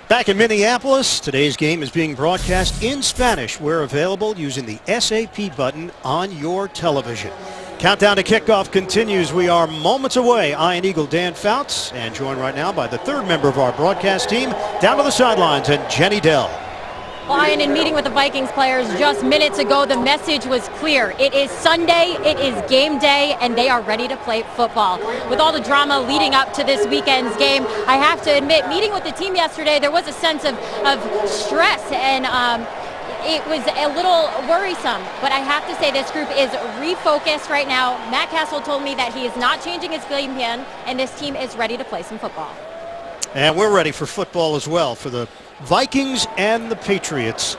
Back in Minneapolis, today's game is being broadcast in Spanish. We're available using the SAP button on your television. Countdown to kickoff continues. We are moments away. Iron Eagle Dan Fouts, and joined right now by the third member of our broadcast team, down to the sidelines, and Jenny Dell. Well, Ian, in meeting with the Vikings players just minutes ago, the message was clear. It is Sunday, it is game day, and they are ready to play football. With all the drama leading up to this weekend's game, I have to admit, meeting with the team yesterday, there was a sense of stress, and it was a little worrisome. But I have to say this group is refocused right now. Matt Castle told me that he is not changing his game plan, and this team is ready to play some football. And we're ready for football as well for the Vikings and the Patriots.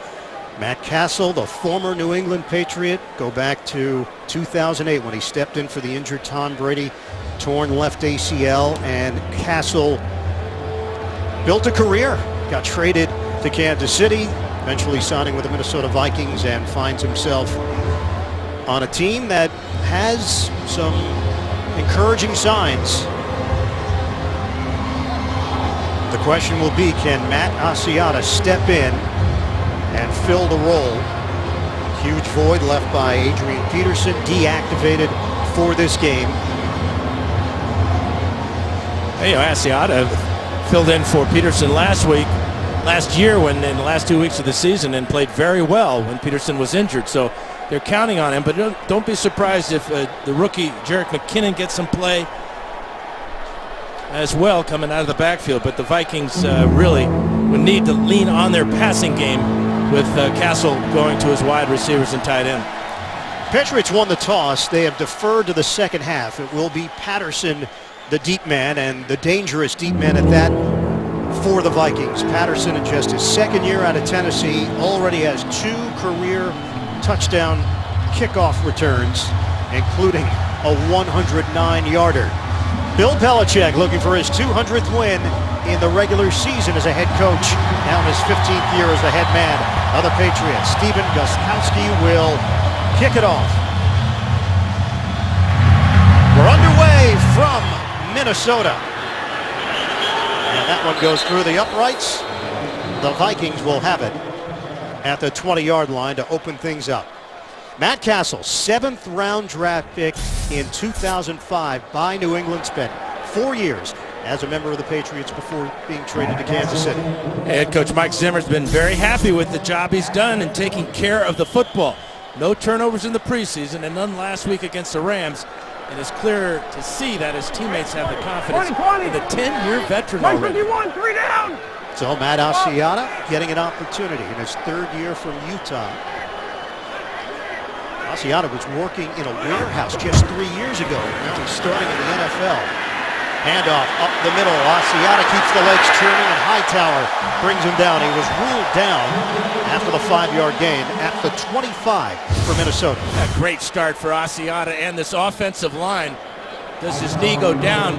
Matt Castle, the former New England Patriot, go back to 2008 when he stepped in for the injured Tom Brady, torn left ACL, and Castle built a career, got traded to Kansas City, eventually signing with the Minnesota Vikings, and finds himself on a team that has some encouraging signs. The question will be, can Matt Asiata step in and fill the role? Huge void left by Adrian Peterson, deactivated for this game. Hey, Asiata filled in for Peterson last year when in the last 2 weeks of the season, and played very well when Peterson was injured. So they're counting on him, but don't be surprised if the rookie Jerick McKinnon gets some play as well coming out of the backfield. But the Vikings really would need to lean on their passing game with Castle going to his wide receivers and tight end. Patriots won the toss. They have deferred to the second half. It will be Patterson, the deep man, and the dangerous deep man at that for the Vikings. Patterson, in just his second year out of Tennessee, already has 2 career touchdown kickoff returns, including a 109-yarder. Bill Belichick looking for his 200th win in the regular season as a head coach. Now in his 15th year as the head man of the Patriots. Stephen Gostkowski will kick it off. We're underway from Minnesota. And that one goes through the uprights. The Vikings will have it at the 20-yard line to open things up. Matt Castle, 7th round draft pick in 2005 by New England, spent 4 years as a member of the Patriots before being traded to Kansas City. Head coach Mike Zimmer's been very happy with the job he's done in taking care of the football. No turnovers in the preseason and none last week against the Rams. And it's clear to see that his teammates have the confidence in the 10-year veteran already. 3 down. So Matt Asiata getting an opportunity in his 3rd year from Utah. Asiata was working in a warehouse just 3 years ago. Now he's starting in the NFL. Handoff up the middle. Asiata keeps the legs churning, and Hightower brings him down. He was ruled down after the 5-yard gain at the 25 for Minnesota. A great start for Asiata, and this offensive line. Does his knee go down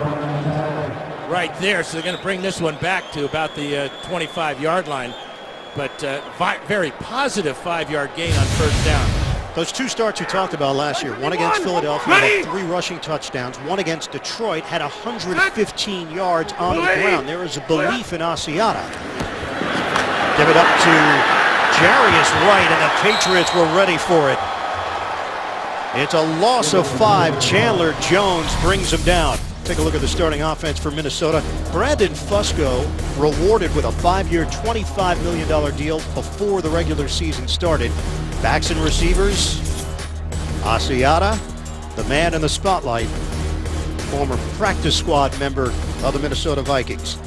right there? So they're going to bring this one back to about the 25-yard line. But very positive 5-yard gain on first down. Those 2 starts you talked about last year, one against Philadelphia, had 3 rushing touchdowns, one against Detroit, had 115 yards on the ground. There is a belief in Asiata. Give it up to Jarius Wright, and the Patriots were ready for it. It's a loss of 5. Chandler Jones brings him down. Take a look at the starting offense for Minnesota. Brandon Fusco rewarded with a 5-year, $25 million deal before the regular season started. Backs and receivers, Asiata, the man in the spotlight, former practice squad member of the Minnesota Vikings.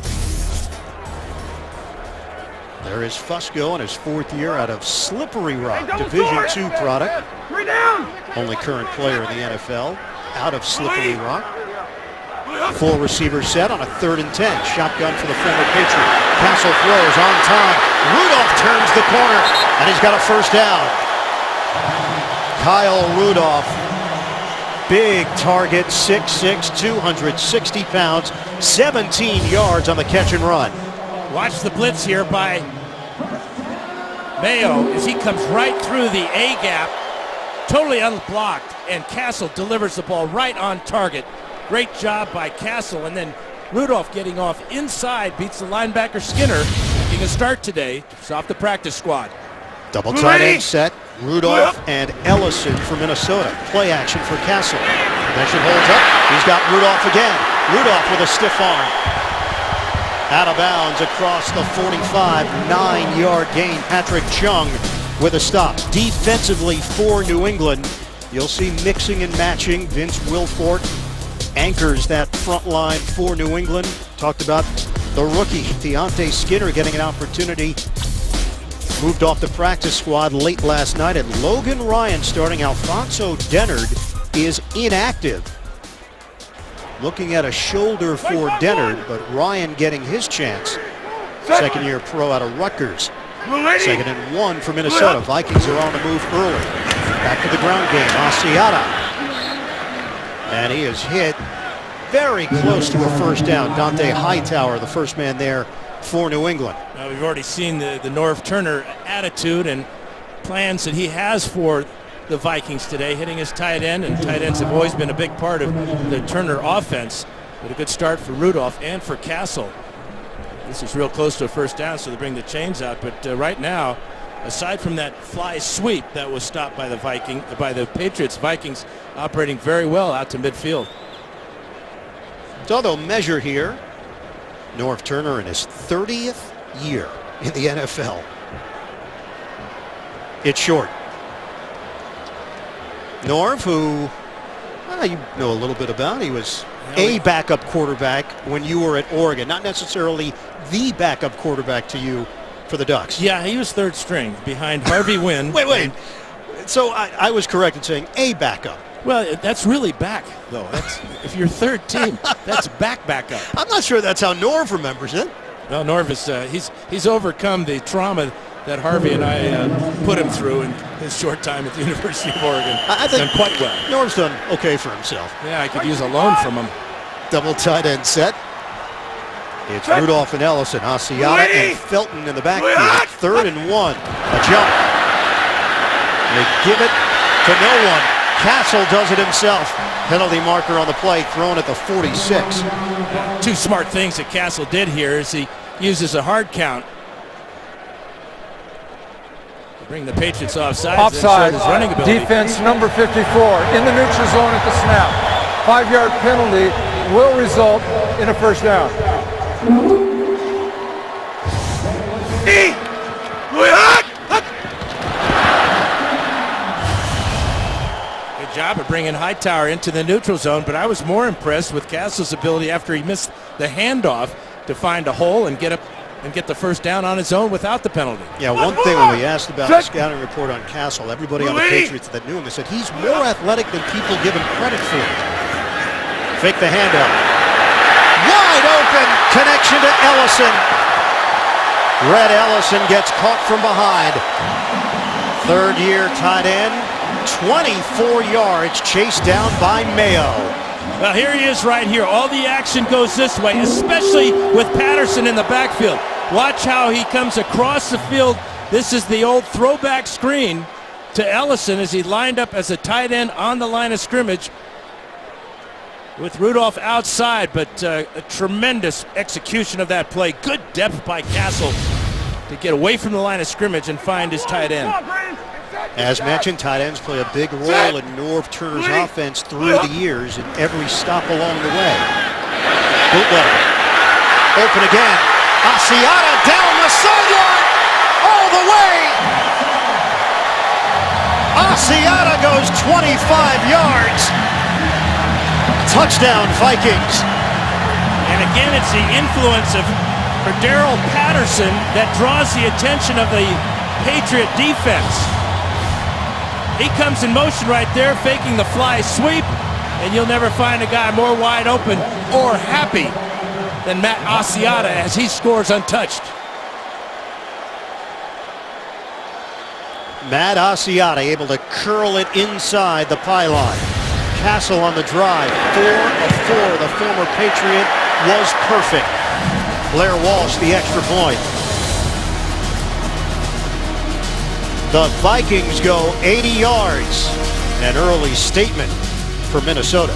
There is Fusco in his 4th year out of Slippery Rock, Division II product. 3 down. Only current player in the NFL out of Slippery Rock. Full receiver set on a 3rd and 10. Shotgun for the former Patriot. Castle throws on time. Rudolph turns the corner, and he's got a first down. Kyle Rudolph, big target, 6'6", 260 pounds, 17 yards on the catch and run. Watch the blitz here by Mayo as he comes right through the A-gap, totally unblocked, and Castle delivers the ball right on target. Great job by Castle, and then Rudolph getting off inside, beats the linebacker Skinner, picking a start today. It's off the practice squad. Double tight end set. Rudolph and Ellison for Minnesota. Play action for Castle. Possession holds up. He's got Rudolph again. Rudolph with a stiff arm. Out of bounds across the 45. 9-yard gain. Patrick Chung with a stop. Defensively for New England, you'll see mixing and matching. Vince Wilfork anchors that front line for New England. Talked about the rookie, Deontay Skinner, getting an opportunity. Moved off the practice squad late last night, and Logan Ryan starting. Alfonso Dennard is inactive. Looking at a shoulder for Dennard, but Ryan getting his chance. Second-year pro out of Rutgers. 2nd and 1 for Minnesota. Vikings are on the move early. Back to the ground game. Asiata. And he is hit very close to a first down. Dante Hightower, the first man there for New England. Now we've already seen the Norv Turner attitude and plans that he has for the Vikings today, hitting his tight end, and tight ends have always been a big part of the Turner offense. But a good start for Rudolph and for Castle. This is real close to a first down, so they bring the chains out. But right now, aside from that fly sweep that was stopped by the Patriots, Vikings operating very well out to midfield. So they'll measure here. Norv Turner in his 30th year in the NFL. It's short. Norv, who you know a little bit about, he was a backup quarterback when you were at Oregon, not necessarily the backup quarterback to you for the Ducks. Yeah, he was third string behind Harvey Wynn. Wait. So I was correct in saying a backup. Well, that's really back, though. That's if you're third team, that's backup. I'm not sure that's how Norv remembers it. Well, Norv is he's overcome the trauma that Harvey and I put him through in his short time at the University of Oregon. I think done quite well. Norv's done okay for himself. Yeah, I could use a loan from him. Double tight end set. It's Rudolph and Ellison, Asiata and Felton in the backfield. 3rd and 1. A jump. They give it to no one. Castle does it himself. Penalty marker on the play, thrown at the 46. Two smart things that Castle did here is he uses a hard count to bring the Patriots offside. Offside, his running ability. Defense number 54 in the neutral zone at the snap. 5-yard penalty will result in a first down. Good job of bringing Hightower into the neutral zone, but I was more impressed with Castle's ability after he missed the handoff to find a hole and get the first down on his own without the penalty. Yeah, one thing when we asked about the scouting report on Castle, everybody on the Patriots that knew him said he's more athletic than people give him credit for. Fake the handoff. Wide open connection to Ellison. Red Ellison gets caught from behind. 3rd-year tight end, 24 yards, chased down by Mayo. Well, here he is right here. All the action goes this way, especially with Patterson in the backfield. Watch how he comes across the field. This is the old throwback screen to Ellison as he lined up as a tight end on the line of scrimmage with Rudolph outside, but a tremendous execution of that play. Good depth by Castle to get away from the line of scrimmage and find his tight end. As mentioned, tight ends play a big role in Norv Turner's offense through the years in every stop along the way. Bootleg. Open again. Asiata down the sideline all the way. Asiata goes 25 yards. Touchdown, Vikings. And again, it's the influence of Darrell Patterson that draws the attention of the Patriot defense. He comes in motion right there, faking the fly sweep, and you'll never find a guy more wide open or happy than Matt Asiata as he scores untouched. Matt Asiata able to curl it inside the pylon. Castle on the drive, 4 of 4. The former Patriot was perfect. Blair Walsh, the extra point. The Vikings go 80 yards. An early statement for Minnesota.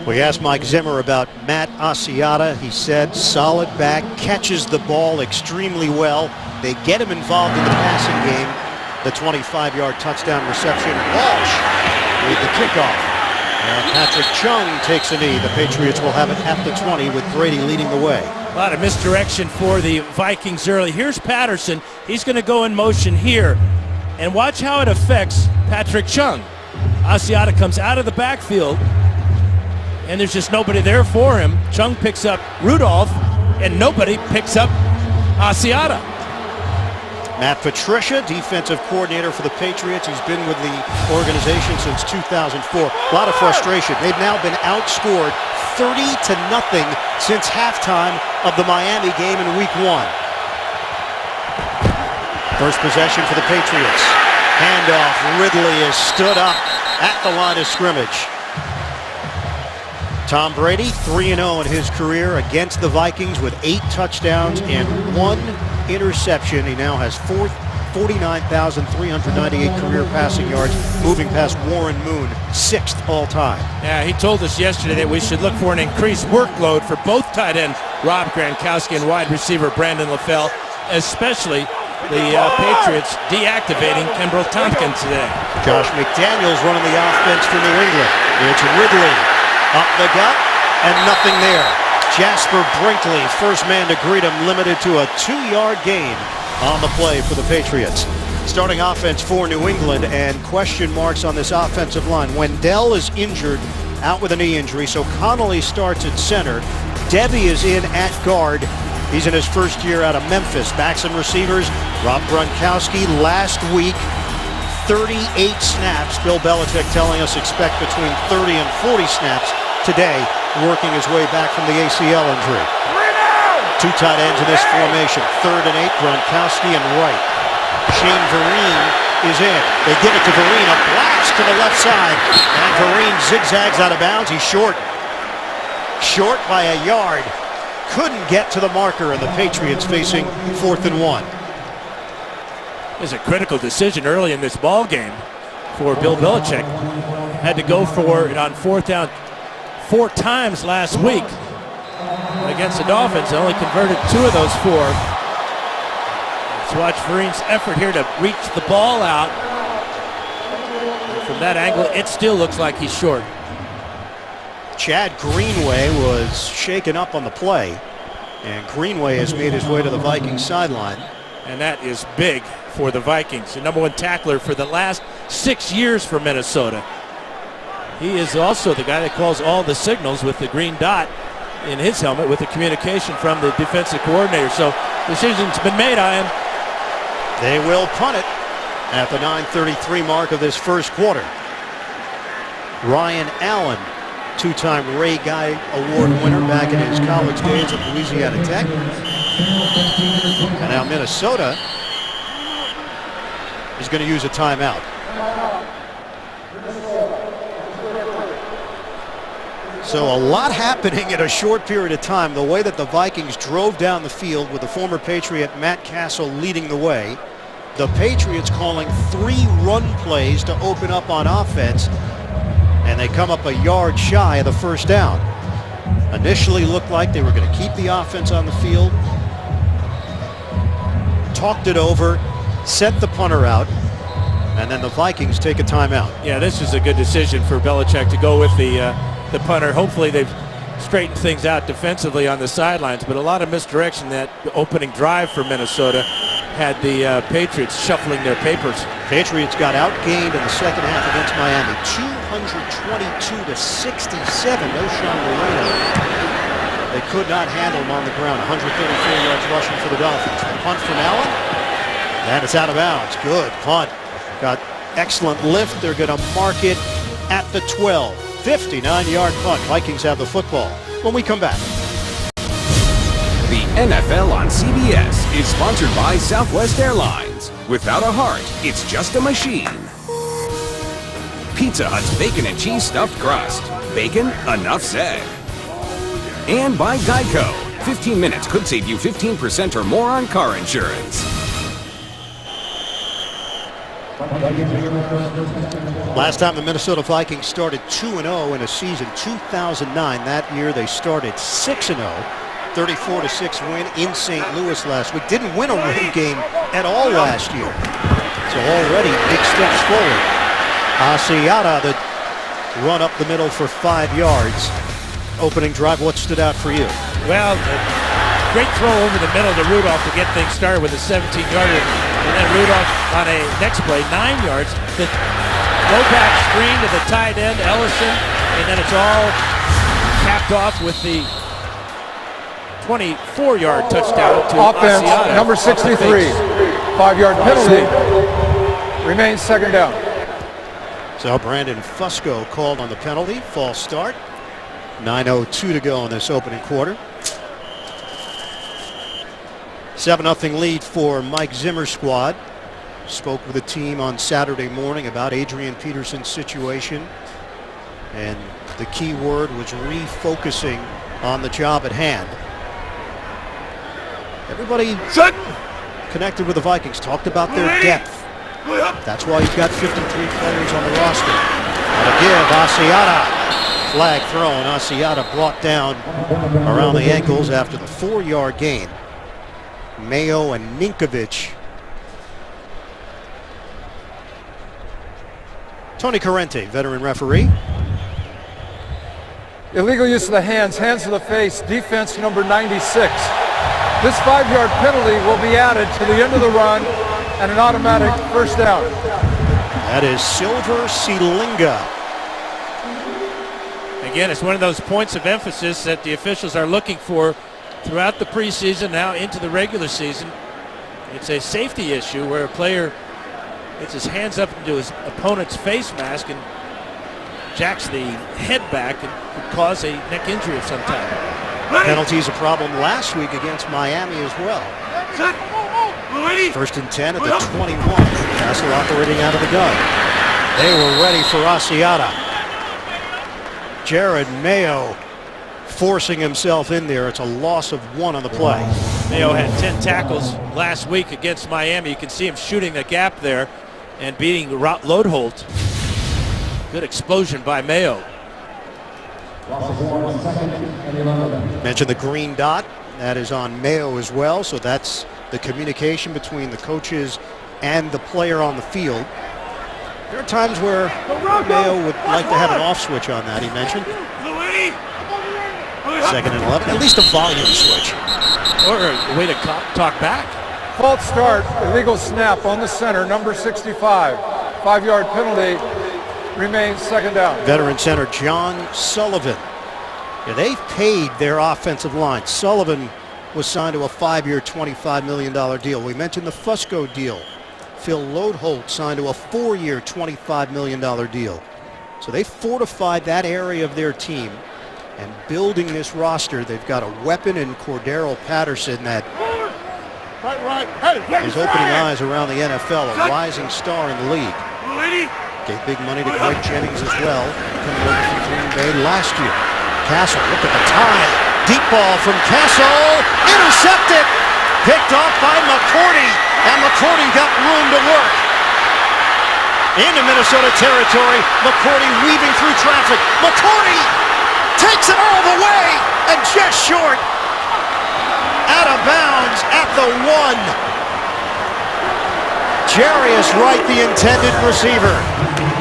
We asked Mike Zimmer about Matt Asiata. He said solid back, catches the ball extremely well. They get him involved in the passing game. The 25-yard touchdown reception. Walsh with the kickoff. Patrick Chung takes a knee. The Patriots will have it at the 20 with Brady leading the way. A lot of misdirection for the Vikings early. Here's Patterson. He's going to go in motion here. And watch how it affects Patrick Chung. Asiata comes out of the backfield, and there's just nobody there for him. Chung picks up Rudolph, and nobody picks up Asiata. Matt Patricia, defensive coordinator for the Patriots. He's been with the organization since 2004. A lot of frustration. They've now been outscored 30-0 since halftime of the Miami game in Week 1. First possession for the Patriots. Handoff. Ridley is stood up at the line of scrimmage. Tom Brady, 3-0 in his career against the Vikings with 8 touchdowns and 1 interception. He now has 49,398 career passing yards, moving past Warren Moon, 6th all-time. Yeah, he told us yesterday that we should look for an increased workload for both tight end Rob Gronkowski and wide receiver Brandon LaFell, especially the Patriots deactivating Kimbrel Tompkins today. Josh McDaniels running the offense for New England. It's Ridley up the gut and nothing there. Jasper Brinkley, first man to greet him, limited to a 2-yard gain on the play for the Patriots. Starting offense for New England, and question marks on this offensive line. Wendell is injured, out with a knee injury, so Connolly starts at center. Debbie is in at guard. He's in his first year out of Memphis. Backs and receivers, Rob Gronkowski last week, 38 snaps. Bill Belichick telling us expect between 30 and 40 snaps today, working his way back from the ACL injury. 2 tight ends in this formation, 3rd and 8, Gronkowski and Wright. Shane Vereen is in. They give it to Vereen, a blast to the left side, and Vereen zigzags out of bounds. He's short by a yard. Couldn't get to the marker, and the Patriots facing 4th and 1. It was a critical decision early in this ball game for Bill Belichick. Had to go for it on 4th down 4 times last week against the Dolphins. They only converted 2 of those 4. Let's watch Vereen's effort here to reach the ball out. And from that angle, it still looks like he's short. Chad Greenway was shaken up on the play, and Greenway has made his way to the Vikings sideline. And that is big for the Vikings. The #1 tackler for the last 6 years for Minnesota. He is also the guy that calls all the signals with the green dot in his helmet with the communication from the defensive coordinator. So decision's been made on him. They will punt it at the 9:33 mark of this first quarter. Ryan Allen, 2-time Ray Guy Award winner back in his college days at Louisiana Tech. And now Minnesota is going to use a timeout. So a lot happening in a short period of time. The way that the Vikings drove down the field with the former Patriot Matt Castle leading the way. The Patriots calling 3 run plays to open up on offense, and they come up a yard shy of the first down. Initially looked like they were going to keep the offense on the field. Talked it over, sent the punter out, and then the Vikings take a timeout. Yeah, this is a good decision for Belichick to go with the punter. Hopefully they've straightened things out defensively on the sidelines, but a lot of misdirection. That opening drive for Minnesota had the Patriots shuffling their papers. Patriots got outgained in the second half against Miami, 222-67. No Sean Moreno. They could not handle him on the ground. 134 yards rushing for the Dolphins. The punt from Allen, and it's out of bounds. Good punt. Got excellent lift. They're going to mark it at the 12. 59-yard punt. Vikings have the football when we come back. The NFL on CBS is sponsored by Southwest Airlines. Without a heart, it's just a machine. Pizza Hut's bacon and cheese stuffed crust. Bacon? Enough said. And by Geico. 15 minutes could save you 15% or more on car insurance. Last time the Minnesota Vikings started 2-0 in a season, 2009. That year they started 6-0. 34-6 win in St. Louis last week. Didn't win a road game at all last year. So already big steps forward. Asiata, the run up the middle for 5 yards. Opening drive, what stood out for you? Well, great throw over the middle to Rudolph to get things started with a 17-yarder. And then Rudolph on a next play, 9 yards. The low back screen to the tight end, Ellison. And then it's all capped off with the 24-yard touchdown to offense, Asiata. number 63. 5-yard penalty. Remains second down. So Brandon Fusco called on the penalty. False start. 9:02 to go in this opening quarter. 7-0 lead for Mike Zimmer's squad. Spoke with the team on Saturday morning about Adrian Peterson's situation. And the key word was refocusing on the job at hand. Everybody connected with the Vikings talked about their depth. That's why he's got 53 players on the roster. And a give, Asiata. Flag thrown. Asiata brought down around the ankles after the 4-yard gain. Mayo and Ninkovich. Tony Corrente, veteran referee. Illegal use of the hands to the face, defense number 96. This 5-yard penalty will be added to the end of the run and an automatic first down. That is Silver Selinga. Again, it's one of those points of emphasis that the officials are looking for throughout the preseason, now into the regular season. It's a safety issue where a player gets his hands up into his opponent's face mask and jacks the head back and could cause a neck injury of some type. Penalties a problem last week against Miami as well. First and 10 at the 21. Castle operating out of the gun. They were ready for Asiata. Jared Mayo forcing himself in there. It's a loss of 1 on the play. Mayo had 10 tackles last week against Miami. You can see him shooting the gap there and beating Lodeholt. Good explosion by Mayo. Mentioned the green dot. That is on Mayo as well. So that's the communication between the coaches and the player on the field. There are times where Mayo would like to have an off switch on that, he mentioned. 2nd and 11, at least a volume switch. Or a way to talk back. False start, illegal snap on the center, number 65. 5-yard penalty, remains second down. Veteran center John Sullivan. Yeah, they've paid their offensive line. Sullivan was signed to a 5-year, $25 million deal. We mentioned the Fusco deal. Phil Lodeholt signed to a 4-year, $25 million deal. So they fortified that area of their team. And building this roster, they've got a weapon in Cordero Patterson that is opening eyes around the NFL, a rising star in the league. Gave big money to Greg Jennings as well, coming over from Green Bay last year. Castle, look at the time. Deep ball from Castle, intercepted, picked off by McCourty, and McCourty got room to work. Into Minnesota territory, McCourty weaving through traffic. McCourty takes it all the way, and just short. Out of bounds at the 1. Jarius Wright, the intended receiver.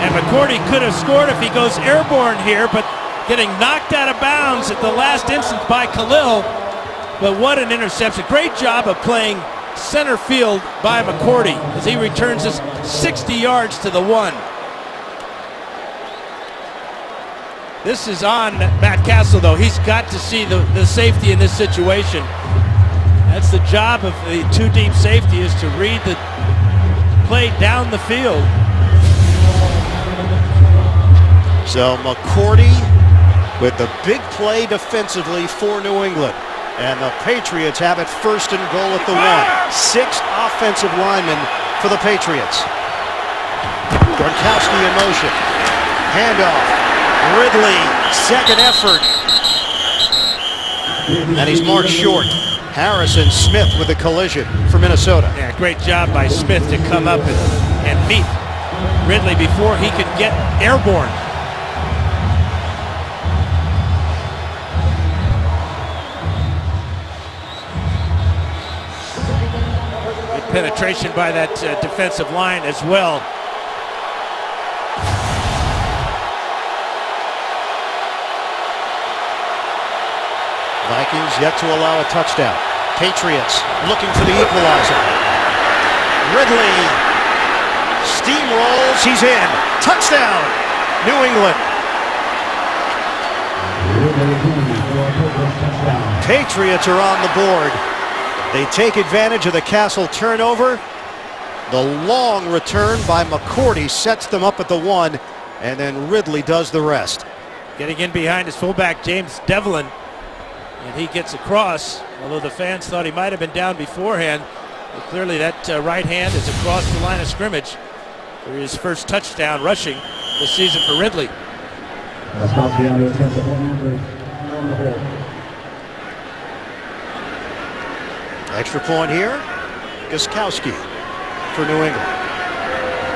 And McCourty could have scored if he goes airborne here, but getting knocked out of bounds at the last instance by Khalil. But what an interception. Great job of playing center field by McCourty as he returns us 60 yards to the 1. This is on Matt Castle, though. He's got to see the safety in this situation. That's the job of the 2 deep safety, is to read the play down the field. So McCourty with the big play defensively for New England. And the Patriots have it 1st and goal at the 1. 6 offensive linemen for the Patriots. Gronkowski in motion. Handoff. Ridley, second effort. And he's marked short. Harrison Smith with a collision for Minnesota. Yeah, great job by Smith to come up and meet Ridley before he could get airborne. Good penetration by that defensive line as well. Vikings yet to allow a touchdown. Patriots looking for the equalizer. Ridley steamrolls, he's in. Touchdown, New England. Patriots are on the board. They take advantage of the Castle turnover. The long return by McCourty sets them up at the 1, and then Ridley does the rest. Getting in behind his fullback, James Devlin, and he gets across, although the fans thought he might have been down beforehand. But clearly that right hand is across the line of scrimmage for his first touchdown rushing this season for Ridley. Extra point here, Gostkowski for New England.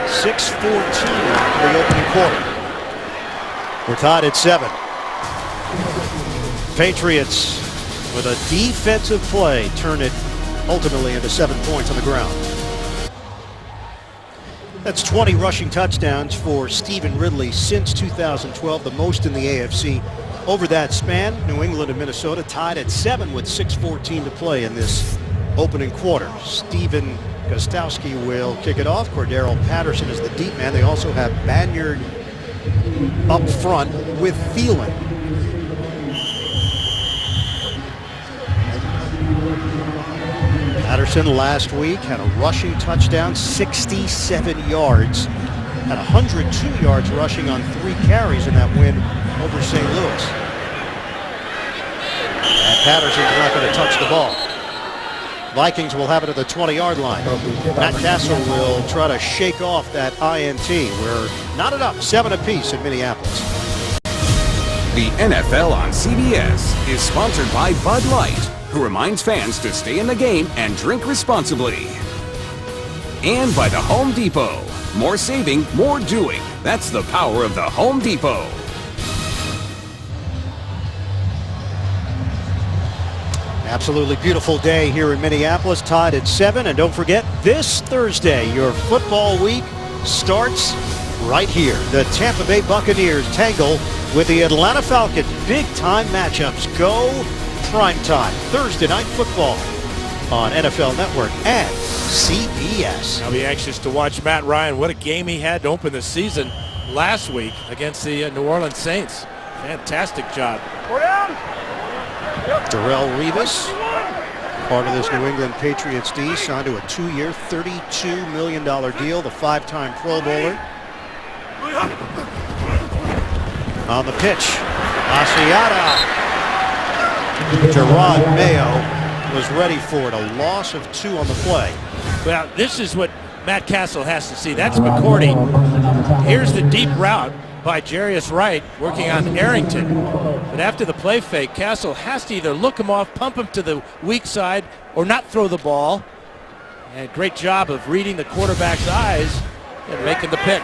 6:14 for the opening quarter. We're tied at 7. Patriots with a defensive play turn it ultimately into 7 points on the ground. That's 20 rushing touchdowns for Stephen Ridley since 2012, the most in the AFC. Over that span, New England and Minnesota tied at 7 with 6:14 to play in this opening quarter. Stephen Gostkowski will kick it off. Cordero Patterson is the deep man. They also have Banyard up front with Thielen. Patterson last week had a rushing touchdown, 67 yards, had 102 yards rushing on 3 carries in that win over St. Louis. And Patterson's not going to touch the ball. Vikings will have it at the 20-yard line. Matt Castle will try to shake off that INT. We're knotted up 7 apiece in Minneapolis. The NFL on CBS is sponsored by Bud Light, who reminds fans to stay in the game and drink responsibly. And by the Home Depot. More saving, more doing. That's the power of the Home Depot. Absolutely beautiful day here in Minneapolis, tied at 7. And don't forget, this Thursday, your football week starts right here. The Tampa Bay Buccaneers tangle with the Atlanta Falcons. Big-time matchups. Go primetime. Thursday night football on NFL Network and CBS. I'll be anxious to watch Matt Ryan. What a game he had to open the season last week against the New Orleans Saints. Fantastic job. Darrelle Revis, part of this New England Patriots D, signed to a 2-year, $32 million deal, the 5-time Pro Bowler. On the pitch, Asiata. Gerard Mayo was ready for it, a loss of 2 on the play. Well, this is what Matt Castle has to see. That's McCourty. Here's the deep route by Jarius Wright working on Arrington. But after the play fake, Castle has to either look him off, pump him to the weak side, or not throw the ball. And great job of reading the quarterback's eyes and making the pick.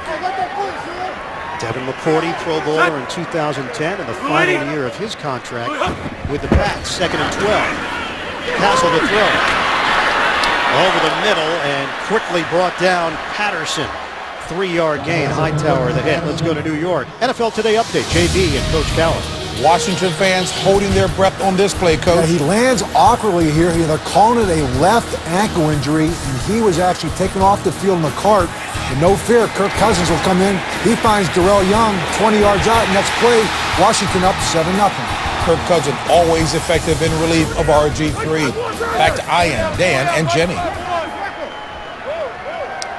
Devin McCourty, Pro Bowler in 2010, and the final year of his contract with the Pats. 2nd and 12. Castle to throw. Over the middle and quickly brought down Patterson. 3-yard gain, Hightower the hit. Let's go to New York. NFL Today update, JB and Coach Callan. Washington fans holding their breath on this play, Coach. Yeah, he lands awkwardly here. They're calling it a left ankle injury, and he was actually taken off the field in the cart. And no fear, Kirk Cousins will come in. He finds Darrell Young 20 yards out. Next play, Washington up 7-0. Kirk Cousins always effective in relief of RG3. Back to Ian, Dan, and Jenny.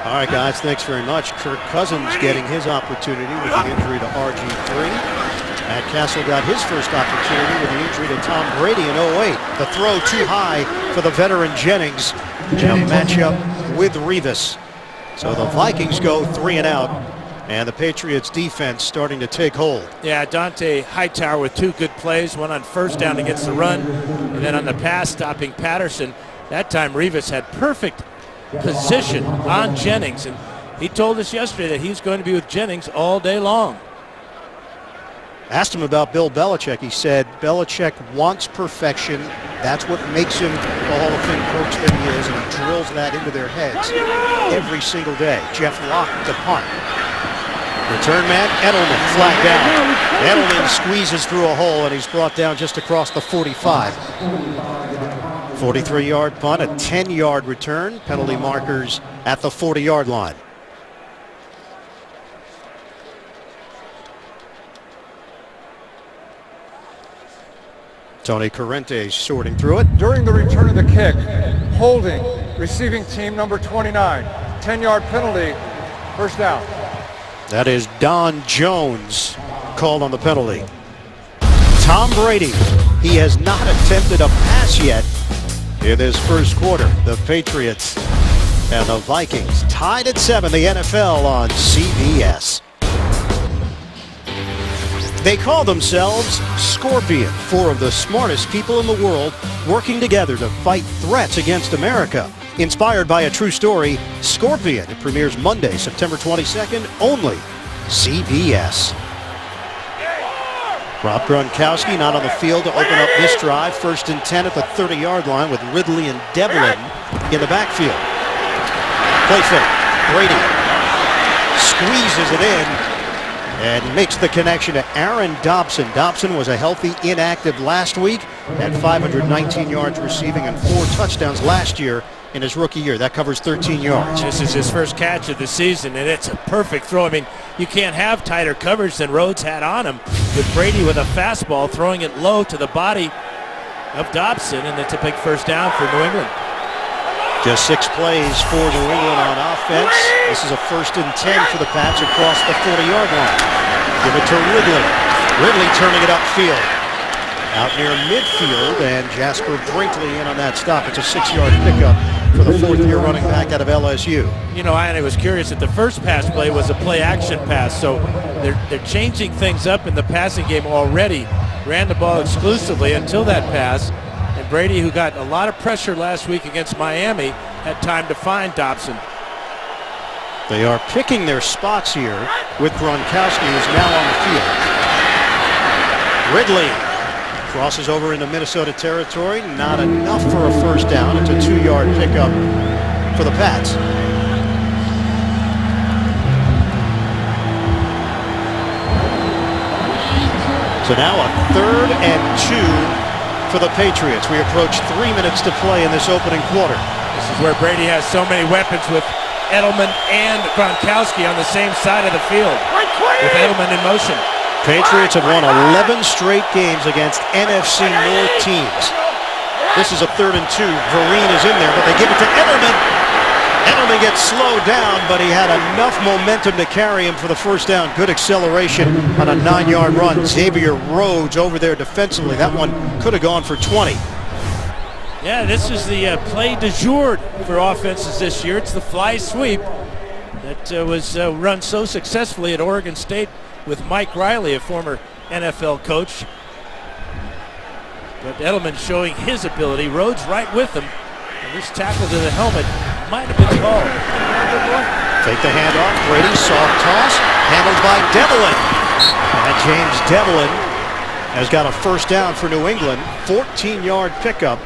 All right, guys, thanks very much. Kirk Cousins getting his opportunity with the injury to RG3. Matt Castle got his first opportunity with the injury to Tom Brady in 08. The throw too high for the veteran Jennings. Now match up with Revis. So the Vikings go 3 and out, and the Patriots defense starting to take hold. Yeah, Dante Hightower with 2 good plays, one on first down against the run, and then on the pass stopping Patterson. That time Revis had perfect position on Jennings, and He told us yesterday that he's going to be with Jennings all day long. Asked him about Bill Belichick. He said Belichick wants perfection. That's what makes him the Hall of Fame coach that he is, and he drills that into their heads every single day. Jeff Locke, the punt. Return man, Edelman, flag down. Edelman squeezes through a hole, and he's brought down just across the 45. 43-yard punt, a 10-yard return. Penalty markers at the 40-yard line. Tony Corrente sorting through it. During the return of the kick, holding, receiving team number 29. 10-yard penalty, first down. That is Don Jones called on the penalty. Tom Brady, he has not attempted a pass yet in this first quarter. The Patriots and the Vikings tied at 7, the NFL on CBS. They call themselves Scorpion, 4 of the smartest people in the world working together to fight threats against America. Inspired by a true story, Scorpion. It premieres Monday, September 22nd, only CBS. Rob Gronkowski not on the field to open up this drive. 1st and 10 at the 30-yard line with Ridley and Devlin in the backfield. Play fake. Brady squeezes it in and makes the connection to Aaron Dobson. Dobson was a healthy inactive last week, had 519 yards receiving and 4 touchdowns last year in his rookie year. That covers 13 yards. This is his first catch of the season, and it's a perfect throw. I mean, you can't have tighter coverage than Rhodes had on him, with Brady with a fastball throwing it low to the body of Dobson, and it's a big first down for New England. Just 6 plays for New England on offense. This is a 1st and 10 for the Pats across the 40-yard line. Give it to Ridley. Ridley turning it upfield. Out near midfield, and Jasper Brinkley in on that stop. It's a 6-yard pickup for the 4th-year running back out of LSU. You know, I was curious that the first pass play was a play-action pass, so they're changing things up in the passing game already. Ran the ball exclusively until that pass. And Brady, who got a lot of pressure last week against Miami, had time to find Dobson. They are picking their spots here with Gronkowski, who's now on the field. Ridley crosses over into Minnesota territory. Not enough for a first down. It's a 2-yard pickup for the Pats. So now a 3rd and 2 for the Patriots. We approach 3 minutes to play in this opening quarter. This is where Brady has so many weapons with Edelman and Gronkowski on the same side of the field, with Edelman in motion. Patriots have won 11 straight games against NFC North teams. This is a 3rd and 2. Vereen is in there, but they give it to Edelman. Edelman gets slowed down, but he had enough momentum to carry him for the first down. Good acceleration on a 9-yard run. Xavier Rhodes over there defensively. That one could have gone for 20. Yeah, this is the play du jour for offenses this year. It's the fly sweep that was run so successfully at Oregon State with Mike Riley, a former NFL coach. But Edelman showing his ability. Rhodes right with him. And this tackle to the helmet might have been called. Take the handoff. Brady, soft toss, handled by Devlin. And James Devlin has got a first down for New England. 14-yard pickup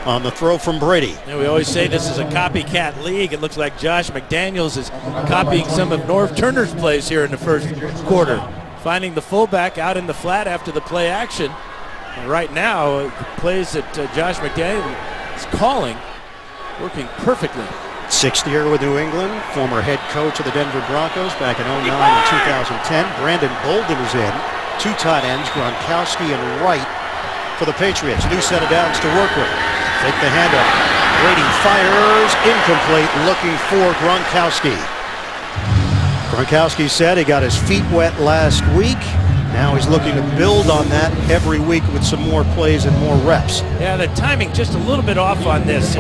on the throw from Brady. And we always say this is a copycat league. It looks like Josh McDaniels is copying some of Norv Turner's plays here in the first quarter. Finding the fullback out in the flat after the play action. And right now, the plays that Josh McDaniels is calling, working perfectly. 6th year with New England, former head coach of the Denver Broncos back in 2009 and 2010. Brandon Bolden is in. 2 tight ends, Gronkowski and Wright for the Patriots. New set of downs to work with. Take the handoff. Brady fires, incomplete, looking for Gronkowski. Gronkowski said he got his feet wet last week. Now he's looking to build on that every week with some more plays and more reps. Yeah, the timing just a little bit off on this.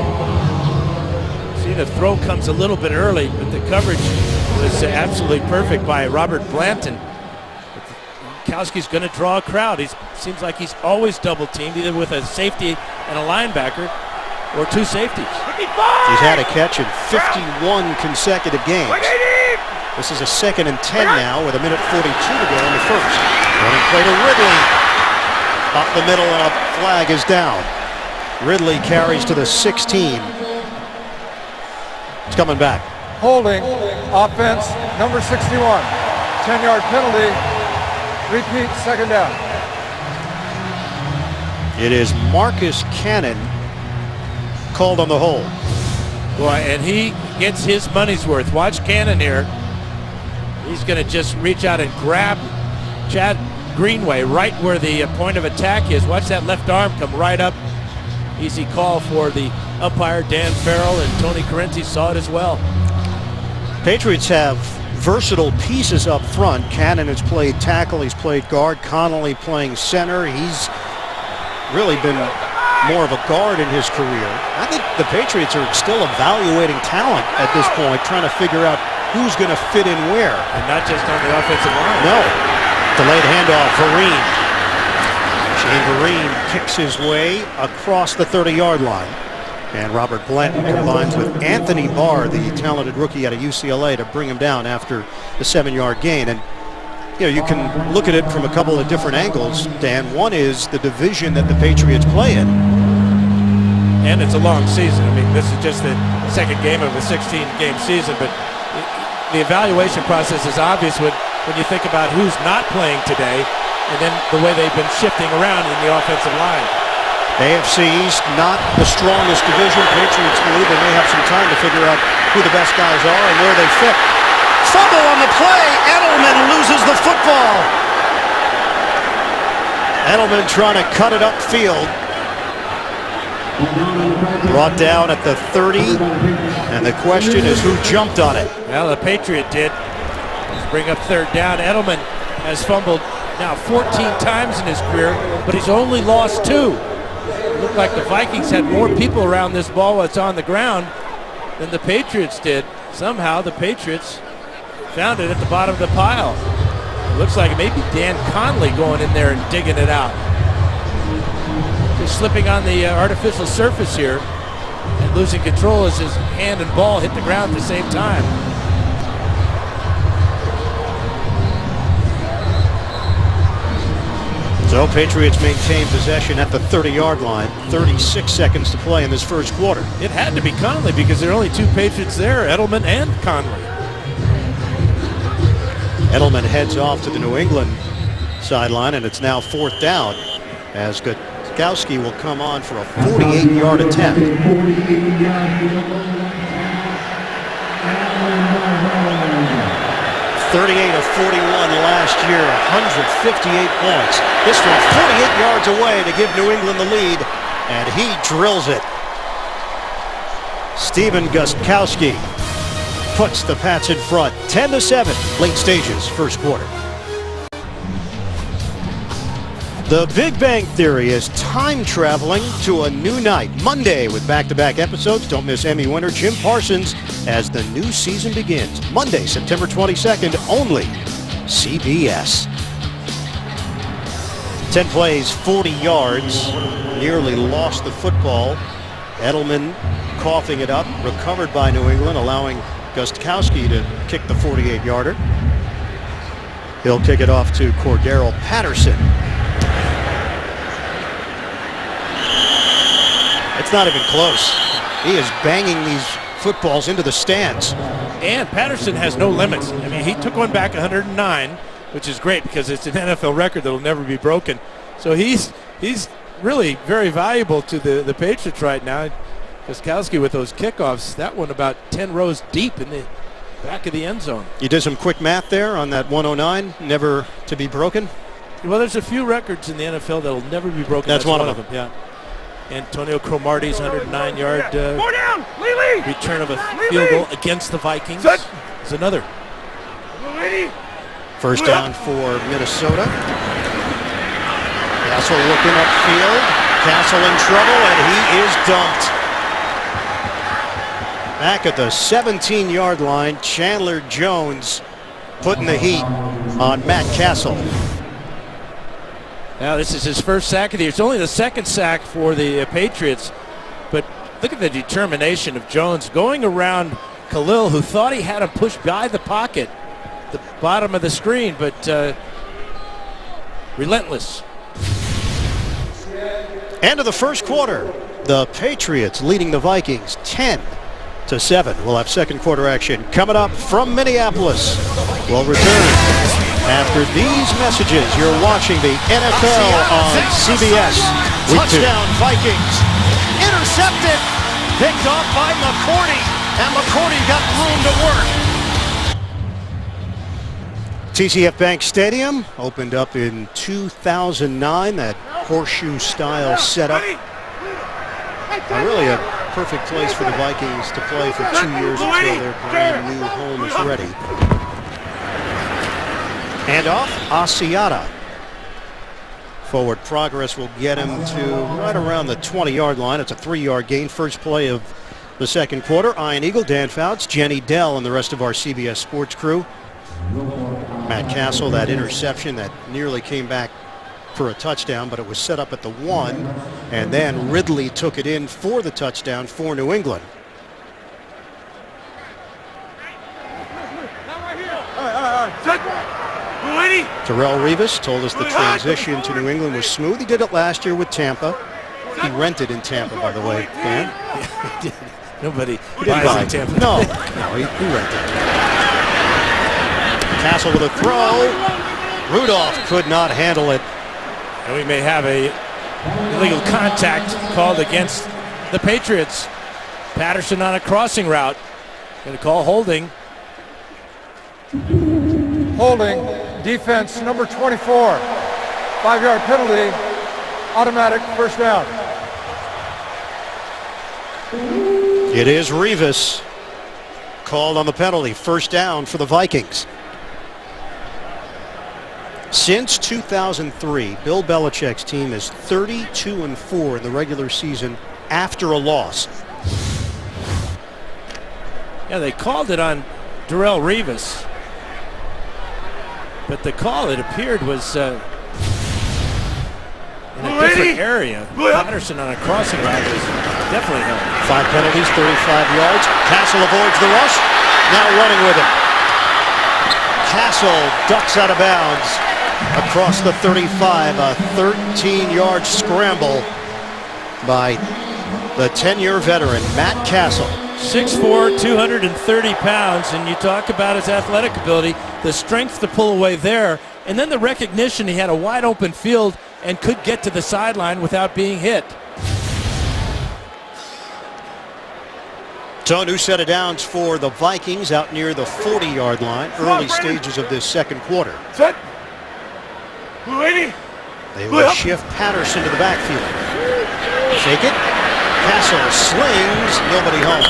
See, the throw comes a little bit early, but the coverage was absolutely perfect by Robert Blanton. Gronkowski's going to draw a crowd. He seems like he's always double teamed, either with a safety and a linebacker. or 2 safeties. He's had a catch in 51 consecutive games. This is a 2nd and 10 now with 1:42 to go in the first. Running play to Ridley. Up the middle and a flag is down. Ridley carries to the 16. It's coming back. Holding, offense, number 61. 10-yard penalty. Repeat, 2nd down. It is Marcus Cannon called on the hold. Boy, and he gets his money's worth. Watch Cannon here. He's going to just reach out and grab Chad Greenway right where the point of attack is. Watch that left arm come right up. Easy call for the umpire, Dan Farrell, and Tony Correnti saw it as well. Patriots have versatile pieces up front. Cannon has played tackle, he's played guard. Connolly playing center. He's really been more of a guard in his career. I think the Patriots are still evaluating talent at this point, trying to figure out who's going to fit in where. And not just on the offensive line. No. Delayed handoff, Vereen. Shane Vereen kicks his way across the 30-yard line. And Robert Blanton combines with Anthony Barr, the talented rookie out of UCLA, to bring him down after the 7-yard gain. And you can look at it from a couple of different angles, Dan. One is the division that the Patriots play in. And it's a long season. I mean, this is just the 2nd game of a 16-game season, but the evaluation process is obvious when you think about who's not playing today and then the way they've been shifting around in the offensive line. AFC East, not the strongest division. Patriots believe they may have some time to figure out who the best guys are and where they fit. Fumble on the play. Edelman loses the football. Edelman trying to cut it upfield. Brought down at the 30. And the question is who jumped on it. Well, the Patriot did. Let's bring up 3rd down. Edelman has fumbled now 14 times in his career, but he's only lost 2. It looked like the Vikings had more people around this ball while it's on the ground than the Patriots did. Somehow the Patriots found it at the bottom of the pile. It looks like it may be Dan Conley going in there and digging it out. Just slipping on the artificial surface here and losing control as his hand and ball hit the ground at the same time. So Patriots maintain possession at the 30-yard line. 36 seconds to play in this first quarter. It had to be Conley because there are only 2 Patriots there, Edelman and Conley. Edelman heads off to the New England sideline, and it's now 4th down as Gutowski will come on for a 48-yard attempt. 38 of 41 last year, 158 points. This from 48 yards away to give New England the lead, and he drills it. Stephen Gutowski puts the Pats in front, 10-7, late stages, first quarter. The Big Bang Theory is time traveling to a new night, Monday, with back-to-back episodes. Don't miss Emmy winner Jim Parsons as the new season begins. Monday, September 22nd, only CBS. 10 plays, 40 yards, nearly lost the football. Edelman coughing it up, recovered by New England, allowing Gutowski to kick the 48-yarder. He'll kick it off to Cordero Patterson. It's not even close. He is banging these footballs into the stands. And Patterson has no limits. I mean, he took one back 109, which is great because it's an NFL record that will never be broken. So he's really very valuable to the Patriots right now. Gutowski with those kickoffs, that one about 10 rows deep in the back of the end zone. You did some quick math there on that 109, never to be broken? Well, there's a few records in the NFL that will never be broken. That's one of them. Yeah. Antonio Cromartie's 109-yard return of a field goal against the Vikings is another. First down for Minnesota. Castle looking upfield. Castle in trouble, and he is dumped. Back at the 17-yard line, Chandler Jones putting the heat on Matt Castle. Now this is his first sack of the year. It's only the second sack for the Patriots, but Look at the determination of Jones going around Khalil, who thought he had him pushed by the pocket, the bottom of the screen, but relentless. End of the first quarter. The Patriots leading the Vikings 10-7. We'll have second quarter action coming up from Minneapolis. We'll return after these messages. You're watching the NFL on CBS. Touchdown Vikings. Intercepted. Picked off by McCourty. And McCourty got room to work. TCF Bank Stadium opened up in 2009. That horseshoe-style setup. Really a perfect place for the Vikings to play for 2 years until their brand new home is ready. Handoff, Asiata. Forward progress will get him to right around the 20-yard line. It's a 3-yard gain. First play of the second quarter. Ian Eagle, Dan Fouts, Jenny Dell, and the rest of our CBS Sports crew. Matt Castle, that interception that nearly came back for a touchdown, but it was set up at the 1, and then Ridley took it in for the touchdown for New England. Terrell Revis told us the transition to New England was smooth. He did it last year with Tampa. He rented in Tampa, by the way, Dan. Nobody buys in Tampa. No, he rented. Castle with a throw. Rudolph could not handle it. And we may have a illegal contact called against the Patriots. Patterson on a crossing route. Going to call holding. Holding, defense number 24. 5-yard penalty, automatic first down. It is Revis called on the penalty. First down for the Vikings. Since 2003, Bill Belichick's team is 32-4 in the regular season after a loss. Yeah, they called it on Darrelle Revis. But the call, it appeared, was in a different area. Patterson on a crossing route was definitely held. 5 penalties, 35 yards. Castle avoids the rush. Now running with it. Castle ducks out of bounds across the 35. A 13-yard scramble by the 10-year veteran, Matt Castle. 6'4", 230 pounds, and you talk about his athletic ability, the strength to pull away there, and then the recognition he had a wide open field and could get to the sideline without being hit. So new set of downs for the Vikings out near the 40-yard line, early stages of this second quarter. Set. They will shift Patterson to the backfield. Shake it. Castle slings, nobody home.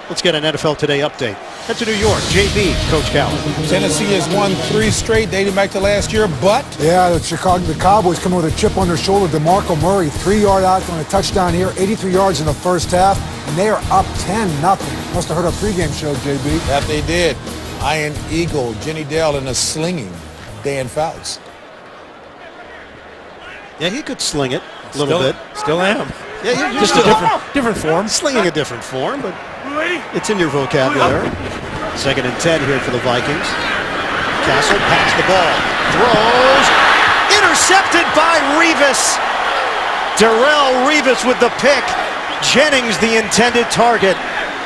Let's get an NFL Today update. Head to New York. JB, Coach Cowell. Tennessee has won 3 straight dating back to last year, but Yeah, the Cowboys coming with a chip on their shoulder. DeMarco Murray, 3-yard out on a touchdown here, 83 yards in the first half, and they are up 10-0. Must have heard our pregame show, JB. that they did. Ian Eagle, Jenny Dell, and a slinging Dan Fouts. Yeah, he could sling it a little bit. Still am. Yeah, Just a different form. Slinging a different form, but it's in your vocabulary. 2nd and 10 here for the Vikings. Castle pats the ball. Throws. Intercepted by Revis. Darrelle Revis with the pick. Jennings the intended target.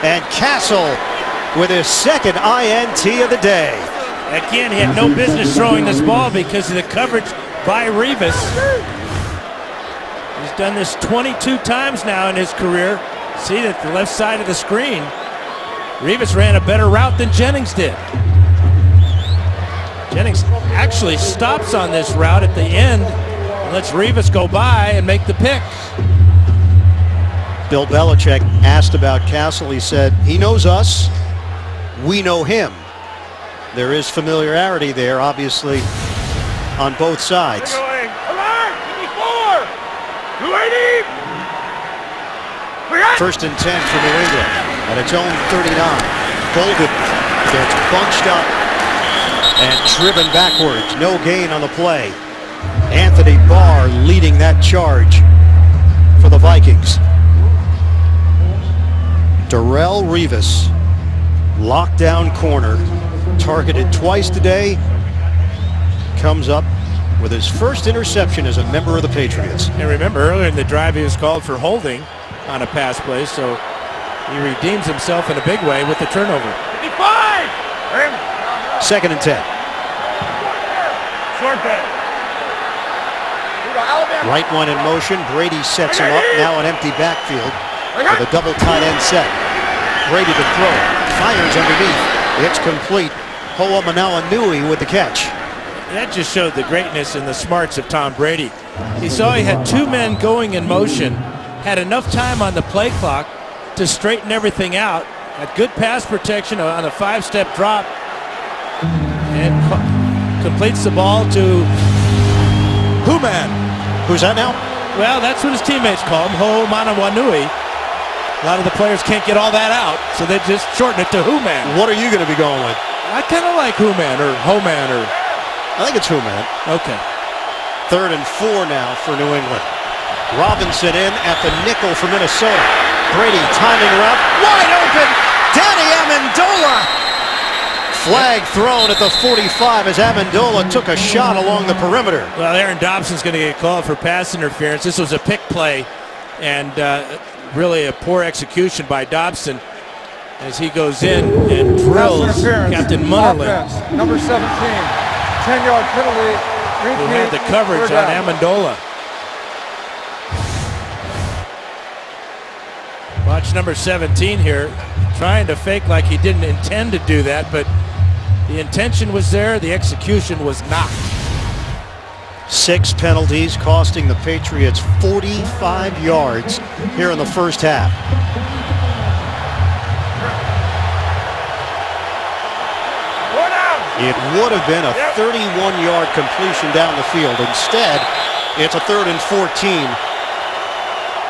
And Castle with his second INT of the day. Again, he had no business throwing this ball because of the coverage by Revis. He's done this 22 times now in his career. See that the left side of the screen. Revis ran a better route than Jennings did. Jennings actually stops on this route at the end and lets Revis go by and make the pick. Bill Belichick asked about Castle. He said, he knows us. We know him. There is familiarity there, obviously, on both sides. First and 10 for New England at its own 39. Golden gets bunched up and driven backwards. No gain on the play. Anthony Barr leading that charge for the Vikings. Darrelle Revis, lockdown corner, targeted twice today, comes up with his first interception as a member of the Patriots. And remember, earlier in the drive, he was called for holding on a pass play, so he redeems himself in a big way with the turnover. 55! 2nd and 10. Short bet. Right one in motion. Brady sets him up. Now an empty backfield with a double tight end set. Brady to throw. Fires underneath. It's complete. Hoa Manawanui with the catch. That just showed the greatness and the smarts of Tom Brady. He saw he had 2 men going in motion, had enough time on the play clock to straighten everything out, had good pass protection on a 5-step drop, and completes the ball to Human. Who's that now? Well, that's what his teammates call him, Hoa Manawanui. A lot of the players can't get all that out, so they just shorten it to Human. What are you going to be going with? I kind of like Human or Homan or... I think it's Human. Okay. 3rd and 4 now for New England. Robinson in at the nickel for Minnesota. Brady timing route. Wide open. Danny Amendola. Flag thrown at the 45 as Amendola took a shot along the perimeter. Well, Aaron Dobson's going to get called for pass interference. This was a pick play, and really a poor execution by Dobson as he goes in and drills Captain Munnerlyn, Offense, number 17, 10-yard penalty. who had the coverage on Amendola. Watch number 17 here, trying to fake like he didn't intend to do that, but the intention was there, the execution was not. 6 penalties costing the Patriots 45 yards here in the first half. It would have been a 31-yard completion down the field. Instead, it's a 3rd and 14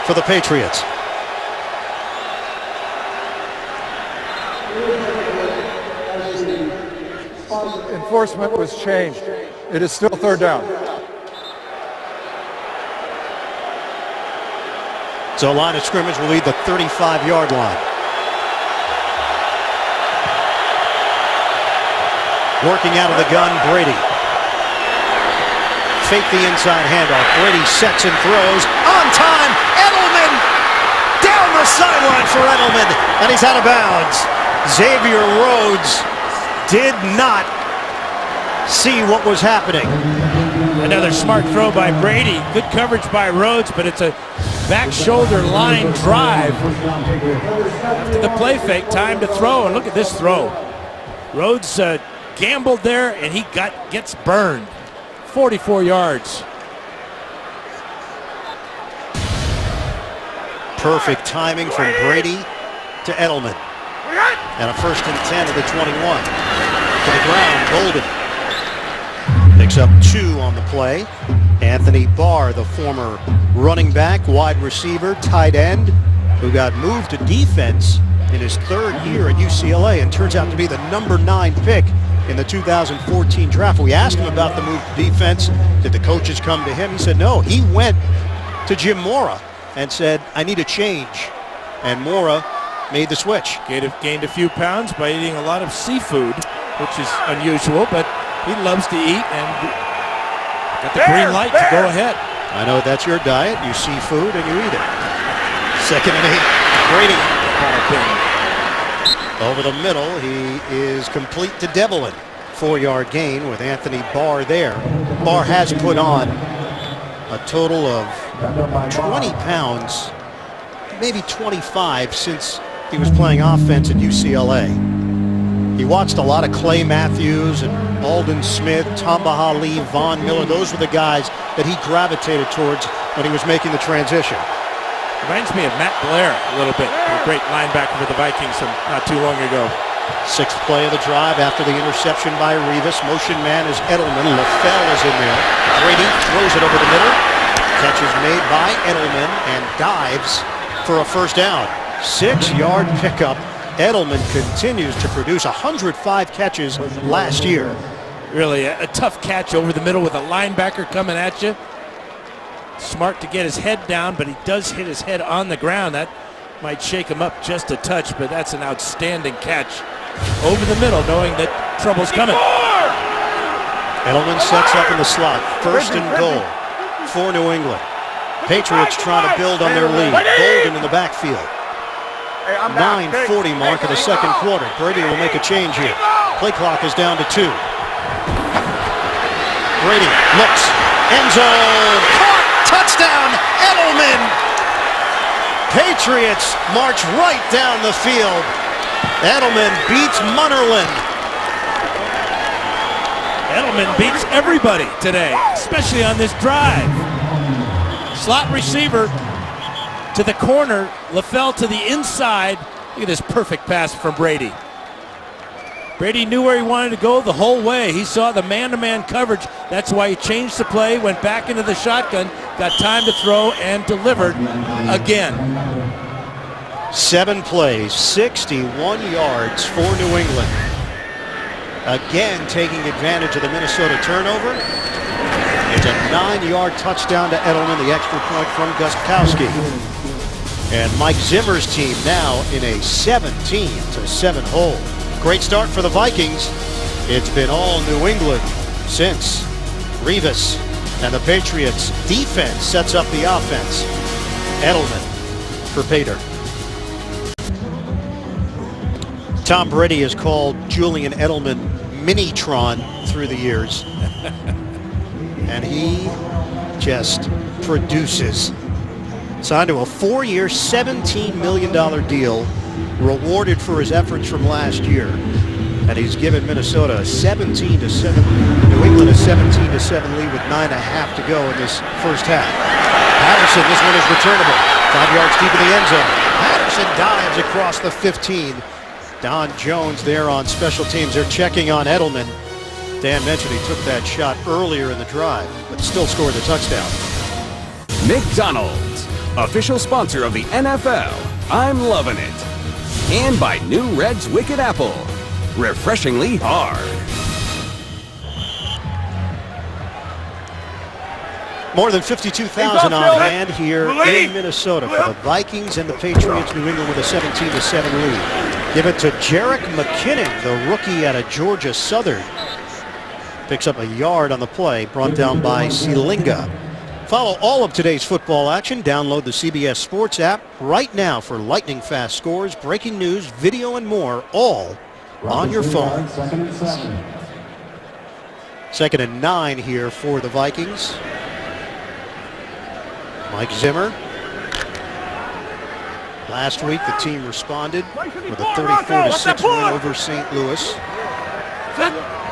for the Patriots. Enforcement was changed. It is still 3rd down. So line of scrimmage will lead the 35-yard line. Working out of the gun, Brady. Fake the inside handoff. Brady sets and throws. On time, Edelman! Down the sideline for Edelman, and he's out of bounds. Xavier Rhodes did not see what was happening. Another smart throw by Brady. Good coverage by Rhodes, but it's a back shoulder line drive. After the play fake, time to throw, and look at this throw. Rhodes gambled there, and he gets burned. 44 yards. Perfect timing from Brady to Edelman. And a 1st and 10 to the 21. To the ground, Golden. Picks up 2 on the play. Anthony Barr, the former running back, wide receiver, tight end, who got moved to defense in his 3rd year at UCLA and turns out to be the number 9 pick in the 2014 draft. We asked him about the move to defense. Did the coaches come to him? He said no. He went to Jim Mora and said, I need a change. And Mora made the switch. Gained a few pounds by eating a lot of seafood, which is unusual, but he loves to eat and got the green light to go ahead. I know that's your diet. You see food and you eat it. 2nd and 8. Brady. Over the middle, he is complete to Devlin. 4-yard gain with Anthony Barr there. Barr has put on a total of 20 pounds, maybe 25 since he was playing offense at UCLA. He watched a lot of Clay Matthews and Aldon Smith, Tamba Hali, Von Miller. Those were the guys that he gravitated towards when he was making the transition. Reminds me of Matt Blair a little bit, a great linebacker for the Vikings from not too long ago. 6th play of the drive after the interception by Revis. Motion man is Edelman. LaFell is in there. Brady throws it over the middle. Catch is made by Edelman and dives for a 1st down. 6-yard pickup. Edelman continues to produce 105 catches last year. Really a tough catch over the middle with a linebacker coming at you. Smart to get his head down, but he does hit his head on the ground. That might shake him up just a touch, but that's an outstanding catch over the middle, knowing that trouble's coming. Edelman sets up in the slot. First and goal for New England. Patriots trying to build on their lead. Golden in the backfield. 9:40 mark of the second quarter. Brady will make a change here. Play clock is down to 2. Brady looks. End zone. Caught. Touchdown. Edelman. Patriots march right down the field. Edelman beats Munnerlyn. Edelman beats everybody today, especially on this drive. Slot receiver to the corner. LaFell to the inside. Look at this perfect pass from Brady. Brady knew where he wanted to go the whole way. He saw the man-to-man coverage. That's why he changed the play, went back into the shotgun, got time to throw, and delivered again. 7 plays, 61 yards for New England. Again taking advantage of the Minnesota turnover. It's a 9-yard touchdown to Edelman, the extra point from Gostkowski. And Mike Zimmer's team now in a 17-7 hole. Great start for the Vikings. It's been all New England since Revis and the Patriots defense sets up the offense. Edelman for Pater. Tom Brady has called Julian Edelman Minitron through the years. And he just produces. Signed to a 4-year, $17 million deal, rewarded for his efforts from last year. And he's given Minnesota a 17-7, New England a 17-7 lead with 9.5 to go in this first half. Patterson, this one is returnable. 5 yards deep in the end zone. Patterson dives across the 15. Don Jones there on special teams. They're checking on Edelman. Dan mentioned he took that shot earlier in the drive, but still scored the touchdown. McDonald's, official sponsor of the NFL. I'm loving it. And by New Red's Wicked Apple, refreshingly hard. More than 52,000 on hand here in Minnesota for the Vikings and the Patriots. New England with a 17-7 lead. Give it to Jerick McKinnon, the rookie out of Georgia Southern. Picks up a yard on the play, brought down by Sealinga. Follow all of today's football action. Download the CBS Sports app right now for lightning fast scores, breaking news, video, and more, all on your phone. 2nd and 9 here for the Vikings. Mike Zimmer. Last week, the team responded with a 34-6 win over St. Louis.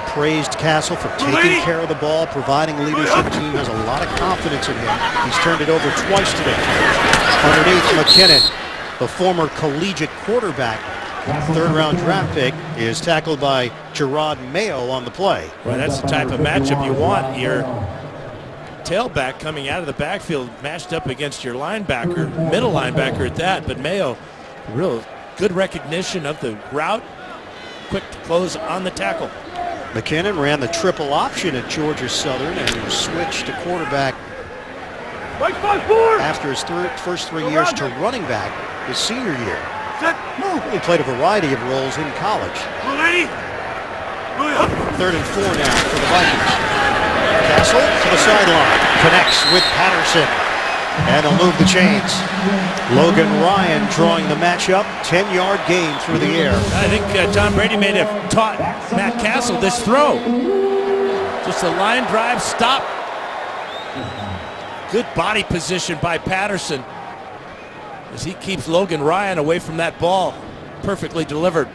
Praised Castle for taking care of the ball, providing leadership. Team has a lot of confidence in him. He's turned it over twice today. Underneath, McKinnon, the former collegiate quarterback, 3rd-round draft pick, is tackled by Gerard Mayo on the play. Well, that's the type of matchup you want. Your tailback coming out of the backfield matched up against your linebacker, middle linebacker at that, but Mayo, real good recognition of the route, quick to close on the tackle. McKinnon ran the triple option at Georgia Southern and switched to quarterback after his first 3 years to running back his senior year. He played a variety of roles in college. 3rd and 4 now for the Vikings. Castle to the sideline, connects with Patterson, and they'll move the chains. Logan Ryan drawing the matchup, 10-yard gain through the air. I think Tom Brady may have taught Matt Castle this throw. Just a line drive stop. Good body position by Patterson as he keeps Logan Ryan away from that ball. Perfectly delivered.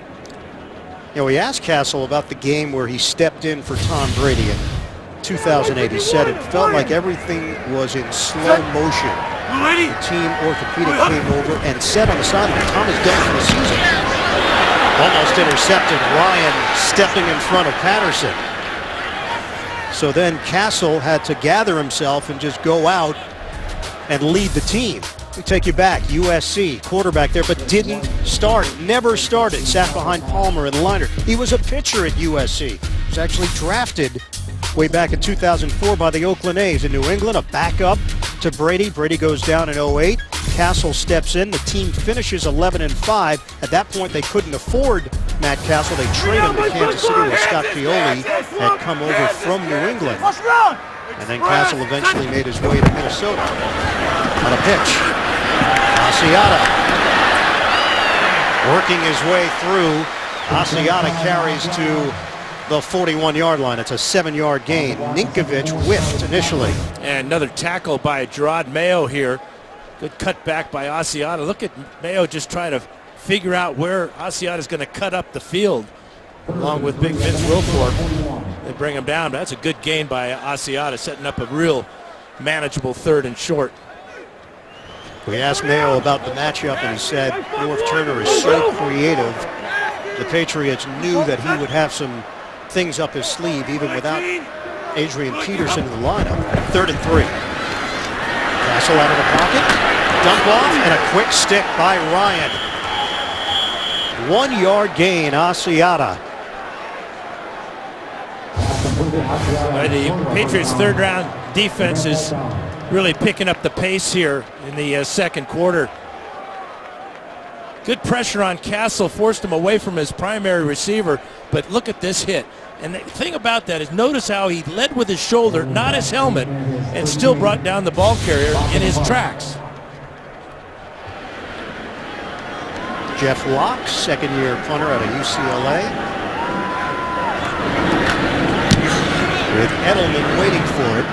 You know, we asked Castle about the game where he stepped in for Tom Brady in 2008. He said it felt like everything was in slow motion. The team orthopedic came over and said on the sideline, Tom is done for the season. Almost intercepted. Ryan stepping in front of Patterson. So then Castle had to gather himself and just go out and lead the team. We take you back. USC quarterback there, but didn't start. Never started. Sat behind Palmer and Leonard. He was a pitcher at USC. was actually drafted way back in 2004 by the Oakland A's in New England, a backup to Brady. Brady goes down in 08. Castle steps in. The team finishes 11-5. At that point, they couldn't afford Matt Castle. They trade him to Kansas City where Scott Pioli had come over from New England. And then Castle eventually made his way to Minnesota. On a pitch, Asiata working his way through. Asiata carries to the 41-yard line. It's a 7-yard gain. Ninkovich whiffed initially. And another tackle by Gerard Mayo here. Good cut back by Asiata. Look at Mayo just trying to figure out where Asiata is going to cut up the field, along with big Vince Wilfork. They bring him down. That's a good gain by Asiata, setting up a real manageable 3rd and short. We asked Mayo about the matchup, and he said North Turner is so creative. The Patriots knew that he would have some things up his sleeve even without Adrian Peterson in the lineup. 3rd and 3. Castle out of the pocket, dump off, and a quick stick by Ryan. 1-yard gain, Asiata. The Patriots' 3rd round defense is really picking up the pace here in the second quarter. Good pressure on Castle, forced him away from his primary receiver, but look at this hit. And the thing about that is notice how he led with his shoulder, not his helmet, and still brought down the ball carrier in his tracks. Jeff Locke, 2nd-year punter out of UCLA. With Edelman waiting for it.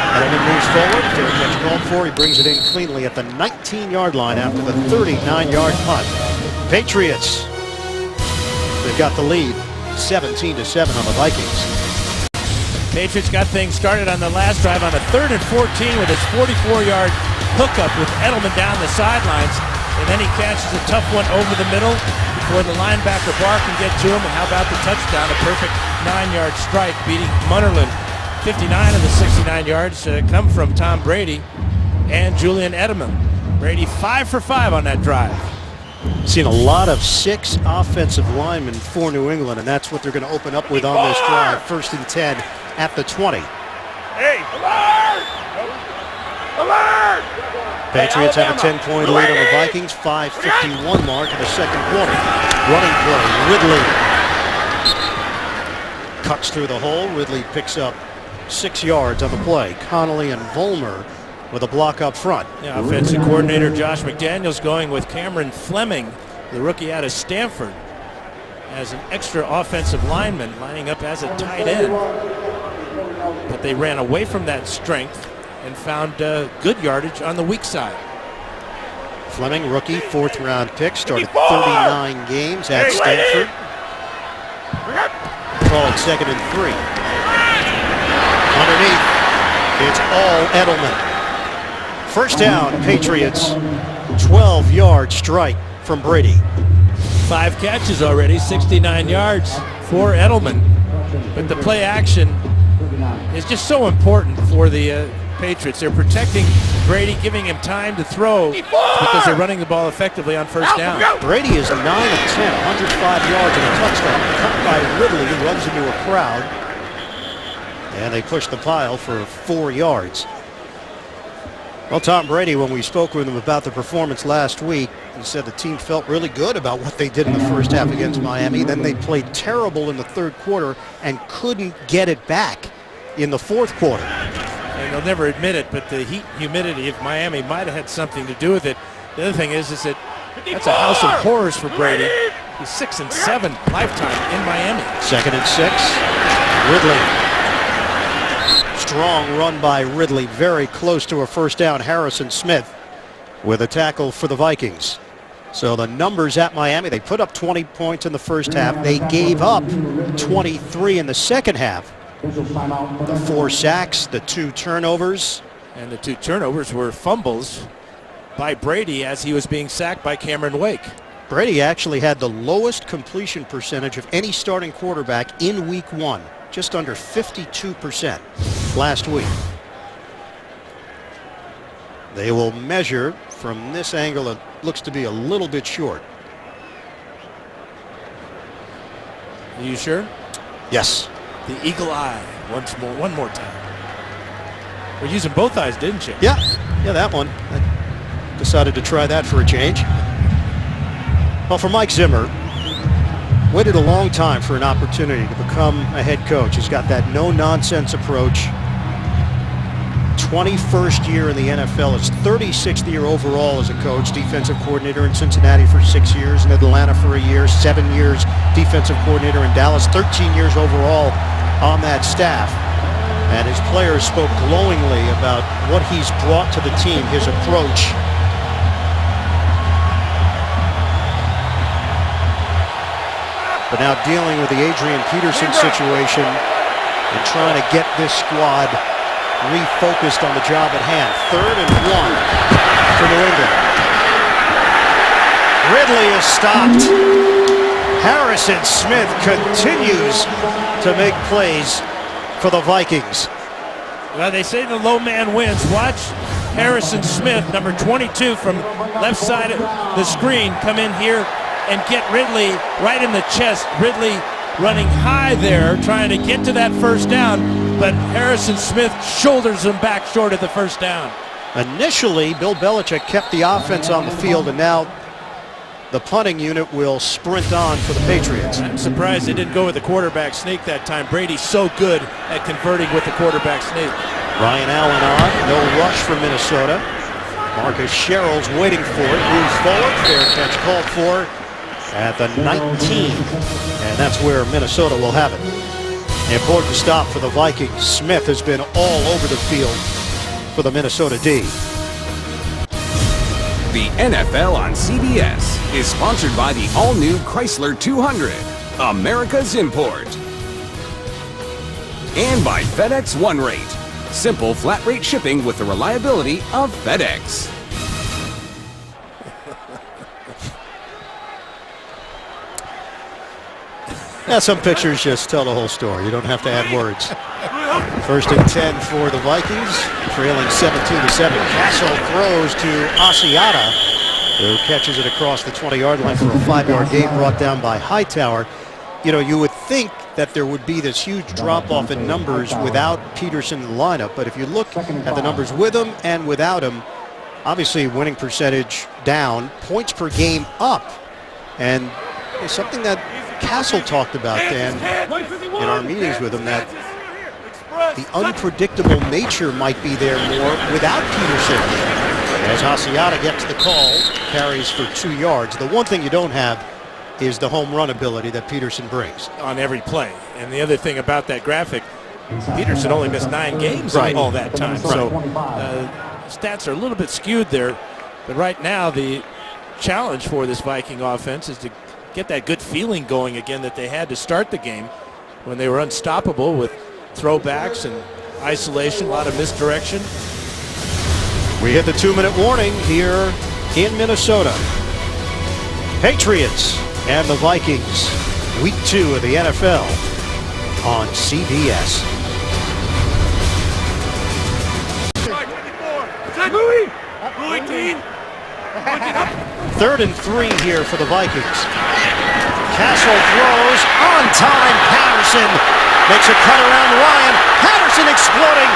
Edelman moves forward, fair catch called for. He brings it in cleanly at the 19-yard line after the 39-yard punt. Patriots, they've got the lead, 17-7 on the Vikings. Patriots got things started on the last drive on a 3rd and 14 with his 44-yard hookup with Edelman down the sidelines. And then he catches a tough one over the middle before the linebacker Barr can get to him. And how about the touchdown? A perfect 9-yard strike beating Munnerlyn. 59 of the 69 yards come from Tom Brady and Julian Edelman. Brady 5 for 5 on that drive. Seen a lot of 6 offensive linemen for New England, and that's what they're going to open up with on this drive. 1st and 10 at the 20. Hey, alert! Alert! Patriots have a 10-point lead on the Vikings. 5:51 mark in the second quarter. Running play, Ridley cuts through the hole. Ridley picks up 6 yards on the play. Connolly and Vollmer with a block up front. Yeah, offensive coordinator Josh McDaniels going with Cameron Fleming, the rookie out of Stanford, as an extra offensive lineman lining up as a tight end. But they ran away from that strength and found good yardage on the weak side. Fleming, rookie, 4th-round pick, started 39 games at Stanford. Called 2nd and 3. Underneath, it's all Edelman. 1st down, Patriots, 12-yard strike from Brady. 5 catches already, 69 yards for Edelman. But the play action is just so important for the Patriots. They're protecting Brady, giving him time to throw because they're running the ball effectively on 1st down. Brady is 9 of 10, 105 yards and a touchdown. Cut by Ridley, who runs into a crowd. And they push the pile for 4 yards. Well, Tom Brady, when we spoke with him about the performance last week, he said the team felt really good about what they did in the first half against Miami. Then they played terrible in the 3rd quarter and couldn't get it back in the 4th quarter. And they'll never admit it, but the heat and humidity of Miami might have had something to do with it. The other thing is that that's a house of horrors for Brady. He's 6 and 7 lifetime in Miami. 2nd and 6. Ridley. Strong run by Ridley, very close to a 1st down. Harrison Smith with a tackle for the Vikings. So the numbers at Miami, they put up 20 points in the first half. They gave up 23 in the second half. The 4 sacks, the 2 turnovers. And the 2 turnovers were fumbles by Brady as he was being sacked by Cameron Wake. Brady actually had the lowest completion percentage of any starting quarterback in week 1. Just under 52% last week. They will measure from this angle. It looks to be a little bit short. Are you sure? Yes. The eagle eye one more time. We're using both eyes, didn't you? Yeah, that one. I decided to try that for a change. Well, for Mike Zimmer, waited a long time for an opportunity to become a head coach. He's got that no-nonsense approach. 21st year in the NFL, his 36th year overall as a coach, defensive coordinator in Cincinnati for 6 years, in Atlanta for a year, 7 years defensive coordinator in Dallas, 13 years overall on that staff. And his players spoke glowingly about what he's brought to the team, his approach. But now dealing with the Adrian Peterson situation and trying to get this squad refocused on the job at hand. 3rd and 1 for New England. Ridley is stopped. Harrison Smith continues to make plays for the Vikings. Well, they say the low man wins. Watch Harrison Smith, number 22 from left side of the screen, come in here and get Ridley right in the chest. Ridley running high there, trying to get to that first down, but Harrison Smith shoulders him back short of the first down. Initially, Bill Belichick kept the offense on the field, and now the punting unit will sprint on for the Patriots. I'm surprised they didn't go with the quarterback sneak that time. Brady's so good at converting with the quarterback sneak. Ryan Allen on, no rush for Minnesota. Marcus Sherrill's waiting for it, moves forward, fair catch called for at the 19, and that's where Minnesota will have it. Important stop for the Vikings. Smith has been all over the field for the Minnesota D. The NFL on CBS is sponsored by the all-new Chrysler 200, America's import. And by FedEx One Rate. Simple flat rate shipping with the reliability of FedEx. Yeah, some pictures just tell the whole story. You don't have to add words. 1st and 10 for the Vikings, trailing 17-7. Castle throws to Asiata, who catches it across the 20-yard line for a 5-yard gain brought down by Hightower. You know, you would think that there would be this huge drop-off in numbers without Peterson in the lineup, but if you look at the numbers with him and without him, obviously winning percentage down, points per game up, and it's something that Castle talked about, Dan, in our meetings with him, that the unpredictable nature might be there more without Peterson. As Asiata gets the call, carries for 2 yards. The one thing you don't have is the home run ability that Peterson brings. On every play. And the other thing about that graphic, Peterson only missed 9 games all that time. So stats are a little bit skewed there. But right now, the challenge for this Viking offense is to get that good feeling going again that they had to start the game when they were unstoppable with throwbacks and isolation, a lot of misdirection. We hit the 2-minute warning here in Minnesota. Patriots and the Vikings, week 2 of the NFL on CBS. Louis, team. 3rd and 3 here for the Vikings. Castle throws on time. Patterson makes a cut around Ryan. Patterson exploding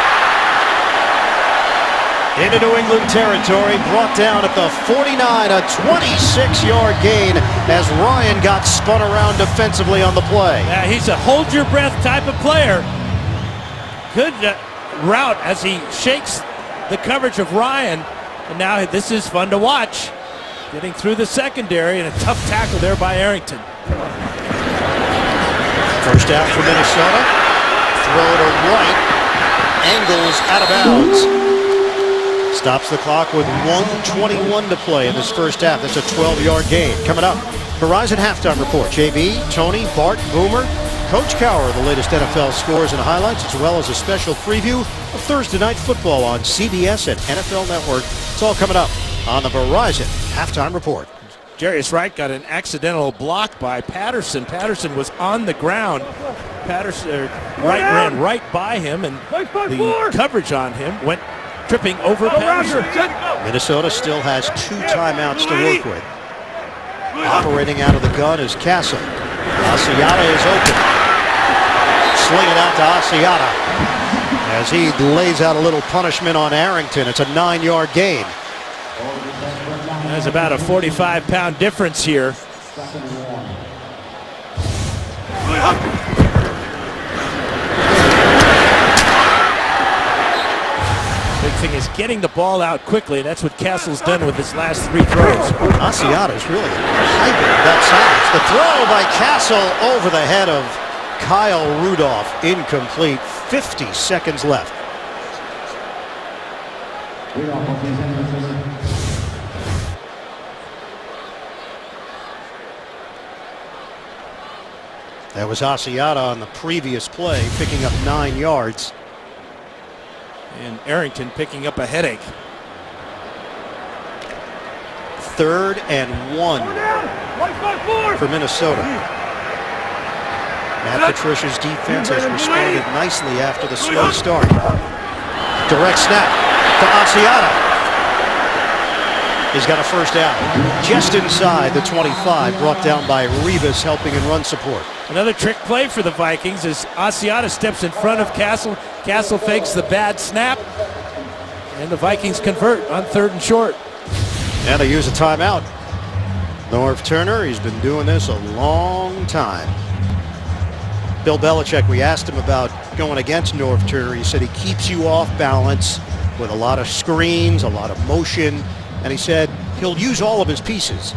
into New England territory, brought down at the 49, a 26-yard gain as Ryan got spun around defensively on the play. Yeah, he's a hold your breath type of player. Good route as he shakes the coverage of Ryan, and now this is fun to watch. Getting through the secondary, and a tough tackle there by Arrington. First down for Minnesota. Throw to right. Angles out of bounds. Stops the clock with 1:21 to play in this first half. That's a 12-yard gain. Coming up, Verizon Halftime Report. JB, Tony, Bart, Boomer, Coach Cowher, the latest NFL scores and highlights, as well as a special preview of Thursday Night Football on CBS and NFL Network. It's all coming up on the Verizon Halftime Report. Jarius Wright got an accidental block by Patterson. Patterson was on the ground. Wright ran right by him, and the coverage on him went tripping over Patterson. Minnesota still has 2 timeouts to work with. Operating out of the gun is Castle. Asiata is open. sling it out to Asiata as he lays out a little punishment on Arrington. It's a 9-yard gain. There's about a 45-pound difference here. Big thing is getting the ball out quickly. That's what Castle's done with his last 3 throws. Asiata's really a hybrid of that size. The throw by Castle over the head of Kyle Rudolph, incomplete. 50 seconds left. That was Asiata on the previous play, picking up 9 yards. And Arrington picking up a headache. 3rd and 1 for Minnesota. Matt Patricia's defense has responded nicely after the slow start. Direct snap to Asiata. He's got a first down. Just inside the 25, brought down by Rivas, helping in run support. Another trick play for the Vikings as Asiata steps in front of Castle. Castle fakes the bad snap, and the Vikings convert on 3rd and short. And they use a timeout. Norv Turner, he's been doing this a long time. Bill Belichick, we asked him about going against Norv Turner. He said he keeps you off balance with a lot of screens, a lot of motion, and he said he'll use all of his pieces.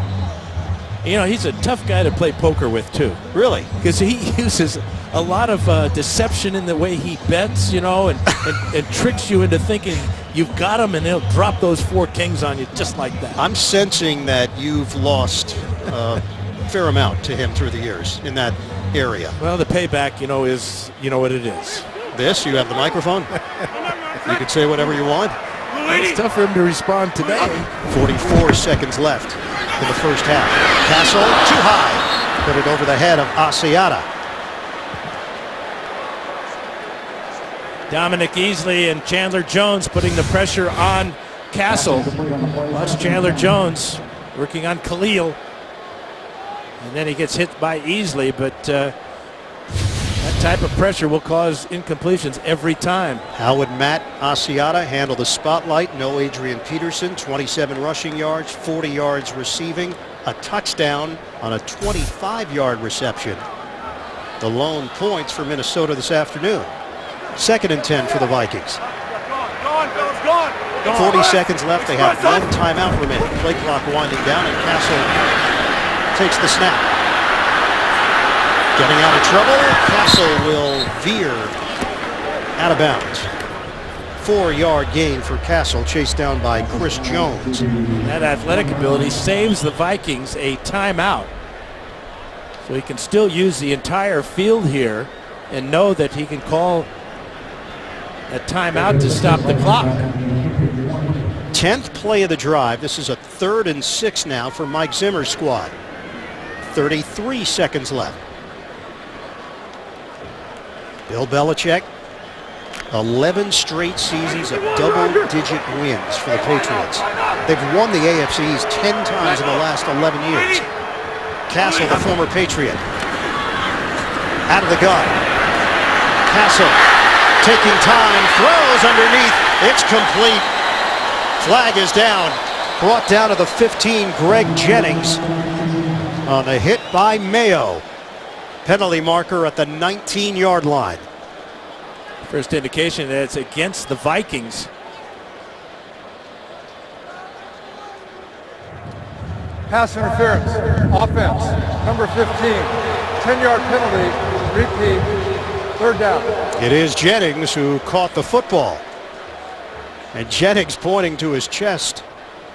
You know, he's a tough guy to play poker with, too. Really? Because he uses a lot of deception in the way he bets, you know, and tricks you into thinking you've got him, and he'll drop those 4 kings on you just like that. I'm sensing that you've lost a fair amount to him through the years in that area. Well, the payback, you know, is, you know what it is. This, you have the microphone. You can say whatever you want. It's tough for him to respond today. 44 seconds left in the first half. Castle, too high. Put it over the head of Asiata. Dominic Easley and Chandler Jones putting the pressure on Castle. Watch Chandler Jones working on Khalil. And then he gets hit by Easley, but that type of pressure will cause incompletions every time. How would Matt Asiata handle the spotlight? No Adrian Peterson, 27 rushing yards, 40 yards receiving, a touchdown on a 25-yard reception. The lone points for Minnesota this afternoon. 2nd and 10 for the Vikings. 40 seconds left. They have 1 timeout remaining. Play clock winding down, and Castle takes the snap. Getting out of trouble. Castle will veer out of bounds. 4-yard gain for Castle, chased down by Chris Jones. That athletic ability saves the Vikings a timeout. So he can still use the entire field here and know that he can call a timeout to stop the clock. 10th play of the drive. This is a 3rd and 6 now for Mike Zimmer's squad. 33 seconds left. Bill Belichick, 11 straight seasons of double-digit wins for the Patriots. They've won the AFC East 10 times in the last 11 years. Castle, the former Patriot, out of the gun. Castle taking time, throws underneath. It's complete. Flag is down. Brought down to the 15, Greg Jennings on the hit by Mayo. Penalty marker at the 19-yard line. First indication that it's against the Vikings. Pass interference, offense, number 15, 10-yard penalty, repeat, 3rd down. It is Jennings who caught the football. And Jennings pointing to his chest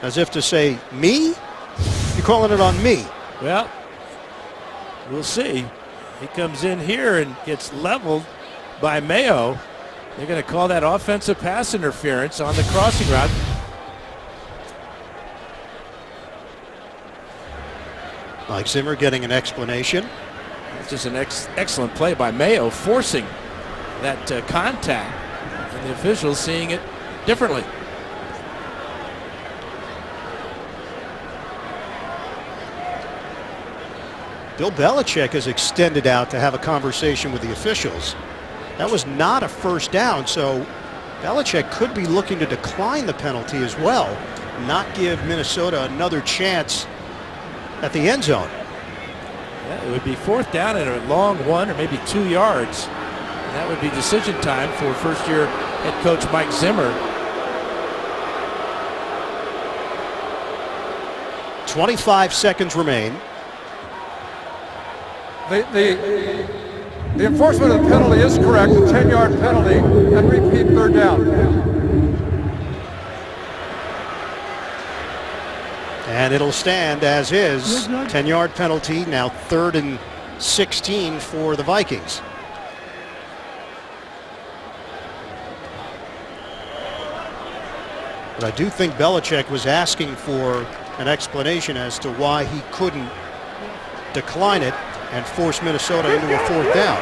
as if to say, me? You're calling it on me. Well, we'll see. He comes in here and gets leveled by Mayo. They're going to call that offensive pass interference on the crossing route. Mike Zimmer getting an explanation. It's just an excellent play by Mayo, forcing that contact, and the officials seeing it differently. Bill Belichick has extended out to have a conversation with the officials. That was not a first down, so Belichick could be looking to decline the penalty as well, not give Minnesota another chance at the end zone. Yeah, it would be fourth down and a long 1 or maybe 2 yards. And that would be decision time for first-year head coach Mike Zimmer. 25 seconds remain. The enforcement of the penalty is correct, a 10-yard penalty, and repeat third down. And it'll stand as is. 10-yard penalty, now 3rd and 16 for the Vikings. But I do think Belichick was asking for an explanation as to why he couldn't decline it and force Minnesota into a fourth down.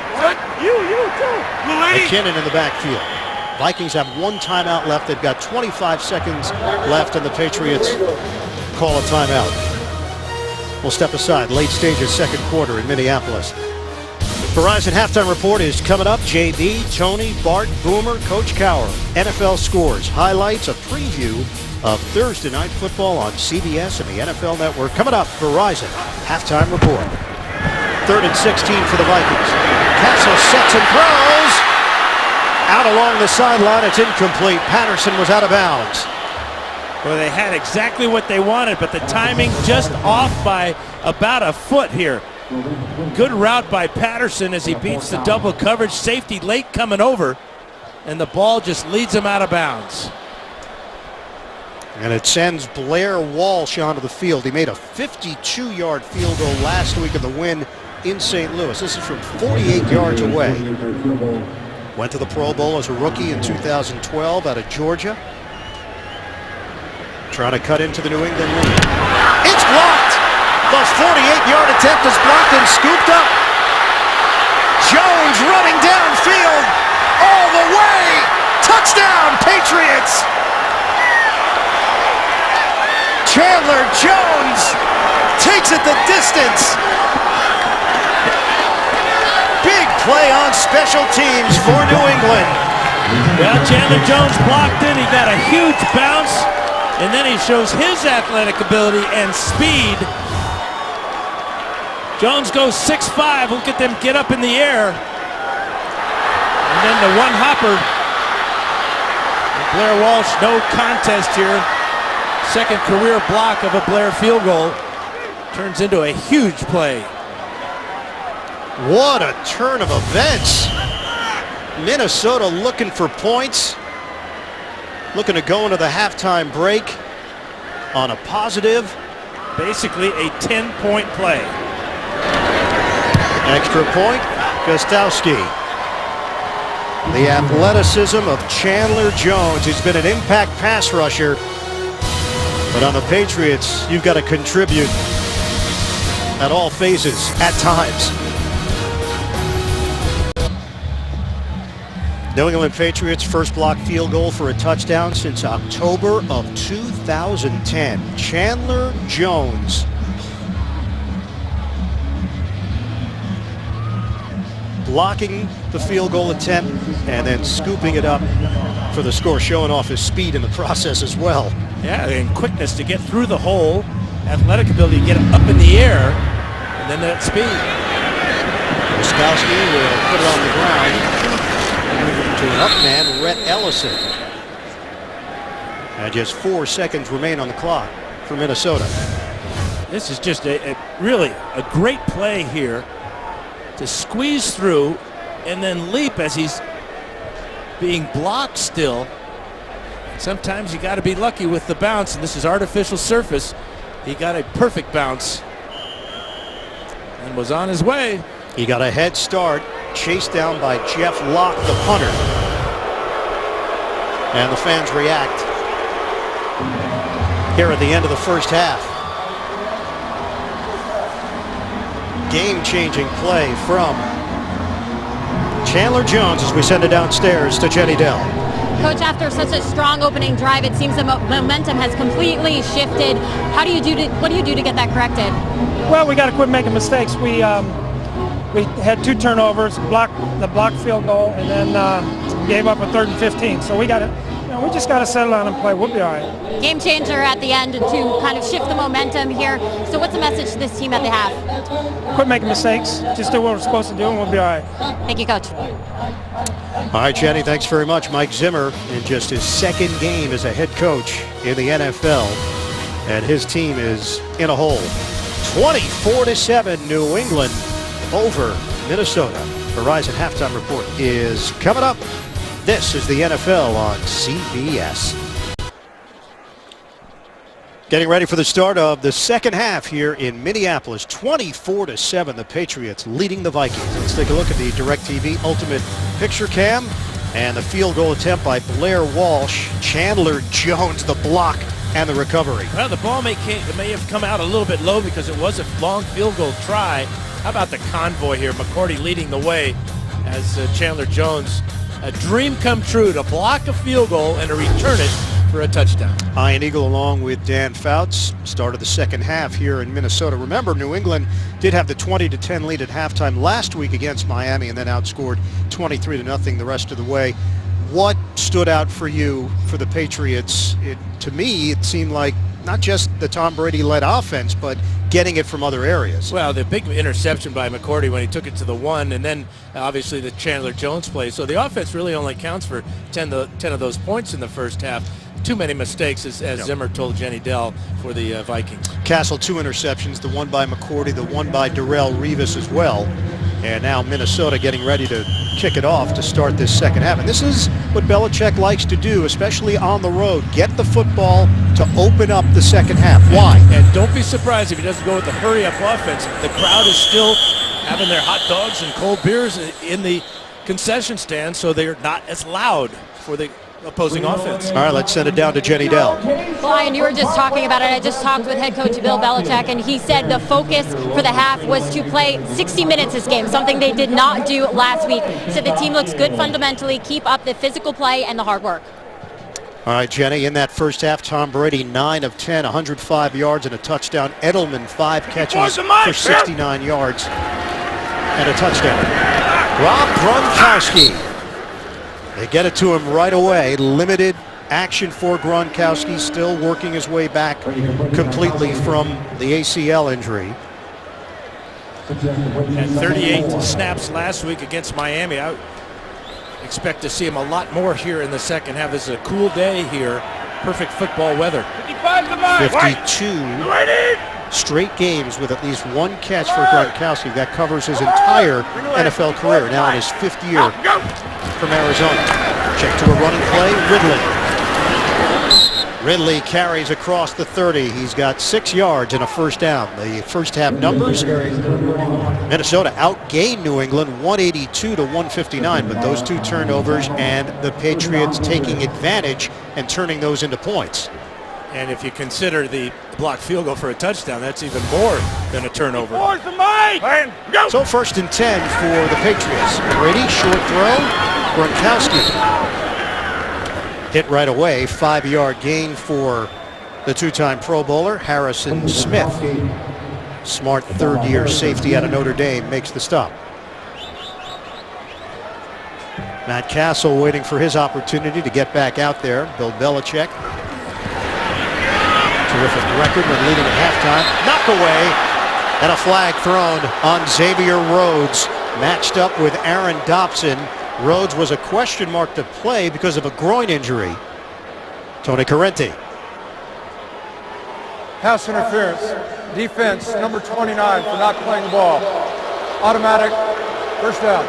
McKinnon in the backfield. Vikings have 1 timeout left. They've got 25 seconds left, and the Patriots call a timeout. We'll step aside. Late stages, second quarter in Minneapolis. Verizon Halftime Report is coming up. JB, Tony, Bart, Boomer, Coach Cowher. NFL scores, highlights, a preview of Thursday Night Football on CBS and the NFL Network. Coming up, Verizon Halftime Report. 3rd and 16 for the Vikings. Castle sets and throws. Out along the sideline, it's incomplete. Patterson was out of bounds. Well, they had exactly what they wanted, but the timing just off by about a foot here. Good route by Patterson as he beats the double coverage. Safety late coming over, and the ball just leads him out of bounds. And it sends Blair Walsh onto the field. He made a 52-yard field goal last week in the win in St. Louis. This is from 48 yards away. Went to the Pro Bowl as a rookie in 2012 out of Georgia. Trying to cut into the New England lead. It's blocked! The 48-yard attempt is blocked and scooped up. Jones running downfield all the way. Touchdown, Patriots! Chandler Jones takes it the distance. Big play on special teams for New England. Well, Chandler Jones blocked it. He got a huge bounce, and then he shows his athletic ability and speed. Jones goes 6'5". Look at them get up in the air. And then the one hopper. Blair Walsh, no contest here. Second career block of a Blair field goal. Turns into a huge play. What a turn of events. Minnesota looking for points. Looking to go into the halftime break on a positive. Basically a 10-point play. Extra point, Gostowski. The athleticism of Chandler Jones. He's been an impact pass rusher. But on the Patriots, you've got to contribute at all phases, at times. New England Patriots first block field goal for a touchdown since October of 2010. Chandler Jones. Blocking the field goal attempt and then scooping it up for the score, showing off his speed in the process as well. Yeah, and quickness to get through the hole, athletic ability to get it up in the air, and then that speed. Gostowski will put it on the ground. Move it to an up man, Rhett Ellison. And just 4 seconds remain on the clock for Minnesota. This is just really a great play here to squeeze through and then leap as he's being blocked still. Sometimes you got to be lucky with the bounce, and this is artificial surface. He got a perfect bounce and was on his way. He got a head start, chased down by Jeff Locke, the punter. And the fans react here at the end of the first half. Game-changing play from Chandler Jones as we send it downstairs to Jenny Dell. Coach, after such a strong opening drive, it seems the momentum has completely shifted. What do you do to get that corrected? Well, we got to quit making mistakes. we had 2 turnovers, the blocked field goal, and then gave up a 3rd and 15. So we just got to settle down and play. We'll be all right. Game changer at the end to kind of shift the momentum here. So what's the message to this team at the half? Quit making mistakes. Just do what we're supposed to do, and we'll be all right. Thank you, Coach. All right, Jenny, thanks very much. Mike Zimmer in just his 2nd game as a head coach in the NFL, and his team is in a hole. 24-7 New England over Minnesota. Verizon Halftime Report is coming up. This is the NFL on CBS. Getting ready for the start of the second half here in Minneapolis. 24-7, the Patriots leading the Vikings. Let's take a look at the DirecTV Ultimate Picture Cam and the field goal attempt by Blair Walsh. Chandler Jones, the block and the recovery. Well, the ball may have come out a little bit low because it was a long field goal try. How about the convoy here? McCourty leading the way as Chandler Jones, a dream come true to block a field goal and to return it for a touchdown. Ian Eagle along with Dan Fouts started the second half here in Minnesota. Remember, New England did have the 20-10 lead at halftime last week against Miami and then outscored 23-0 the rest of the way. What stood out for you for the Patriots? To me, it seemed like not just the Tom Brady-led offense, but getting it from other areas. Well, the big interception by McCourty when he took it to the 1, and then obviously the Chandler Jones play. So the offense really only counts for 10 of those points in the first half. Too many mistakes, as Zimmer told Jenny Dell, for the Vikings. Castle 2 interceptions, the one by McCourty, the one by Darrelle Revis as well. And now Minnesota getting ready to kick it off to start this second half. And this is what Belichick likes to do, especially on the road. Get the football to open up the second half. Why? And don't be surprised if he doesn't go with the hurry-up offense. The crowd is still having their hot dogs and cold beers in the concession stand, so they're not as loud for the opposing offense. All right, let's send it down to Jenny Dell. Brian, you were just talking about it. I just talked with head coach Bill Belichick, and he said the focus for the half was to play 60 minutes this game, something they did not do last week. He said the team looks good fundamentally, keep up the physical play and the hard work. All right, Jenny, in that first half, Tom Brady 9 of 10, 105 yards and a touchdown. Edelman 5 catches for 69 yards and a touchdown. Rob Gronkowski. They get it to him right away. Limited action for Gronkowski, still working his way back completely from the ACL injury. Had 38 snaps last week against Miami. I expect to see him a lot more here in the second half. This is a cool day here. Perfect football weather. 52 straight games with at least one catch for Gronkowski. That covers his entire NFL career, now in his 5th year from Arizona. Check to a running play, Ridley carries across the 30. He's got 6 yards and a first down. The first half numbers, Minnesota outgained New England 182-159, but those 2 turnovers and the Patriots taking advantage and turning those into points. And if you consider the blocked field goal for a touchdown, that's even more than a turnover. So 1st and 10 for the Patriots. Brady, short throw. Gronkowski hit right away. 5-yard gain for the 2-time Pro Bowler, Harrison Smith. Smart 3rd-year safety out of Notre Dame makes the stop. Matt Castle waiting for his opportunity to get back out there. Bill Belichick. Terrific record when leading at halftime. Knock away and a flag thrown on Xavier Rhodes. Matched up with Aaron Dobson. Rhodes was a question mark to play because of a groin injury. Tony Correnti. Pass interference. Defense, number 29 for not playing the ball. Automatic first down.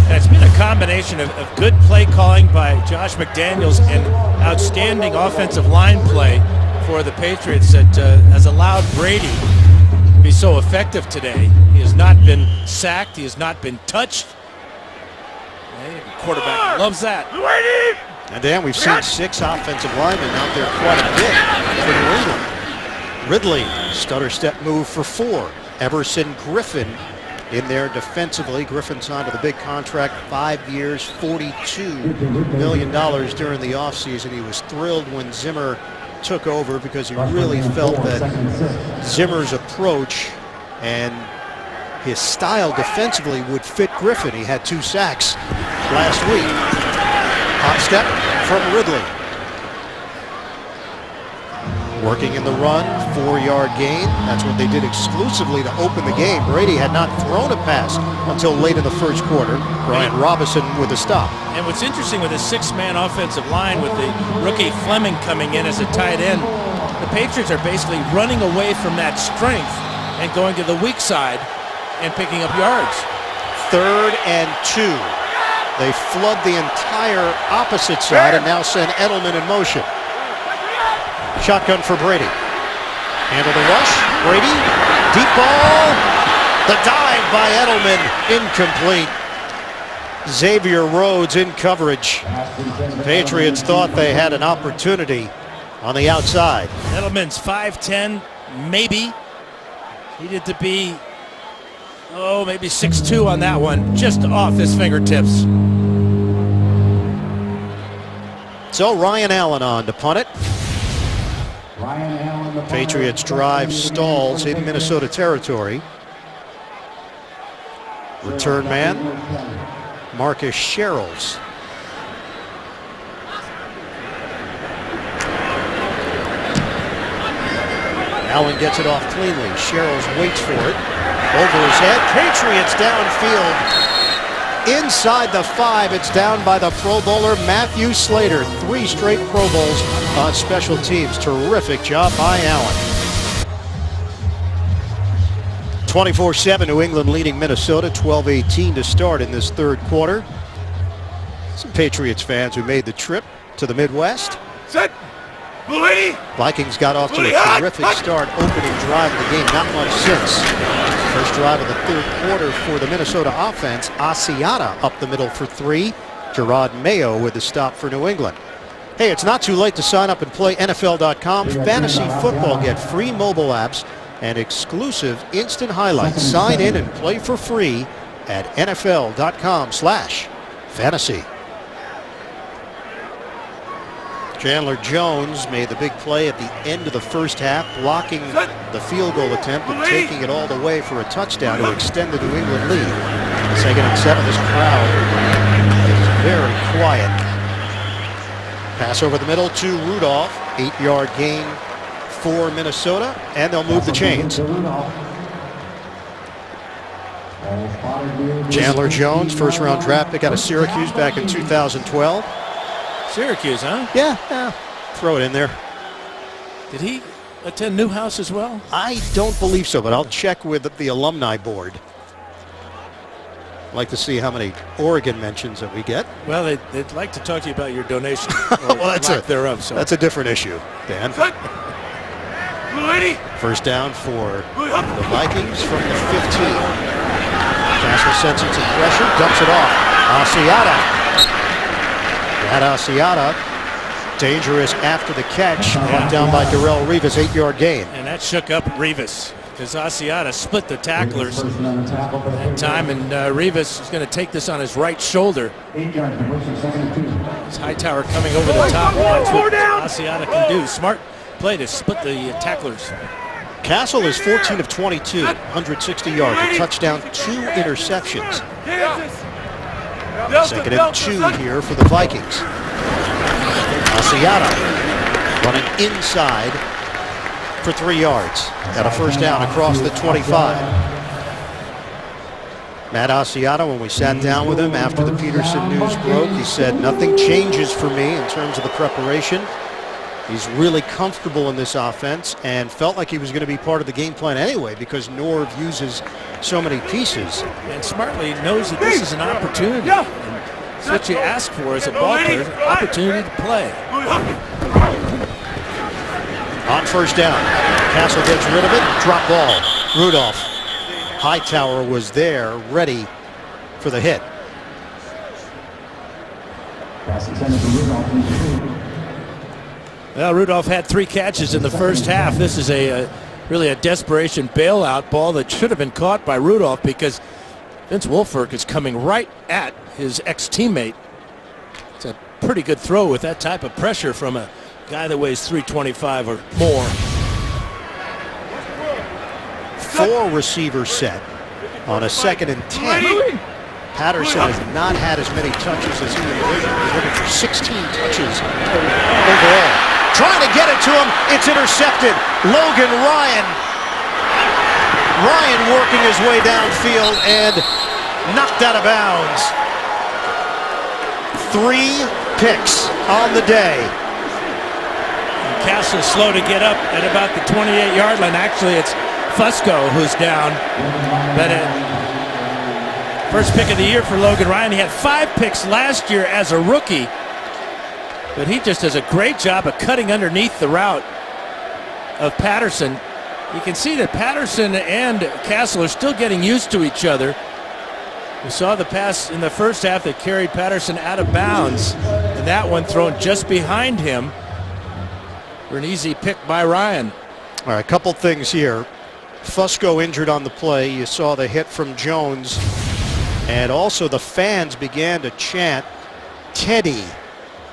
And it's been a combination of good play calling by Josh McDaniels and outstanding offensive line play for the Patriots that has allowed Brady to be so effective today. He has not been sacked. He has not been touched. The quarterback loves that. And then we've seen 6 offensive linemen out there quite a bit for New England. Ridley, stutter step move for 4. Everson Griffin in there defensively. Griffin signed with a big contract, 5 years, $42 million during the offseason. He was thrilled when Zimmer took over because he really felt that Zimmer's approach and his style defensively would fit Griffin. He had 2 sacks last week. Hot step from Ridley. Working in the run, 4-yard gain. That's what they did exclusively to open the game. Brady had not thrown a pass until late in the first quarter. Brian Robinson with a stop. And what's interesting with a 6-man offensive line with the rookie Fleming coming in as a tight end, the Patriots are basically running away from that strength and going to the weak side and picking up yards. 3rd and 2. They flood the entire opposite side and now send Edelman in motion. Shotgun for Brady. Handle the rush. Brady. Deep ball. The dive by Edelman. Incomplete. Xavier Rhodes in coverage. Patriots thought they had an opportunity on the outside. Edelman's 5'10", maybe. Needed to be, maybe 6'2" on that one. Just off his fingertips. So Ryan Allen on to punt it. Patriots drive stalls in Minnesota territory. Return man, Marcus Sherrills. Allen gets it off cleanly. Sherrills waits for it. Over his head. Patriots downfield. Inside the 5, it's down by the Pro Bowler Matthew Slater. 3 straight Pro Bowls on special teams. Terrific job by Allen. 24-7, New England leading Minnesota. 12-18 to start in this 3rd quarter. Some Patriots fans who made the trip to the Midwest. Set. Blue. Vikings got off to a terrific start opening drive of the game. Not much since. First drive of the 3rd quarter for the Minnesota offense. Asiata up the middle for 3. Gerard Mayo with a stop for New England. Hey, it's not too late to sign up and play NFL.com Fantasy Football. Get free mobile apps and exclusive instant highlights. Sign in and play for free at NFL.com/fantasy. Chandler Jones made the big play at the end of the first half, blocking the field goal attempt and taking it all the way for a touchdown to extend the New England lead. 2nd and 7, this crowd is very quiet. Pass over the middle to Rudolph. 8-yard gain for Minnesota, and they'll move the chains. Chandler Jones, first-round draft pick out of Syracuse back in 2012. Syracuse, huh? Yeah, throw it in there. Did he attend Newhouse as well? I don't believe so, but I'll check with the alumni board. I'd like to see how many Oregon mentions that we get. Well, they'd like to talk to you about your donation. Well, that's that's a different issue, Dan. First down for the Vikings from the 15. Castle sensing some pressure, dumps it off. Asiata. Asiata, dangerous after the catch, brought down by Darrelle Revis, 8-yard gain. And that shook up Revis because Asiata split the tacklers that time, and Revis is going to take this on his right shoulder. It's Hightower coming over the top. That's what Asiata can do. Smart play to split the tacklers. Castle is 14 of 22, 160 yards, a touchdown, 2 interceptions. 2nd and 2 here for the Vikings. Asiata running inside for 3 yards. Got a first down across the 25. Matt Asiata, when we sat down with him after the Peterson news broke, he said, nothing changes for me in terms of the preparation. He's really comfortable in this offense and felt like he was going to be part of the game plan anyway because Norv uses so many pieces. And smartly knows that this is an opportunity. It's what you ask for as a ball player, opportunity to play. On first down, Castle gets rid of it, drop ball. Rudolph. Hightower was there, ready for the hit. Well, Rudolph had 3 catches in the first half. This is really a desperation bailout ball that should have been caught by Rudolph because Vince Wilfork is coming right at his ex-teammate. It's a pretty good throw with that type of pressure from a guy that weighs 325 or more. 4 receiver set. On a 2nd and 10. Patterson has not had as many touches as he envisioned. He's looking for 16 touches overall. Trying to get it to him. It's intercepted. Logan Ryan. Ryan working his way downfield and knocked out of bounds. 3 picks on the day. Castle's slow to get up at about the 28-yard line. Actually, it's Fusco who's down. But first pick of the year for Logan Ryan. He had 5 picks last year as a rookie. But he just does a great job of cutting underneath the route of Patterson. You can see that Patterson and Castle are still getting used to each other. We saw the pass in the first half that carried Patterson out of bounds, and that one thrown just behind him for an easy pick by Ryan. All right, a couple things here. Fusco injured on the play. You saw the hit from Jones, and also the fans began to chant Teddy,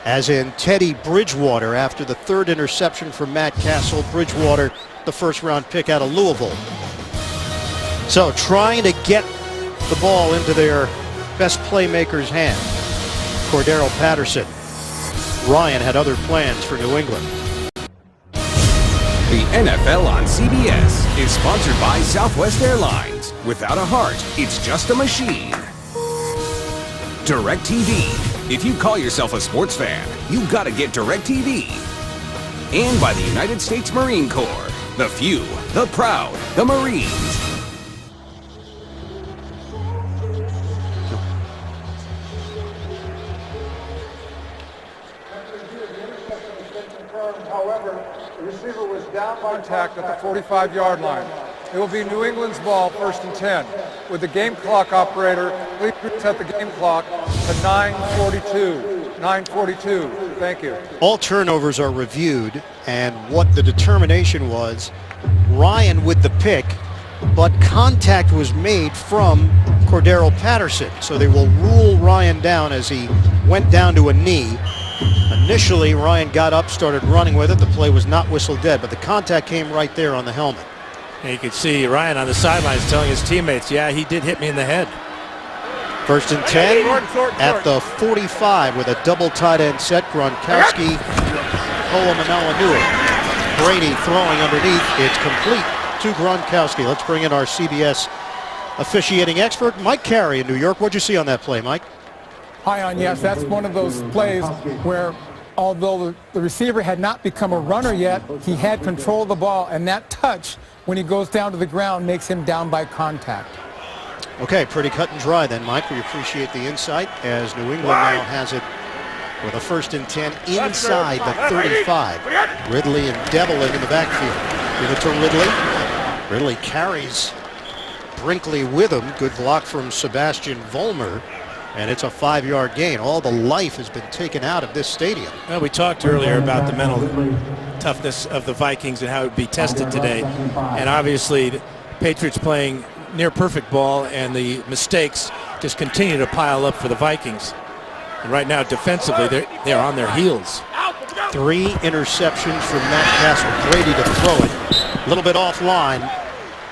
as in Teddy Bridgewater, after the 3rd interception from Matt Castle. Bridgewater, the first-round pick out of Louisville. So trying to get the ball into their best playmaker's hand. Cordero Patterson. Ryan had other plans for New England. The NFL on CBS is sponsored by Southwest Airlines. Without a heart, it's just a machine. DirecTV. If you call yourself a sports fan, you gotta get DirecTV. And by the United States Marine Corps. The few, the proud, the Marines. However, the receiver was down by contact at the 45-yard line. It will be New England's ball, 1st and 10, with the game clock operator. Please set the game clock to 9:42. 9:42. Thank you. All turnovers are reviewed, and what the determination was, Ryan with the pick, but contact was made from Cordero Patterson. So they will rule Ryan down as he went down to a knee. Initially, Ryan got up, started running with it. The play was not whistled dead, but the contact came right there on the helmet. And you could see Ryan on the sidelines telling his teammates, yeah, he did hit me in the head. 1st and 10 at the 45 with a double tight end set. Gronkowski, Polamalu. Brady throwing underneath. It's complete to Gronkowski. Let's bring in our CBS officiating expert, Mike Carey in New York. What'd you see on that play, Mike? Hi, on. Yes, that's one of those plays where, although the receiver had not become a runner yet, he had control of the ball, and that touch, when he goes down to the ground, makes him down by contact. Okay, pretty cut and dry then, Mike. We appreciate the insight as New England now has it with a 1st and 10 inside the 35. Ridley and Deviling in the backfield. Give it to Ridley. Ridley carries Brinkley with him. Good block from Sebastian Vollmer. And it's a 5-yard gain. All the life has been taken out of this stadium. Well, we talked earlier about the mental toughness of the Vikings and how it would be tested today. And obviously, the Patriots playing near perfect ball, and the mistakes just continue to pile up for the Vikings. And right now, defensively, they're on their heels. 3 interceptions from Matt Castle. Brady to throw it. A little bit offline.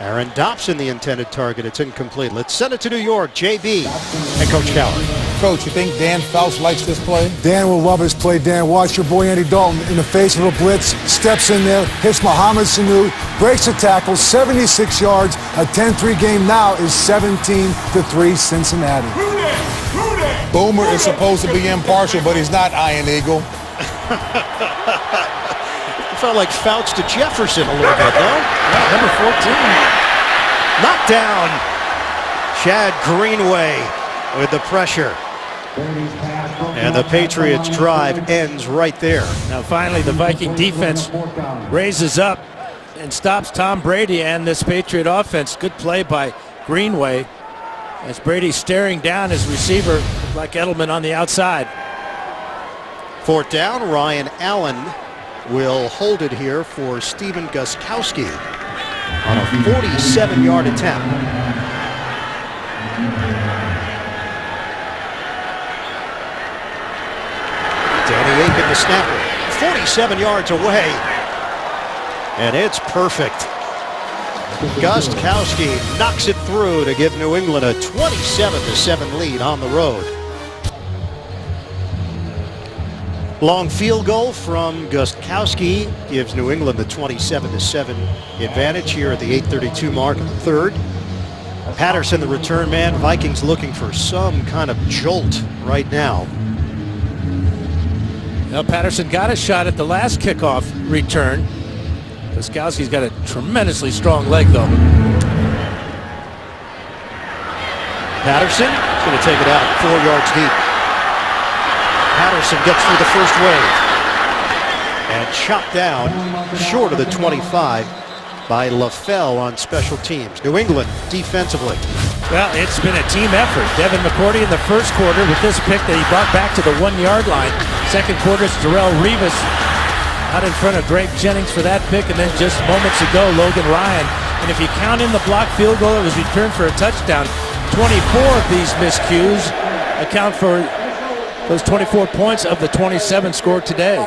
Aaron Dobson, the intended target. It's incomplete. Let's send it to New York. JB and Coach Cowher. Coach, you think Dan Fouts likes this play? Dan will love his play. Dan, watch your boy Andy Dalton in the face of a blitz, steps in there, hits Mohamed Sanu, breaks a tackle, 76 yards. A 10-3 game now is 17-3 Cincinnati. Boomer is supposed to be impartial, but he's not, Iron Eagle. Felt like Fouts to Jefferson a little bit, though. Yeah, number 14. Knocked down. Chad Greenway with the pressure. And the Patriots drive ends right there. Now finally the Viking defense raises up and stops Tom Brady and this Patriot offense. Good play by Greenway as Brady staring down his receiver like Edelman on the outside. 4th down, Ryan Allen will hold it here for Stephen Gostkowski on a 47-yard attempt. Danny Aiken, the snapper, 47 yards away, and it's perfect. Gostkowski knocks it through to give New England a 27-7 lead on the road. Long field goal from Gostkowski gives New England the 27-7 advantage here at the 8:32 mark of the third. Patterson, the return man. Vikings looking for some kind of jolt right now. Now Patterson got a shot at the last kickoff return. Gostkowski's got a tremendously strong leg, though. Patterson is going to take it out 4 yards deep. Patterson gets through the first wave and chopped down short of the 25 by LaFell on special teams. New England defensively. Well, it's been a team effort. Devin McCourty in the first quarter with this pick that he brought back to the 1-yard line. Second quarter, it's Darrelle Revis out in front of Greg Jennings for that pick, and then just moments ago, Logan Ryan. And if you count in the blocked field goal, it was returned for a touchdown. 24 of these miscues account for those 24 points of the 27 scored today.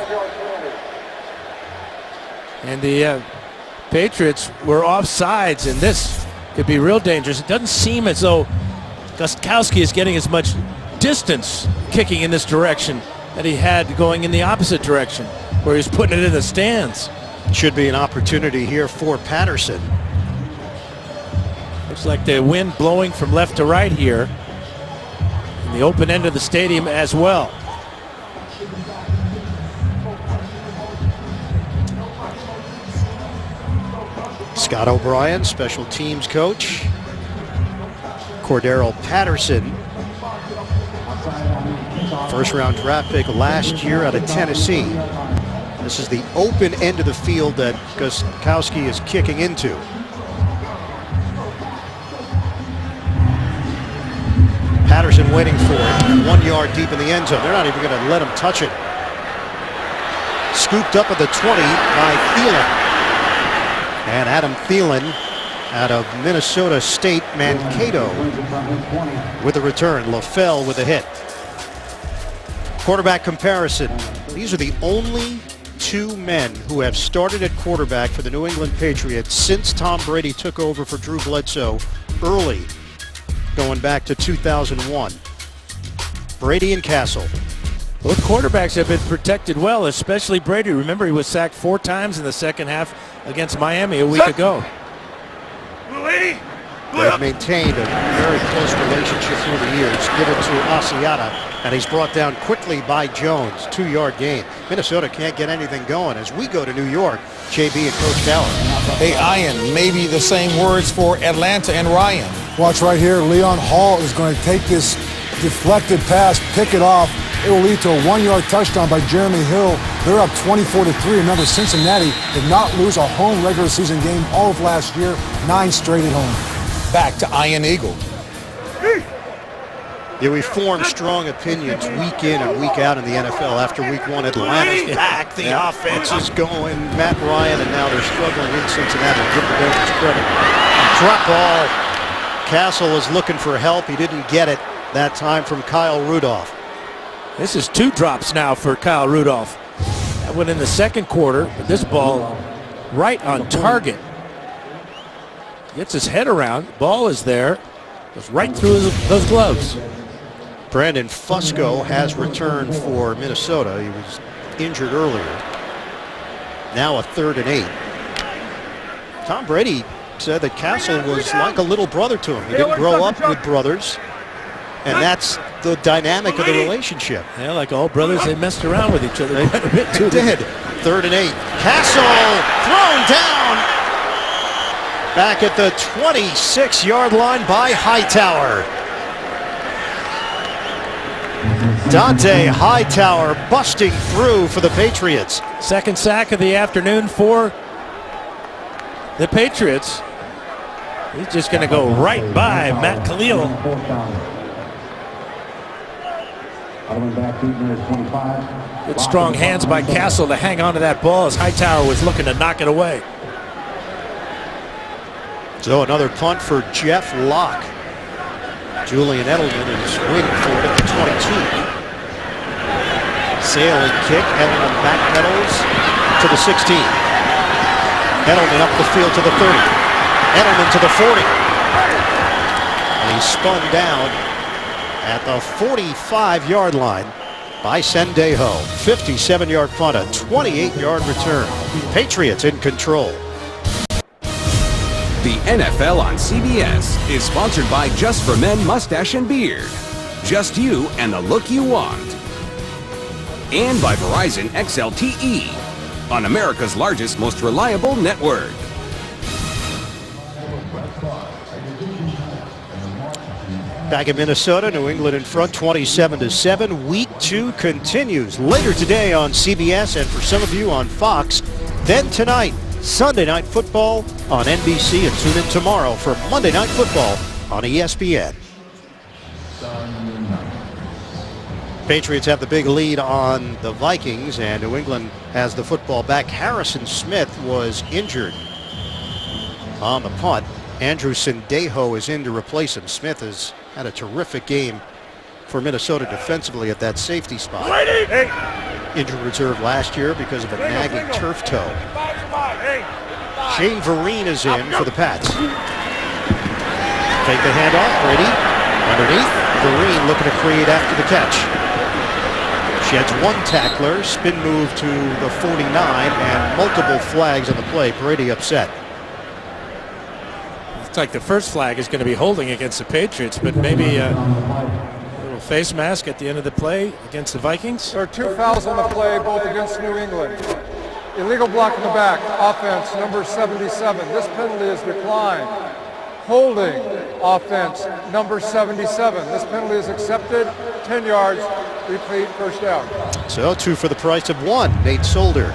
And the Patriots were offsides, and this could be real dangerous. It doesn't seem as though Gostkowski is getting as much distance kicking in this direction that he had going in the opposite direction, where he's putting it in the stands. Should be an opportunity here for Patterson. Looks like the wind blowing from left to right here in the open end of the stadium as well. Scott O'Brien, special teams coach. Cordero Patterson, first-round draft pick last year out of Tennessee. This is the open end of the field that Gostkowski is kicking into. Patterson waiting for it, 1 yard deep in the end zone. They're not even going to let him touch it. Scooped up at the 20 by Thielen. And Adam Thielen out of Minnesota State Mankato with the return. LaFell with a hit. Quarterback comparison. These are the only 2 men who have started at quarterback for the New England Patriots since Tom Brady took over for Drew Bledsoe early, going back to 2001. Brady and Castle. Both quarterbacks have been protected well, especially Brady. Remember, he was sacked 4 times in the second half against Miami a week ago. They've maintained a very close relationship through the years. Give it to Asiata, and he's brought down quickly by Jones. 2-yard gain. Minnesota can't get anything going as we go to New York. JB and Coach Tower. Hey, Ian, maybe the same words for Atlanta and Ryan. Watch right here. Leon Hall is going to take this deflected pass, pick it off. It will lead to a 1-yard touchdown by Jeremy Hill. They're up 24-3. Remember, Cincinnati did not lose a home regular season game all of last year. 9 straight at home. Back to Ian Eagle. Yeah, we form strong opinions week in and week out in the NFL. After week 1, Atlanta's back. The offense is going. Matt Ryan, and now they're struggling in Cincinnati. Give the Bengals credit. Drop ball. Castle was looking for help. He didn't get it that time from Kyle Rudolph. This is 2 drops now for Kyle Rudolph. That went in the second quarter, but this ball right on target. Gets his head around. Ball is there. Goes right through those gloves. Brandon Fusco has returned for Minnesota. He was injured earlier. Now a 3rd and 8. Tom Brady said that Castle was like a little brother to him. He didn't grow up with brothers, and that's the dynamic of the relationship. Yeah, like all brothers, they messed around with each other quite a bit too. They did. 3rd and 8. Castle thrown down. Back at the 26-yard line by Hightower. Dante Hightower busting through for the Patriots. Second sack of the afternoon for the Patriots. He's just going to go right by Matt Khalil. Good strong hands by Castle to hang on to that ball as Hightower was looking to knock it away. So another punt for Jeff Locke. Julian Edelman is waiting for it at the 22. Sailing kick, Edelman backpedals to the 16. Edelman up the field to the 30. Edelman to the 40. And he's spun down at the 45-yard line by Sendejo. 57-yard punt, a 28-yard return. Patriots in control. The NFL on CBS is sponsored by Just for Men Mustache and Beard. Just you and the look you want. And by Verizon XLTE on America's largest, most reliable network. Back in Minnesota, New England in front 27-7. Week 2 continues later today on CBS and for some of you on Fox. Then tonight, Sunday Night Football on NBC, and tune in tomorrow for Monday Night Football on ESPN. Patriots have the big lead on the Vikings, and New England has the football back. Harrison Smith was injured on the punt. Andrew Sendejo is in to replace him. Smith has had a terrific game for Minnesota defensively at that safety spot. Injured reserve last year because of a nagging turf toe. Shane Vereen is in for the Pats. Take the handoff. Brady underneath. Vereen looking to create after the catch. Sheds one tackler. Spin move to the 49 and multiple flags on the play. Brady upset. It's like the first flag is going to be holding against the Patriots, but maybe a little face mask at the end of the play against the Vikings. There are 2 fouls on the play, both against New England. Illegal block in the back, offense, number 77. This penalty is declined. Holding, offense, number 77. This penalty is accepted, 10 yards, repeat, first down. So 2 for the price of 1. Nate Solder.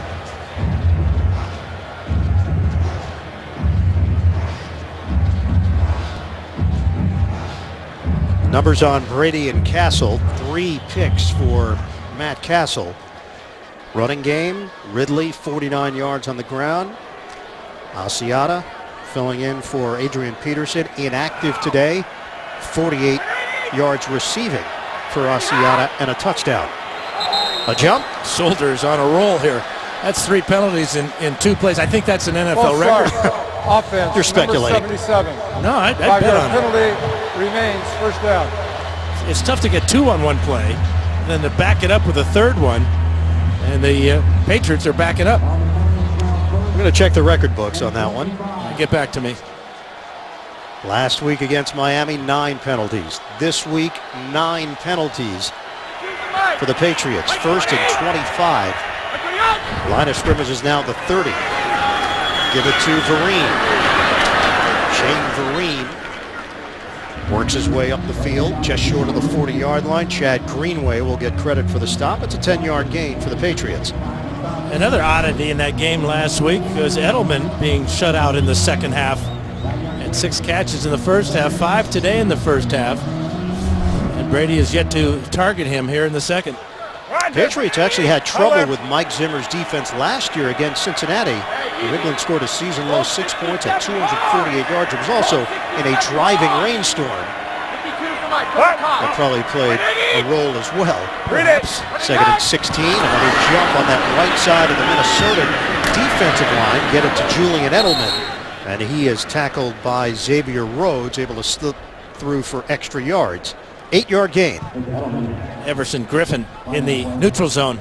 Numbers on Brady and Castle. 3 picks for Matt Castle. Running game, Ridley 49 yards on the ground. Asiata filling in for Adrian Peterson, inactive today. 48 yards receiving for Asiata and a touchdown. A jump. Solder's on a roll here. That's 3 penalties in 2 plays. I think that's an NFL record. Offense, You're speculating. number 77. No, I bet on it. Penalty remains, first down. It's tough to get 2 on one play, and then to back it up with a 3rd one, and the Patriots are backing up. I'm going to check the record books on that one. Get back to me. Last week against Miami, 9 penalties. This week, 9 penalties for the Patriots. 1st and 25. Line of scrimmage is now the 30. Give it to Vereen. Shane Vereen works his way up the field, just short of the 40-yard line. Chad Greenway will get credit for the stop. It's a 10-yard gain for the Patriots. Another oddity in that game last week was Edelman being shut out in the second half. Had 6 catches in the first half, 5 today in the first half. And Brady has yet to target him here in the second. Patriots actually had trouble with Mike Zimmer's defense last year against Cincinnati. New England scored a season-low 6 points at 248 yards. It was also in a driving rainstorm. That probably played a role as well. Perhaps. 2nd and 16. Another jump on that right side of the Minnesota defensive line. Get it to Julian Edelman. And he is tackled by Xavier Rhodes, able to slip through for extra yards. 8-yard gain. Everson Griffin in the neutral zone.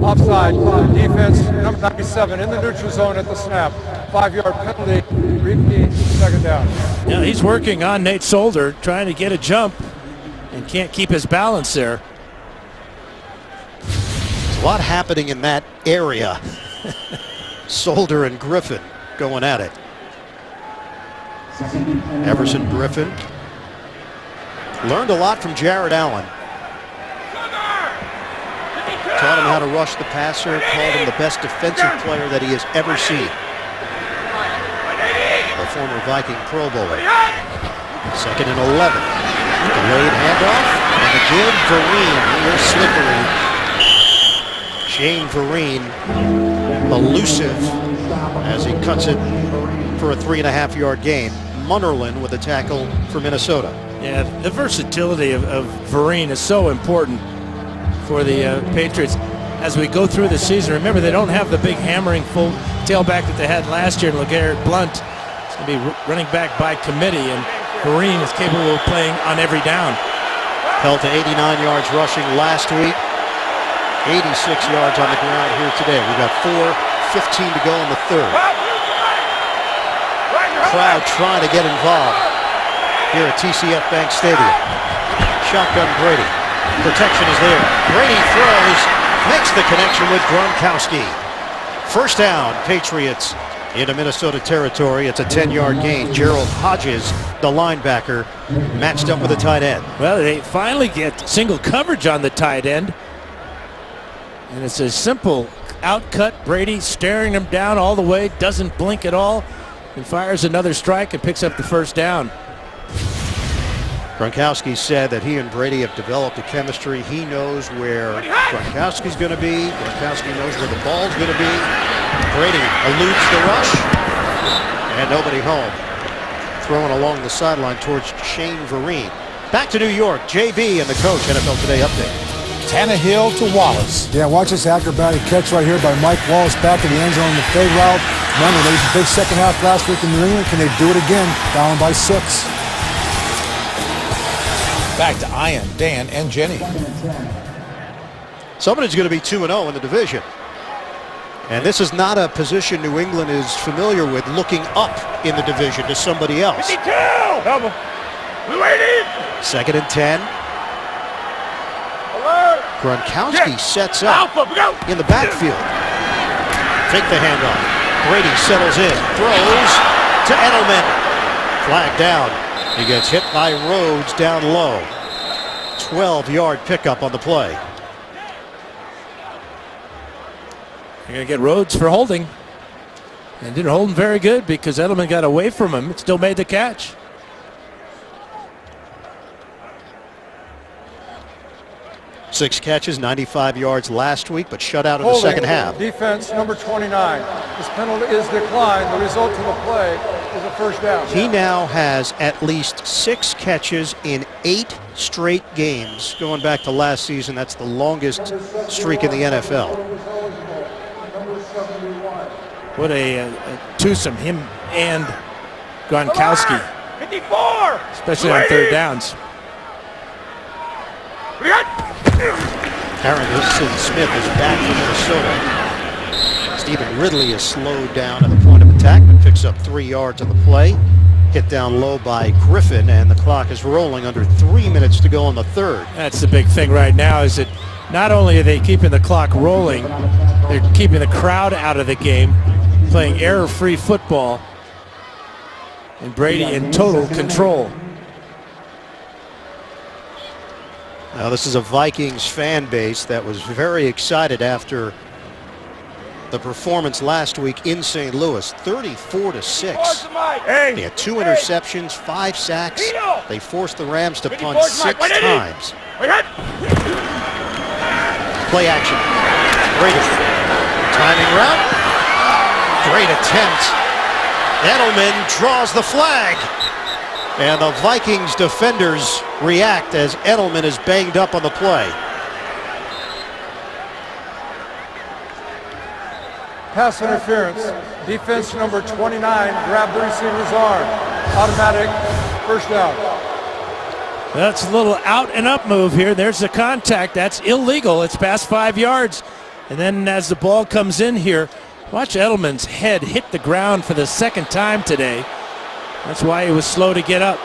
Offside, defense, number 97 in the neutral zone at the snap. 5-yard penalty, repeat, second down. Yeah, he's working on Nate Solder, trying to get a jump and can't keep his balance there. There's a lot happening in that area. Solder and Griffin going at it. Everson Griffin learned a lot from Jared Allen. Taught him how to rush the passer, called him the best defensive player that he has ever seen. The former Viking Pro Bowler. 2nd and 11. Delayed handoff. And again, Vereen. He is slippery. Shane Vereen, elusive as he cuts it for a 3.5-yard gain. Munnerlyn with a tackle for Minnesota. Yeah, the versatility of Vereen is so important for the Patriots. as we go through the season. Remember, they don't have the big hammering full tailback that they had last year. LeGarrette Blount is going to be running back by committee, and Kareem is capable of playing on every down. Held to 89 yards rushing last week. 86 yards on the ground here today. We've got 4:15 to go in the third. Crowd trying to get involved here at TCF Bank Stadium. Shotgun Brady. Protection is there. Brady throws, makes the connection with Gronkowski. First down, Patriots into Minnesota territory. It's a 10-yard gain. Gerald Hodges, the linebacker, matched up with a tight end. Well, they finally get single coverage on the tight end. And it's a simple outcut. Brady staring him down all the way, doesn't blink at all, and fires another strike and picks up the first down. Gronkowski said that he and Brady have developed a chemistry. He knows where Gronkowski's going to be. Gronkowski knows where the ball's going to be. Brady eludes the rush, and nobody home. Throwing along the sideline towards Shane Vereen. Back to New York, JB and the coach, NFL Today update. Tannehill to Wallace. Yeah, watch this acrobatic catch right here by Mike Wallace back in the end zone in the fade route. Remember, they used a big second half last week in New England. Can they do it again? Down by 6. Back to Ian, Dan, and Jenny. Somebody's going to be 2-0 in the division. And this is not a position New England is familiar with, looking up in the division to somebody else. 52! Blue 80! Second and 10. Alert! Gronkowski sets up Alpha, go! in the backfield. Take the handoff. Brady settles in, throws to Edelman. Flag down. He gets hit by Rhodes down low. 12-yard pickup on the play. You're going to get Rhodes for holding. And didn't hold him very good because Edelman got away from him. It still made the catch. Six catches, 95 yards last week, but shut out in the second half. Defense number 29. This penalty is declined. The result of the play is a first down. He now has at least 6 catches in 8 straight games. Going back to last season, that's the longest streak in the NFL. What a twosome, him and Gronkowski. 54! Especially on third downs. Aaron Smith is back for Minnesota. Stephen Ridley is slowed down at the point of attack, but picks up 3 yards on the play. Hit down low by Griffin, and the clock is rolling under 3 minutes to go in the third. That's the big thing right now, is that not only are they keeping the clock rolling, they're keeping the crowd out of the game, playing error-free football, and Brady in total control. Now, this is a Vikings fan base that was very excited after the performance last week in St. Louis, 34-6. Hey. They had 2 interceptions, 5 sacks. They forced the Rams to punt 6 times. Play action. Brady. Timing route. Great attempt. Edelman draws the flag. And the Vikings defenders react as Edelman is banged up on the play. Pass interference. Defense number 29 grabbed the receiver's arm. Automatic first down. That's a little out and up move here. There's the contact. That's illegal. It's past 5 yards. And then as the ball comes in here, watch Edelman's head hit the ground for the second time today. That's why he was slow to get up.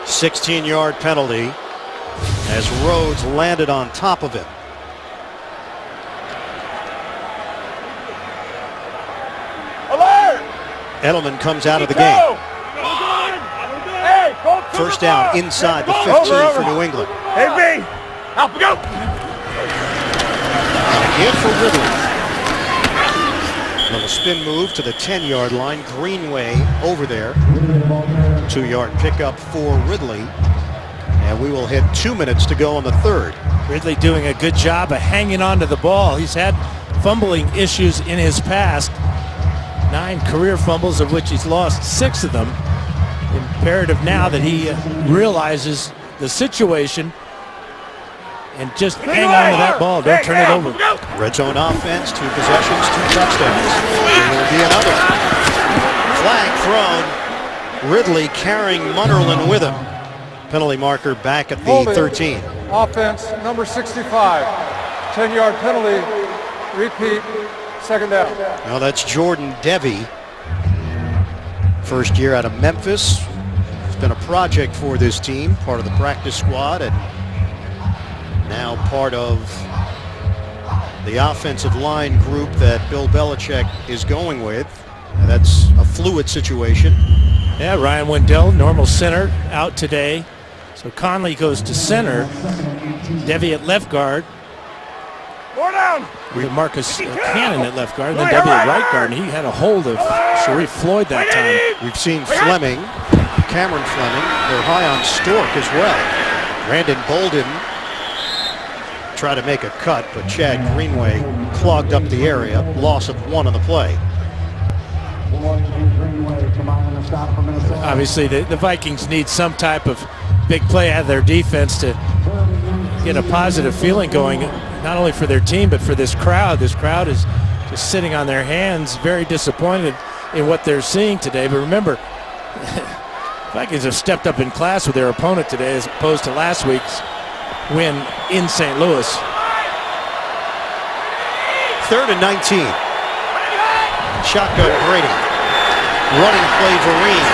16-yard penalty as Rhodes landed on top of him. Alert! Edelman comes out of the game. First down inside the 15 for New England. Hey, B! Alpha, go! Again for Ridley. Little spin move to the 10-yard line. Greenway over there. 2-yard pickup for Ridley. And we will hit 2 minutes to go in the third. Ridley doing a good job of hanging on to the ball. He's had fumbling issues in his past. 9 career fumbles, of which he's lost 6 of them. Imperative now that he realizes the situation and just hang on to that ball. Don't turn it over. Red zone offense, 2 possessions, 2 touchdowns. There will be another. Flag thrown. Ridley carrying Munnerlyn with him. Penalty marker back at the Holding. 13. Offense, number 65. 10-yard penalty. Repeat, second down. Now that's Jordan Devey. First year out of Memphis. It's been a project for this team, part of the practice squad, and now part of the offensive line group that Bill Belichick is going with. And that's a fluid situation. Yeah, Ryan Wendell, normal center, out today. So Conley goes to center. Devy at left guard. More down. With Marcus Cannon at left guard, and then Devy at right guard. And he had a hold of Sharif Floyd that time. We've seen Fleming, Cameron Fleming. They're high on Stork as well. Brandon Bolden tried to make a cut, but Chad Greenway clogged up the area. Loss of 1 on the play. Obviously, the Vikings need some type of big play out of their defense to get a positive feeling going, not only for their team, but for this crowd. This crowd is just sitting on their hands, very disappointed in what they're seeing today. But remember, Vikings have stepped up in class with their opponent today as opposed to last week's win in St. Louis. 3rd and 19. Shotgun Brady. Running play Vereen.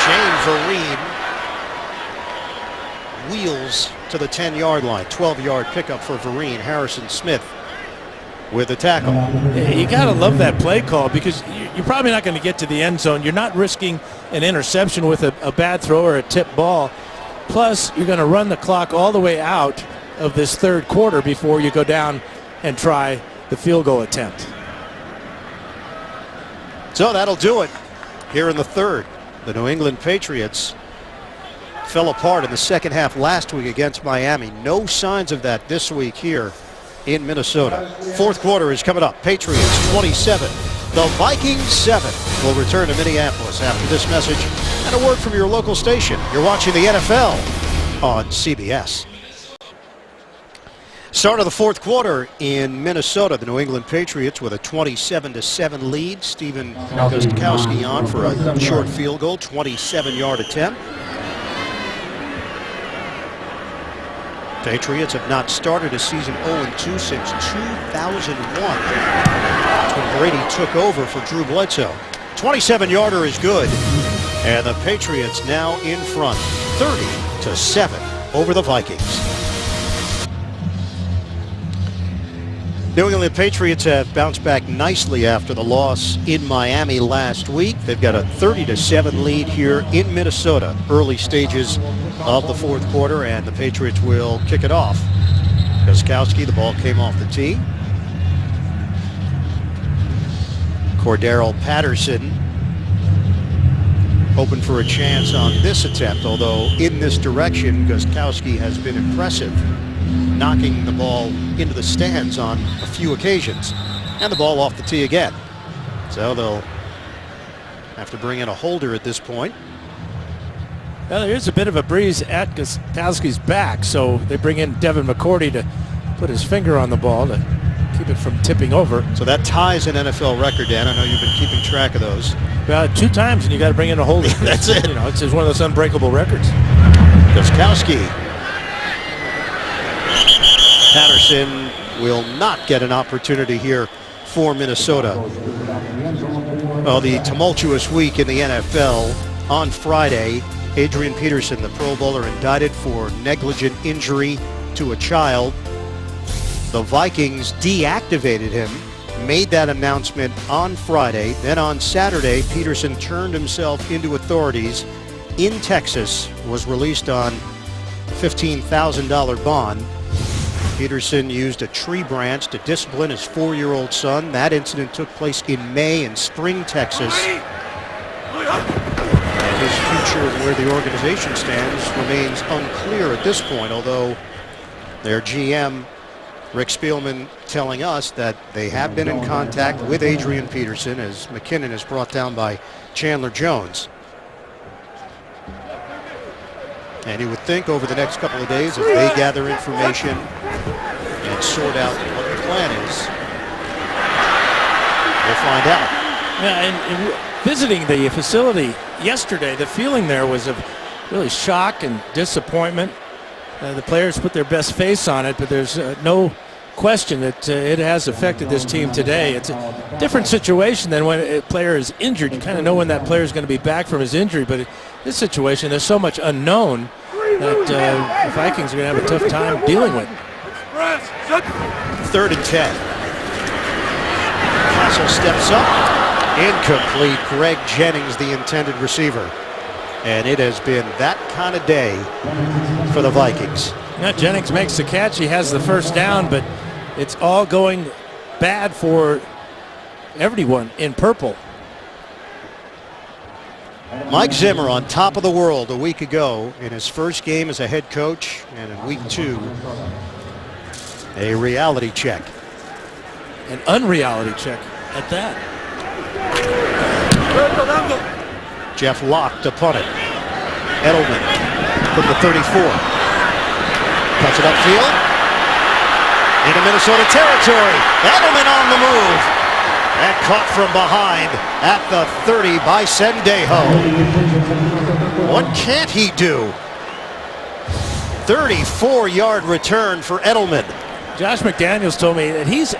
Shane Vereen wheels to the 10-yard line. 12-yard pickup for Vereen. Harrison Smith with the tackle. You got to love that play call because you're probably not going to get to the end zone. You're not risking an interception with a bad throw or a tip ball. Plus, you're going to run the clock all the way out of this 3rd quarter before you go down and try the field goal attempt. So that'll do it here in the 3rd. The New England Patriots fell apart in the second half last week against Miami. No signs of that this week here in Minnesota. 4th quarter is coming up. Patriots 27, the Vikings 7. We'll return to Minneapolis after this message and a word from your local station. You're watching the NFL on CBS. Start of the 4th quarter in Minnesota. The New England Patriots with a 27-7 lead. Steven Gostkowski on for a short field goal, 27-yard attempt. Patriots have not started a season 0-2 since 2001. That's when Brady took over for Drew Bledsoe. 27-yarder is good. And the Patriots now in front, 30-7 over the Vikings. New England Patriots have bounced back nicely after the loss in Miami last week. They've got a 30-7 lead here in Minnesota. Early stages of the 4th quarter, and the Patriots will kick it off. Gostkowski, the ball came off the tee. Cordero Patterson hoping for a chance on this attempt, although in this direction, Gostkowski has been impressive, knocking the ball into the stands on a few occasions. And the ball off the tee again. So they'll have to bring in a holder at this point. Well, there is a bit of a breeze at Gostkowski's back, so they bring in Devin McCourty to put his finger on the ball to keep it from tipping over. So that ties an NFL record, Dan. I know you've been keeping track of those. 2 times, and you got to bring in a holder. That's it. You know, it's one of those unbreakable records. Gostkowski. Patterson will not get an opportunity here for Minnesota. Well, the tumultuous week in the NFL on Friday. Adrian Peterson, the Pro Bowler, indicted for negligent injury to a child. The Vikings deactivated him, made that announcement on Friday. Then on Saturday, Peterson turned himself into authorities in Texas, was released on a $15,000 bond. Peterson used a tree branch to discipline his 4-year-old son. That incident took place in May in Spring, Texas. And his future and where the organization stands remains unclear at this point, although their GM, Rick Spielman, telling us that they have been in contact with Adrian Peterson as McKinnon is brought down by Chandler Jones. And you would think over the next couple of days, if they gather information and sort out what the plan is, we'll find out. Yeah, and visiting the facility yesterday, the feeling there was of really shock and disappointment. The players put their best face on it, but there's no question that it has affected this team today. It's a different situation than when a player is injured. You kind of know when that player is going to be back from his injury, but in this situation, there's so much unknown that the Vikings are going to have a tough time dealing with. 3rd and 10. Castle steps up. Incomplete. Greg Jennings, the intended receiver. And it has been that kind of day for the Vikings. Yeah, Jennings makes the catch. He has the first down, but it's all going bad for everyone in purple. Mike Zimmer on top of the world a week ago in his first game as a head coach, and in week 2, a reality check. An unreality check at that. Jeff Locke to punt it. Edelman from the 34. Puts it upfield. Into Minnesota territory. Edelman on the move. And caught from behind at the 30 by Sendejo. What can't he do? 34-yard return for Edelman. Josh McDaniels told me that he's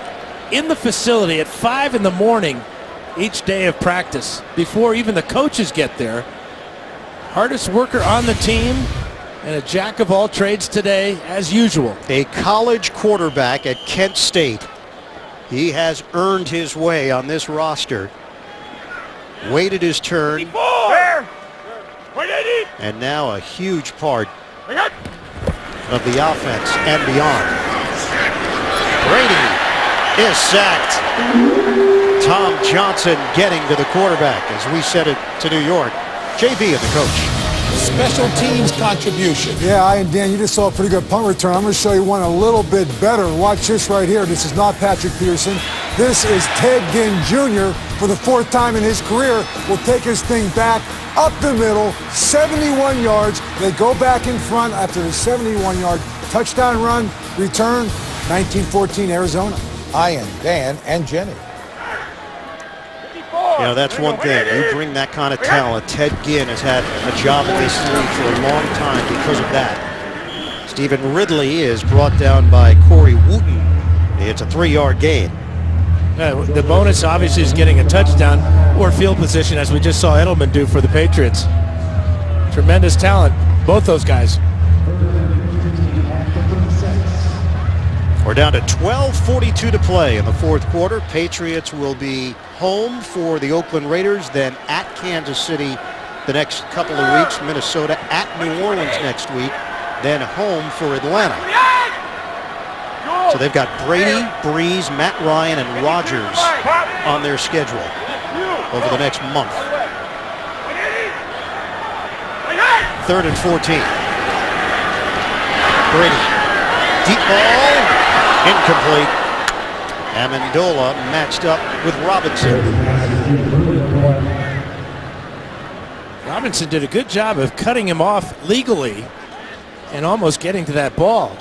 in the facility at 5 in the morning each day of practice before even the coaches get there. Hardest worker on the team and a jack of all trades today, as usual. A college quarterback at Kent State. He has earned his way on this roster. Waited his turn. And now a huge part of the offense and beyond. Brady is sacked. Tom Johnson getting to the quarterback as we said it to New York. JB and the coach. Special teams contribution. Yeah, and Dan, you just saw a pretty good punt return. I'm going to show you one a little bit better. Watch this right here. This is not Patrick Peterson. This is Ted Ginn Jr. for the 4th time in his career. Will take his thing back up the middle, 71 yards. They go back in front after the 71-yard touchdown run, return, 1914 Arizona. Ian, Dan, and Jenny. You know, that's one thing. You bring that kind of talent. Ted Ginn has had a job at this league for a long time because of that. Stephen Ridley is brought down by Corey Wooten. It's a 3-yard gain. The bonus obviously is getting a touchdown or field position, as we just saw Edelman do for the Patriots. Tremendous talent, both those guys. We're down to 12:42 to play in the 4th quarter. Patriots will be home for the Oakland Raiders, then at Kansas City the next couple of weeks, Minnesota at New Orleans next week, then home for Atlanta. So they've got Brady, Breeze, Matt Ryan, and Rodgers on their schedule over the next month. 3rd and 14. Brady. Deep ball. Incomplete. Amendola matched up with Robinson. Robinson did a good job of cutting him off legally and almost getting to that ball.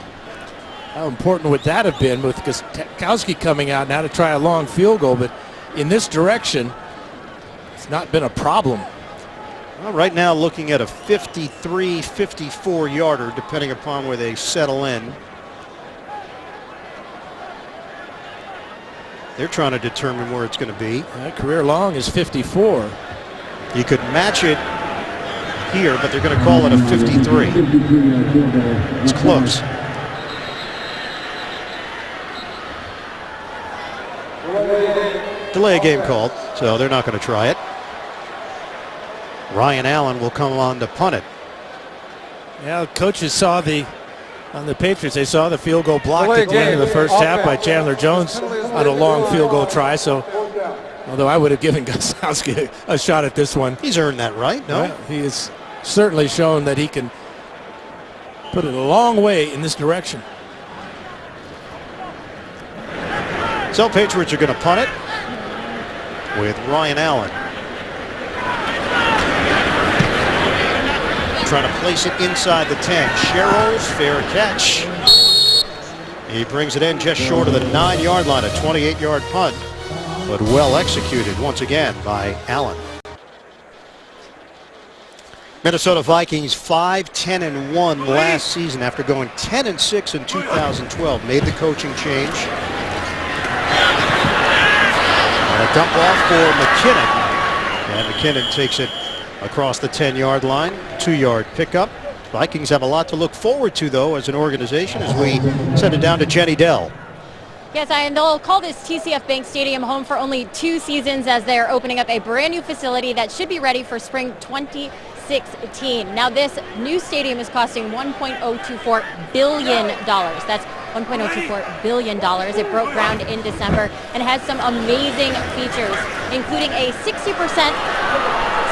How important would that have been with Gostkowski coming out now to try a long field goal, but in this direction, it's not been a problem. Well, right now looking at a 53, 54-yarder, depending upon where they settle in. They're trying to determine where it's going to be. Career long is 54. You could match it here, but they're going to call it a 53. It's close. Delay game called, so they're not going to try it. Ryan Allen will come on to punt it. Yeah, coaches saw on the Patriots, they saw the field goal blocked at the end of the first half by Chandler Jones on a long field goal try. So, although I would have given Gostkowski a shot at this one. He's earned that right, no? Yeah, he has certainly shown that he can put it a long way in this direction. So Patriots are going to punt it with Ryan Allen. Trying to place it inside the 10. Sherrills, fair catch. He brings it in just short of the 9-yard line, a 28-yard punt, but well executed once again by Allen. Minnesota Vikings 5-10-1 last season after going 10-6 in 2012. Made the coaching change. And a dump off for McKinnon. And McKinnon takes it across the 10-yard line. 2-yard pickup. Vikings have a lot to look forward to, though, as an organization, as we send it down to Jenny Dell. Yes, and they'll call this TCF Bank Stadium home for only 2 seasons, as they're opening up a brand new facility that should be ready for spring 2016. Now, this new stadium is costing $1.024 billion. That's $1.024 billion. It broke ground in December and has some amazing features, including a 60%,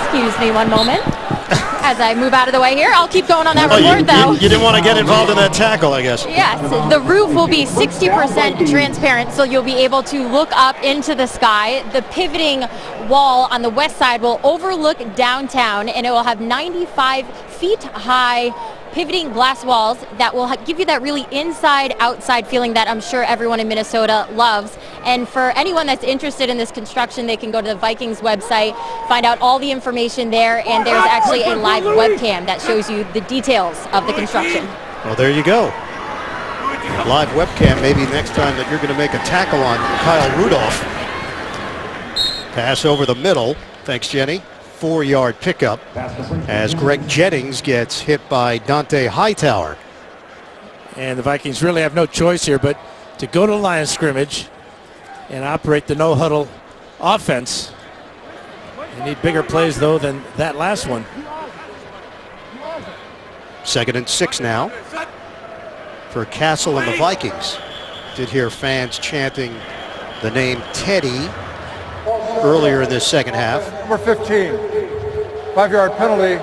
excuse me one moment, as I move out of the way here. I'll keep going on that report, though. You didn't want to get involved in that tackle, I guess. Yes, the roof will be 60% transparent, so you'll be able to look up into the sky. The pivoting wall on the west side will overlook downtown, and it will have 95 feet high pivoting glass walls that will give you that really inside-outside feeling that I'm sure everyone in Minnesota loves. And for anyone that's interested in this construction, they can go to the Vikings website, find out all the information there, and there's actually a live webcam that shows you the details of the construction. Well, there you go. Live webcam, maybe next time that you're going to make a tackle on Kyle Rudolph. Pass over the middle. Thanks, Jenny. 4-yard pickup as Greg Jennings gets hit by Dante Hightower. And the Vikings really have no choice here but to go to the line of scrimmage and operate the no-huddle offense. They need bigger plays, though, than that last one. 2nd and 6 now for Castle and the Vikings. Did hear fans chanting the name Teddy earlier in this second half. Number 15, 5-yard penalty,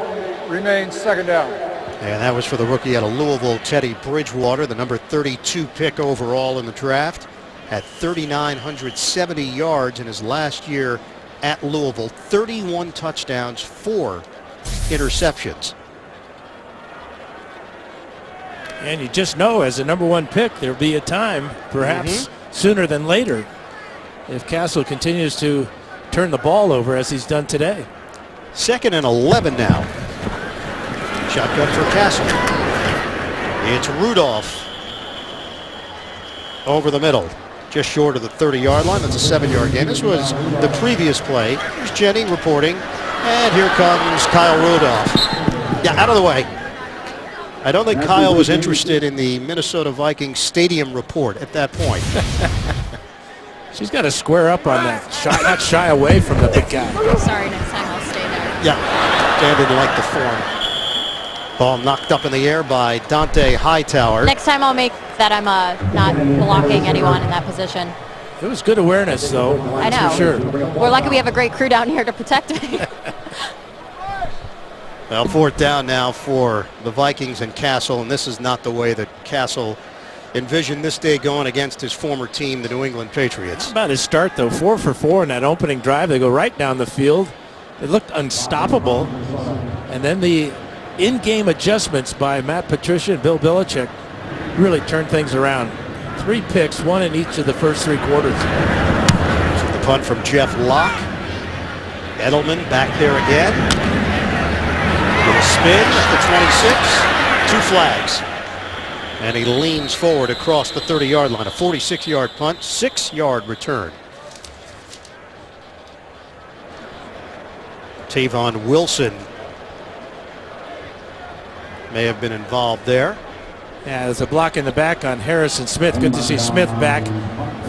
remains 2nd down. And that was for the rookie out of Louisville, Teddy Bridgewater, the number 32 pick overall in the draft. Had 3,970 yards in his last year at Louisville, 31 touchdowns, 4 interceptions. And you just know, as a number 1 pick, there'll be a time, perhaps sooner than later, if Castle continues to turn the ball over as he's done today. 2nd and 11 now. Shotgun for Castle. It's Rudolph over the middle, just short of the 30-yard line. That's a 7-yard gain. This was the previous play. Here's Jenny reporting, and here comes Kyle Rudolph. Yeah, out of the way. I don't think Kyle was interested in the Minnesota Vikings stadium report at that point. She's got to square up on that. Not shy away from the big guy. Sorry, next time I'll stay there. Yeah, Dan didn't like the form. Ball knocked up in the air by Dante Hightower. Next time I'll make that I'm not blocking anyone in that position. It was good awareness, though. I know. For sure. We're lucky we have a great crew down here to protect me. Well, 4th down now for the Vikings and Castle, and this is not the way that Castle envisioned this day going against his former team, the New England Patriots. How about his start, though? 4 for 4 in that opening drive. They go right down the field. It looked unstoppable. And then the in-game adjustments by Matt Patricia and Bill Belichick really turned things around. 3 picks, 1 in each of the first 3 quarters. So the punt from Jeff Locke. Edelman back there again. With a spin at the 26. 2 flags. And he leans forward across the 30-yard line. A 46-yard punt, 6-yard return. Tavon Wilson may have been involved there. Yeah, there's a block in the back on Harrison Smith. Good to see Smith back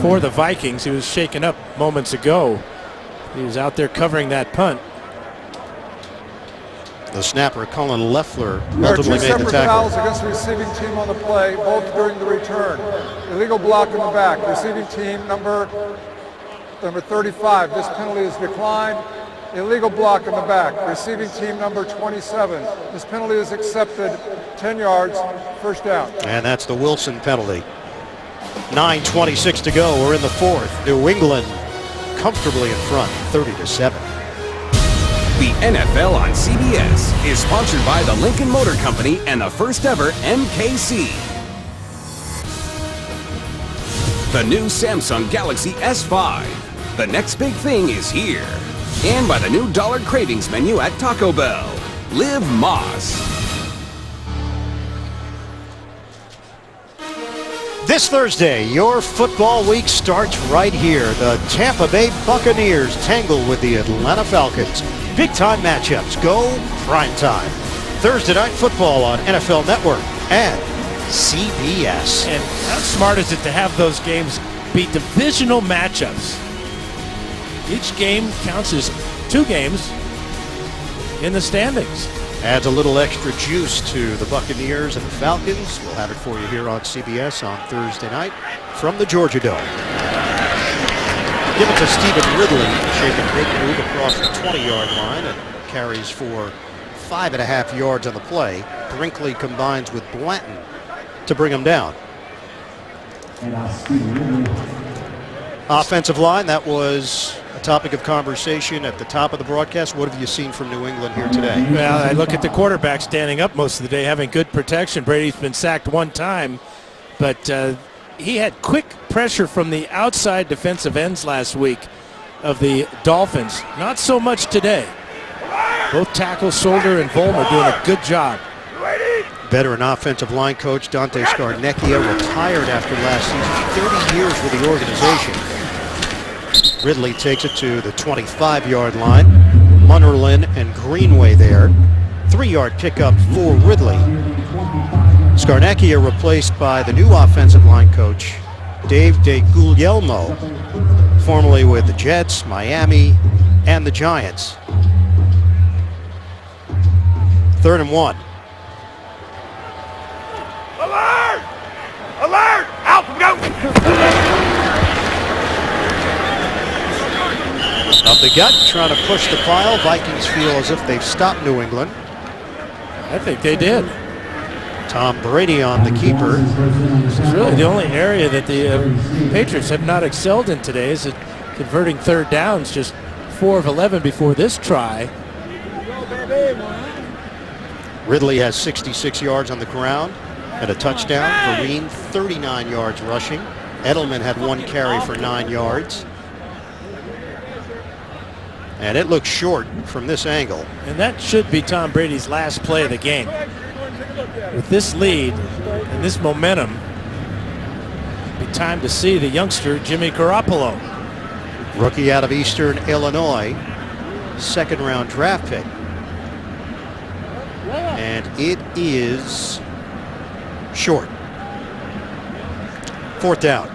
for the Vikings. He was shaken up moments ago. He was out there covering that punt. The snapper, Colin Leffler, There are 2 ultimately made the separate tackle. fouls against the receiving team on the play, both during the return. Illegal block in the back. Receiving team number 35. This penalty is declined. Illegal block in the back. Receiving team number 27. This penalty is accepted. 10 yards, 1st down. And that's the Wilson penalty. 9:26 to go. We're in the 4th. New England comfortably in front, 30-7. The NFL on CBS is sponsored by the Lincoln Motor Company and the first ever MKC. The new Samsung Galaxy S5. The next big thing is here. And by the new Dollar Cravings menu at Taco Bell. Live Moss. This Thursday, your football week starts right here. The Tampa Bay Buccaneers tangle with the Atlanta Falcons. Big-time matchups. Go prime time. Thursday Night Football on NFL Network and CBS. And how smart is it to have those games be divisional matchups? Each game counts as 2 games in the standings. Adds a little extra juice to the Buccaneers and the Falcons. We'll have it for you here on CBS on Thursday night from the Georgia Dome. Give it to Stephen Ridley. Shake and big move across the 20-yard line and carries for 5.5 yards on the play. Brinkley combines with Blanton to bring him down. Offensive line, that was a topic of conversation at the top of the broadcast. What have you seen from New England here today? Well, I look at the quarterback standing up most of the day, having good protection. Brady's been sacked 1 time, but he had quick pressure from the outside defensive ends last week of the Dolphins. Not so much today. Both tackles, Solder and Vollmer, doing a good job. Veteran offensive line coach Dante Scarnecchia retired after last season. 30 years with the organization. Ridley takes it to the 25-yard line. Munnerlin and Greenway there. 3-yard pickup for Ridley. Scarnecchia replaced by the new offensive line coach, Dave DeGuglielmo, formerly with the Jets, Miami, and the Giants. 3rd and 1. Alert! Alert! Out we go! Up the gut, trying to push the pile. Vikings feel as if they've stopped New England. I think they did. Tom Brady on the keeper. This is really the only area that the Patriots have not excelled in today, is converting 3rd downs, just 4 of 11 before this try. Ridley has 66 yards on the ground and a touchdown. Vereen 39 yards rushing. Edelman had 1 carry for 9 yards. And it looks short from this angle. And that should be Tom Brady's last play of the game. With this lead and this momentum, it'd be time to see the youngster Jimmy Garoppolo. Rookie out of Eastern Illinois, 2nd round draft pick. And it is short. 4th down.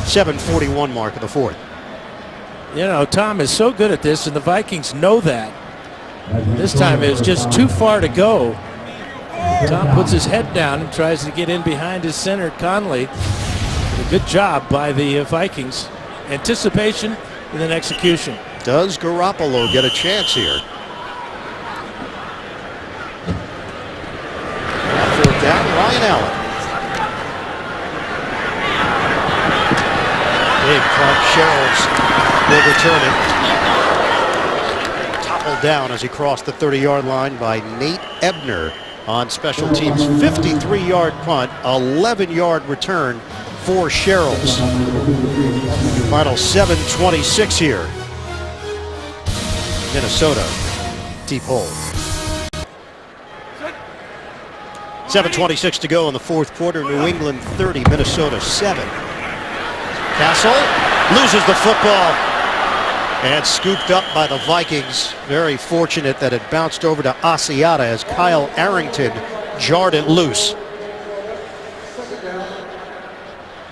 7:41 mark of the 4th. You know, Tom is so good at this, and the Vikings know that. This time it's just too far to go. Tom puts his head down and tries to get in behind his center, Conley. A good job by the Vikings. Anticipation and then execution. Does Garoppolo get a chance here? 4th down, Ryan Allen. Big Clark Sherrills will return it. Toppled down as he crossed the 30-yard line by Nate Ebner on special teams. 53-yard punt, 11-yard return for Sherrills. Final 7:26 here. Minnesota, deep hole. 7:26 to go in the 4th quarter. New England 30, Minnesota 7. Castle loses the football and scooped up by the Vikings. Very fortunate that it bounced over to Asiata as Kyle Arrington jarred it loose.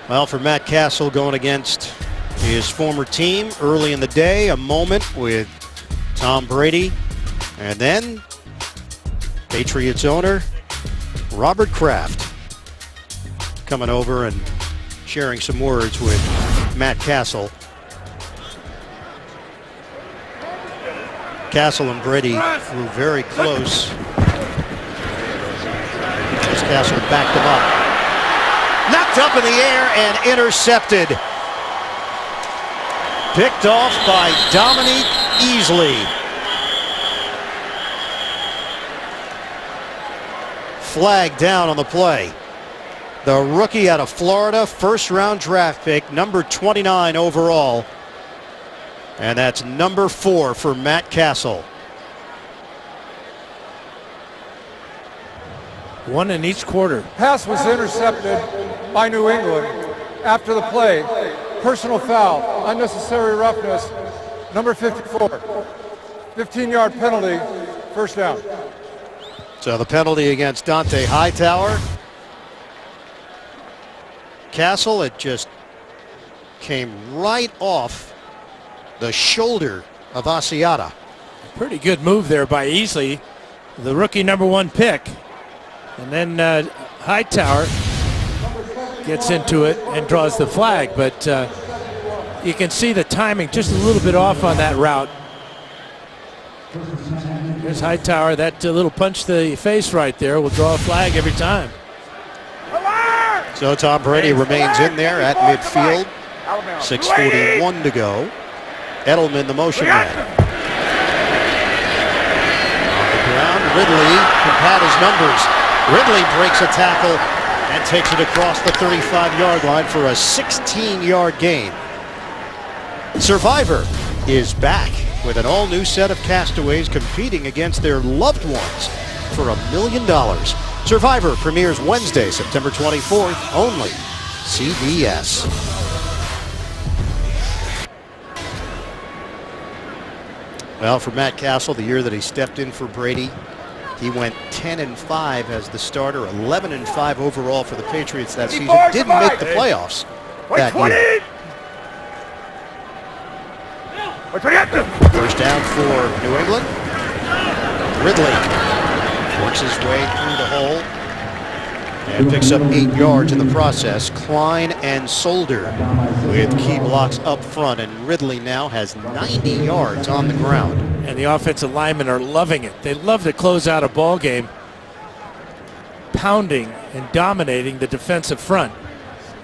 Well, for Matt Castle going against his former team early in the day, a moment with Tom Brady, and then Patriots owner Robert Kraft coming over and sharing some words with Matt Castle. Castle and Brady grew very close as Castle backed him up. Knocked up in the air and intercepted. Picked off by Dominique Easily. Flag down on the play. The rookie out of Florida, first-round draft pick, number 29 overall. And that's number 4 for Matt Castle. One in each quarter. Pass was intercepted by New England after the play. Personal foul, unnecessary roughness, number 54. 15-yard penalty, first down. So the penalty against Dante Hightower. Castle, it just came right off the shoulder of Asiata. Pretty good move there by Easley, the rookie number 1 pick. And then Hightower gets into it and draws the flag, but you can see the timing just a little bit off on that route. Here's Hightower, that little punch to the face right there will draw a flag every time. So Tom Brady remains in there at midfield. 6:41 to go. Edelman, the motion man. On the ground, Ridley can pad his numbers. Ridley breaks a tackle and takes it across the 35-yard line for a 16-yard gain. Survivor is back with an all-new set of castaways competing against their loved ones for $1 million. Survivor premieres Wednesday, September 24th, only CBS. Well, for Matt Castle, the year that he stepped in for Brady, he went 10-5 as the starter, 11-5 overall for the Patriots that season. Didn't make the playoffs that year. First down for New England. Ridley works his way through the hole and picks up 8 yards in the process. Klein and Solder with key blocks up front, and Ridley now has 90 yards on the ground. And the offensive linemen are loving it. They love to close out a ball game, pounding and dominating the defensive front.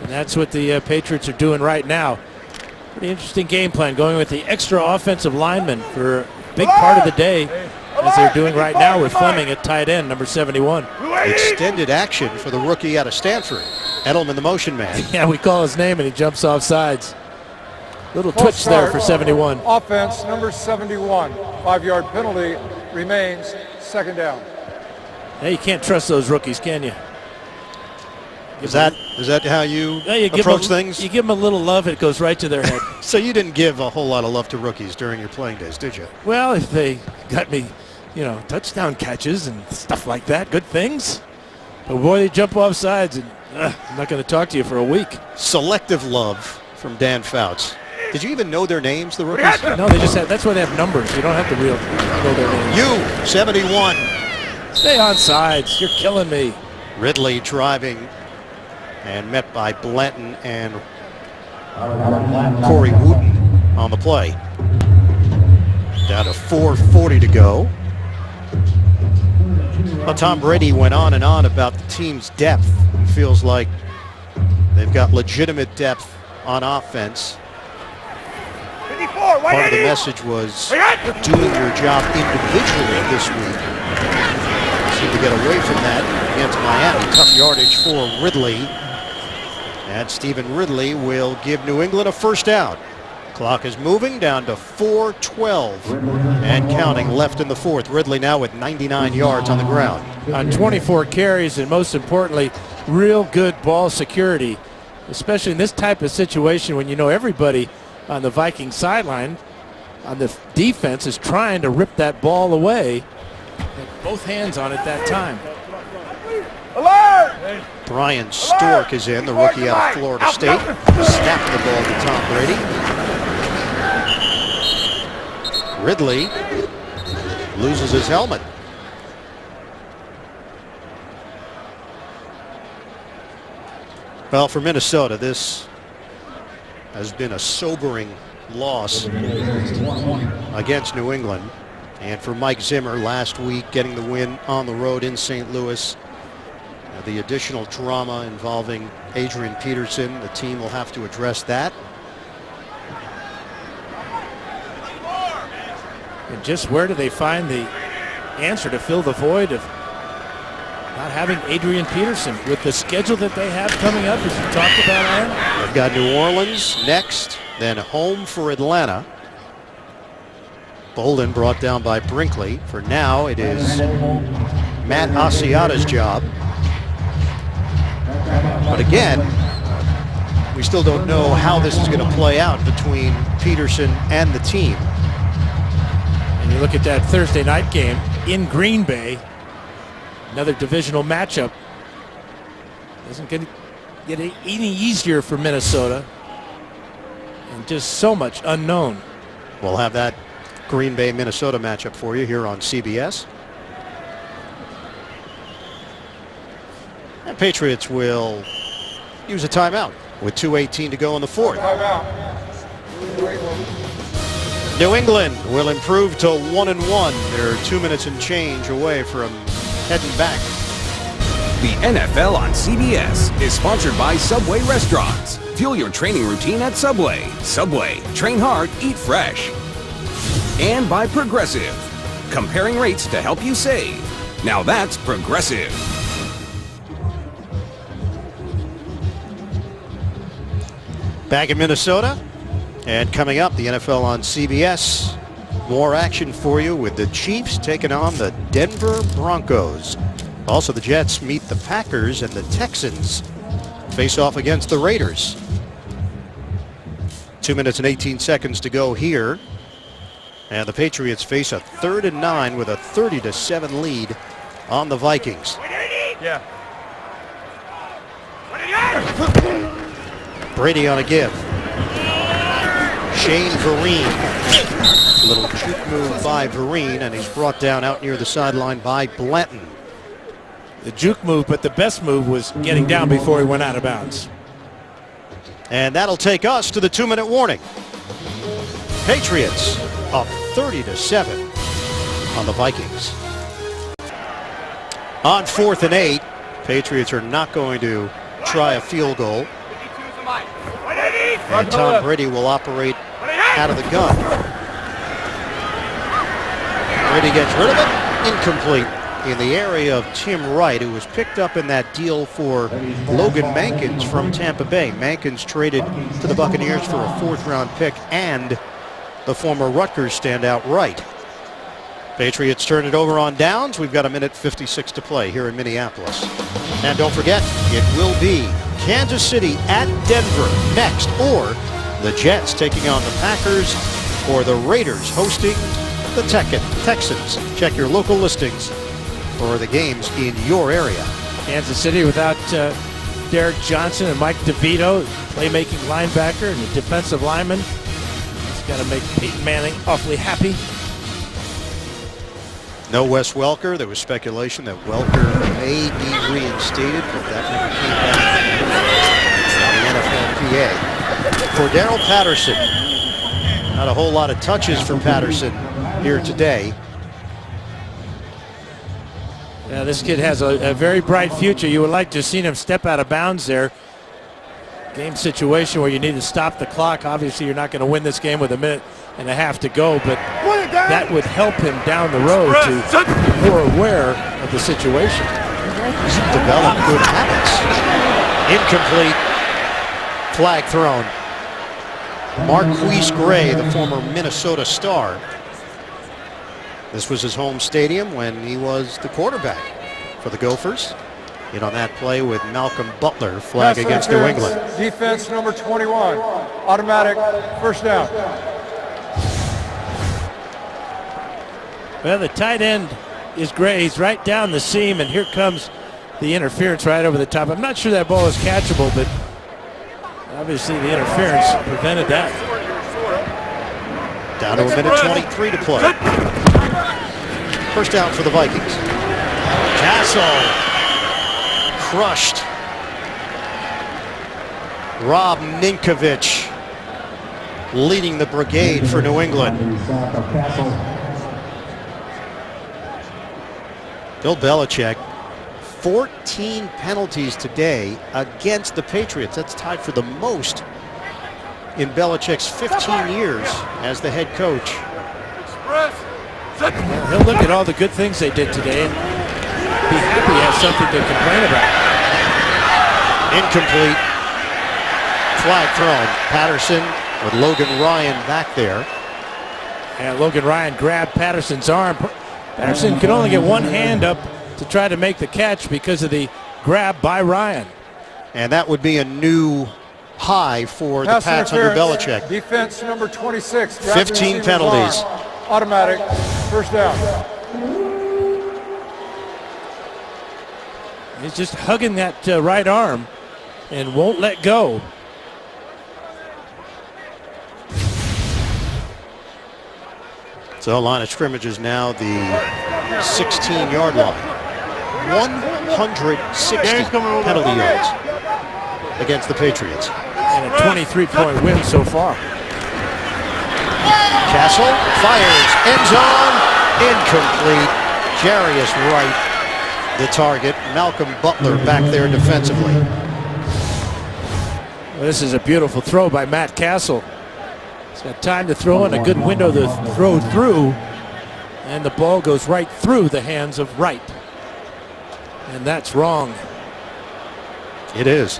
And that's what the Patriots are doing right now. Pretty interesting game plan, going with the extra offensive linemen for a big part of the day, as they're doing right now with Fleming at tight end, number 71. Extended action for the rookie out of Stanford. Edelman, the motion man. Yeah, we call his name and he jumps off sides. Little twitch there for 71. Offense, number 71. 5-yard penalty, remains second down. Hey, you can't trust those rookies, can you? Is that how you approach things? You give them a little love, it goes right to their head. So you didn't give a whole lot of love to rookies during your playing days, did you? Well, if they got me, touchdown catches and stuff like that, good things. But boy, they jump off sides, and I'm not going to talk to you for a week. Selective love from Dan Fouts. Did you even know their names, the rookies? No, they just have. That's why they have numbers. You don't have to know their names. 71. Stay on sides. You're killing me. Ridley driving and met by Blanton and Corey Wooten on the play. Down to 4:40 to go. Well, Tom Brady went on and on about the team's depth. It feels like they've got legitimate depth on offense. Part of the message was doing your job individually this week. Seemed to get away from that against Miami. Tough yardage for Ridley. And Stephen Ridley will give New England a first down. Clock is moving down to 4:12 and counting left in the fourth. Ridley now with 99 yards on the ground. On 24 carries, and most importantly, real good ball security, especially in this type of situation when you know everybody on the Vikings sideline on the defense is trying to rip that ball away. Had both hands on it that time. Alert! Brian Stork is in, the rookie out of Florida State. Snapping the ball to Tom Brady. Ridley loses his helmet. Well, for Minnesota, this has been a sobering loss against New England. And for Mike Zimmer last week, getting the win on the road in St. Louis. The additional drama involving Adrian Peterson, the team will have to address that. And just where do they find the answer to fill the void of not having Adrian Peterson with the schedule that they have coming up, as you talked about, Aaron? They've got New Orleans next, then home for Atlanta. Bolden brought down by Brinkley. For now, it is Matt Asiata's job. But again, we still don't know how this is going to play out between Peterson and the team. And you look at that Thursday night game in Green Bay, another divisional matchup. Doesn't get any easier for Minnesota. And just so much unknown. We'll have that Green Bay Minnesota matchup for you here on CBS. And Patriots will use a timeout with 2:18 to go in the fourth. New England will improve to 1-1. They're 2 minutes and change away from heading back. The NFL on CBS is sponsored by Subway Restaurants. Fuel your training routine at Subway. Subway, train hard, eat fresh. And by Progressive, comparing rates to help you save. Now that's Progressive. Back in Minnesota, and coming up, the NFL on CBS. More action for you with the Chiefs taking on the Denver Broncos. Also, the Jets meet the Packers, and the Texans face off against the Raiders. 2 minutes and 18 seconds to go here. And the Patriots face a 3rd and 9 with a 30-7 lead on the Vikings. Yeah. Brady on a give. Shane Vereen. Little juke move by Vereen, and he's brought down out near the sideline by Blanton. The juke move, but the best move was getting down before he went out of bounds. And that'll take us to the 2-minute warning. Patriots up 30-7 on the Vikings. On 4th and 8, Patriots are not going to try a field goal. And Tom Brady will operate out of the gun. Brady gets rid of it. Incomplete in the area of Tim Wright, who was picked up in that deal for Logan Mankins from Tampa Bay. Mankins traded to the Buccaneers for a 4th-round pick and the former Rutgers standout Wright. Patriots turn it over on downs. We've got 1:56 to play here in Minneapolis. And don't forget, it will be Kansas City at Denver next, or the Jets taking on the Packers, or the Raiders hosting the Texans. Check your local listings for the games in your area. Kansas City without Derek Johnson and Mike DeVito, playmaking linebacker and the defensive lineman. It's got to make Peyton Manning awfully happy. No Wes Welker. There was speculation that Welker may be reinstated, but that never came back on the NFLPA. For Darrell Patterson, not a whole lot of touches for Patterson here today. Yeah, this kid has a very bright future. You would like to have seen him step out of bounds there. Game situation where you need to stop the clock. Obviously, you're not going to win this game with 1.5 minutes to go, but that would help him down the road to be more aware of the situation. He's developed good habits. Incomplete. Flag thrown. Marquise Gray, the former Minnesota Star. This was his home stadium when he was the quarterback for the Gophers. In on that play with Malcolm Butler, flag against New England. Defense number 21, automatic first down. Well, the tight end is Gray. He's right down the seam, and here comes the interference right over the top. I'm not sure that ball is catchable, but obviously the interference prevented that. Down to 1:23 to play. First down for the Vikings. Castle crushed. Rob Ninkovich leading the brigade for New England. Bill Belichick, 14 penalties today against the Patriots. That's tied for the most in Belichick's 15 years as the head coach. He'll look at all the good things they did today and be happy he has something to complain about. Incomplete. Flag thrown. Patterson with Logan Ryan back there. And Logan Ryan grabbed Patterson's arm. Patterson could only get one hand up to try to make the catch because of the grab by Ryan. And that would be a new high for the Pats under Belichick. Defense number 26. 15 penalties. Automatic. First down. He's just hugging that right arm and won't let go. So line of scrimmage is now the 16-yard line. 160 penalty yards against the Patriots. And a 23-point win so far. Castle fires, end zone, incomplete. Jarius Wright, the target. Malcolm Butler back there defensively. Well, this is a beautiful throw by Matt Castle. He's got time to throw in, a good window to throw through, and the ball goes right through the hands of Wright. And that's wrong. It is.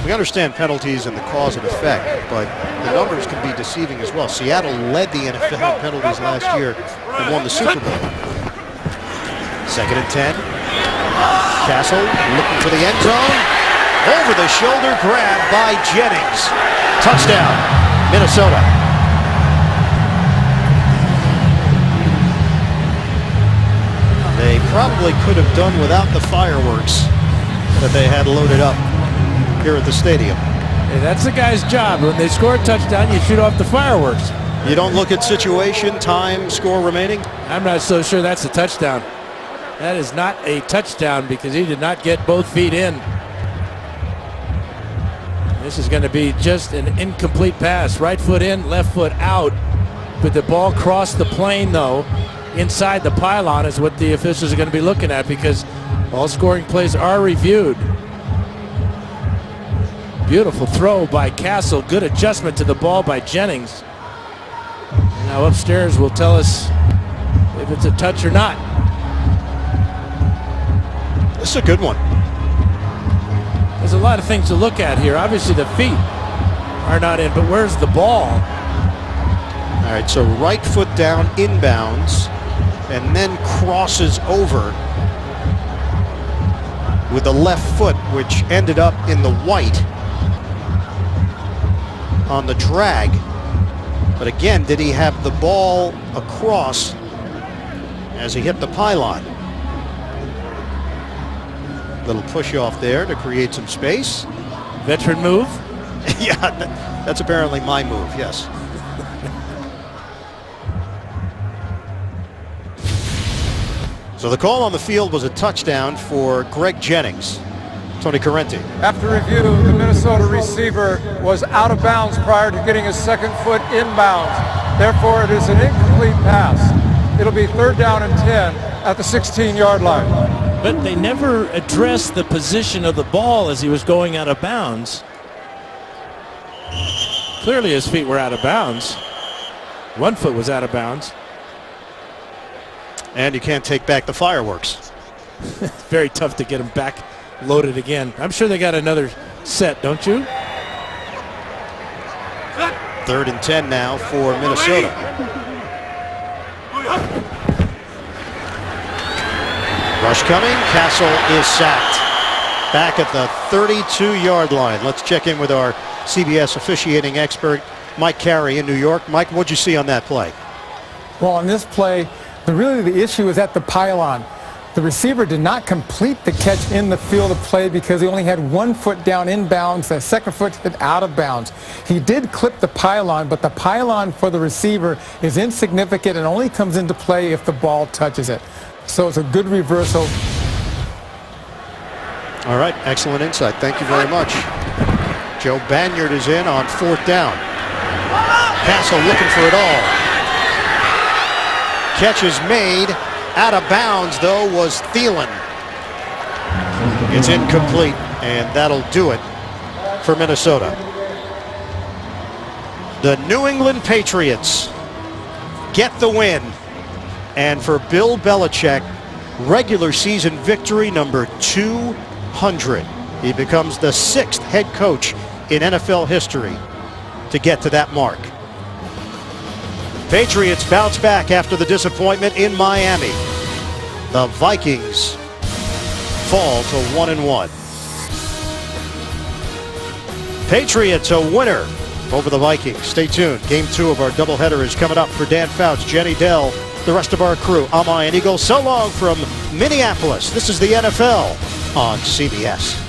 We understand penalties and the cause and effect, but the numbers can be deceiving as well. Seattle led the NFL in penalties last year and won the Super Bowl. 2nd and 10. Castle looking for the end zone. Over the shoulder grab by Jennings. Touchdown, Minnesota. They probably could have done without the fireworks that they had loaded up here at the stadium. Hey, that's the guy's job. When they score a touchdown, you shoot off the fireworks. You don't look at situation, time, score remaining? I'm not so sure that's a touchdown. That is not a touchdown because he did not get both feet in. This is going to be just an incomplete pass. Right foot in, left foot out. But the ball crossed the plane, though. Inside the pylon is what the officials are going to be looking at because all scoring plays are reviewed. Beautiful throw by Castle. Good adjustment to the ball by Jennings. Now upstairs will tell us if it's a touch or not. This is a good one. There's a lot of things to look at here. Obviously the feet are not in, but where's the ball? All right, so right foot down inbounds and then crosses over with the left foot, which ended up in the white on the drag. But again, did he have the ball across as he hit the pylon? Little push off there to create some space. Veteran move? Yeah, that's apparently my move, yes. So the call on the field was a touchdown for Greg Jennings. Tony Correnti. After review, the Minnesota receiver was out of bounds prior to getting his second foot inbounds. Therefore, it is an incomplete pass. It'll be 3rd down and 10 at the 16-yard line. But they never addressed the position of the ball as he was going out of bounds. Clearly his feet were out of bounds. One foot was out of bounds. And you can't take back the fireworks. It's very tough to get them back loaded again. I'm sure they got another set, don't you? 3rd and 10 now for Minnesota. Rush coming. Castle is sacked. Back at the 32-yard line. Let's check in with our CBS officiating expert, Mike Carey in New York. Mike, what'd you see on that play? Well, on this play, really the issue is at the pylon. The receiver did not complete the catch in the field of play because he only had 1 foot down inbounds, the second foot hit out of bounds. He did clip the pylon, but the pylon for the receiver is insignificant and only comes into play if the ball touches it. So it's a good reversal. All right, excellent insight. Thank you very much. Joe Banyard is in on 4th down. Castle looking for it all. Catch is made. Out of bounds, though, was Thielen. It's incomplete, and that'll do it for Minnesota. The New England Patriots get the win And for Bill Belichick, regular season victory number 200. He becomes the 6th head coach in NFL history to get to that mark. Patriots bounce back after the disappointment in Miami. The Vikings fall to 1-1. Patriots a winner over the Vikings. Stay tuned. Game 2 of our doubleheader is coming up. For Dan Fouts, Jenny Dell, the rest of our crew, I'm Ian Eagle. So long from Minneapolis. This is the NFL on CBS.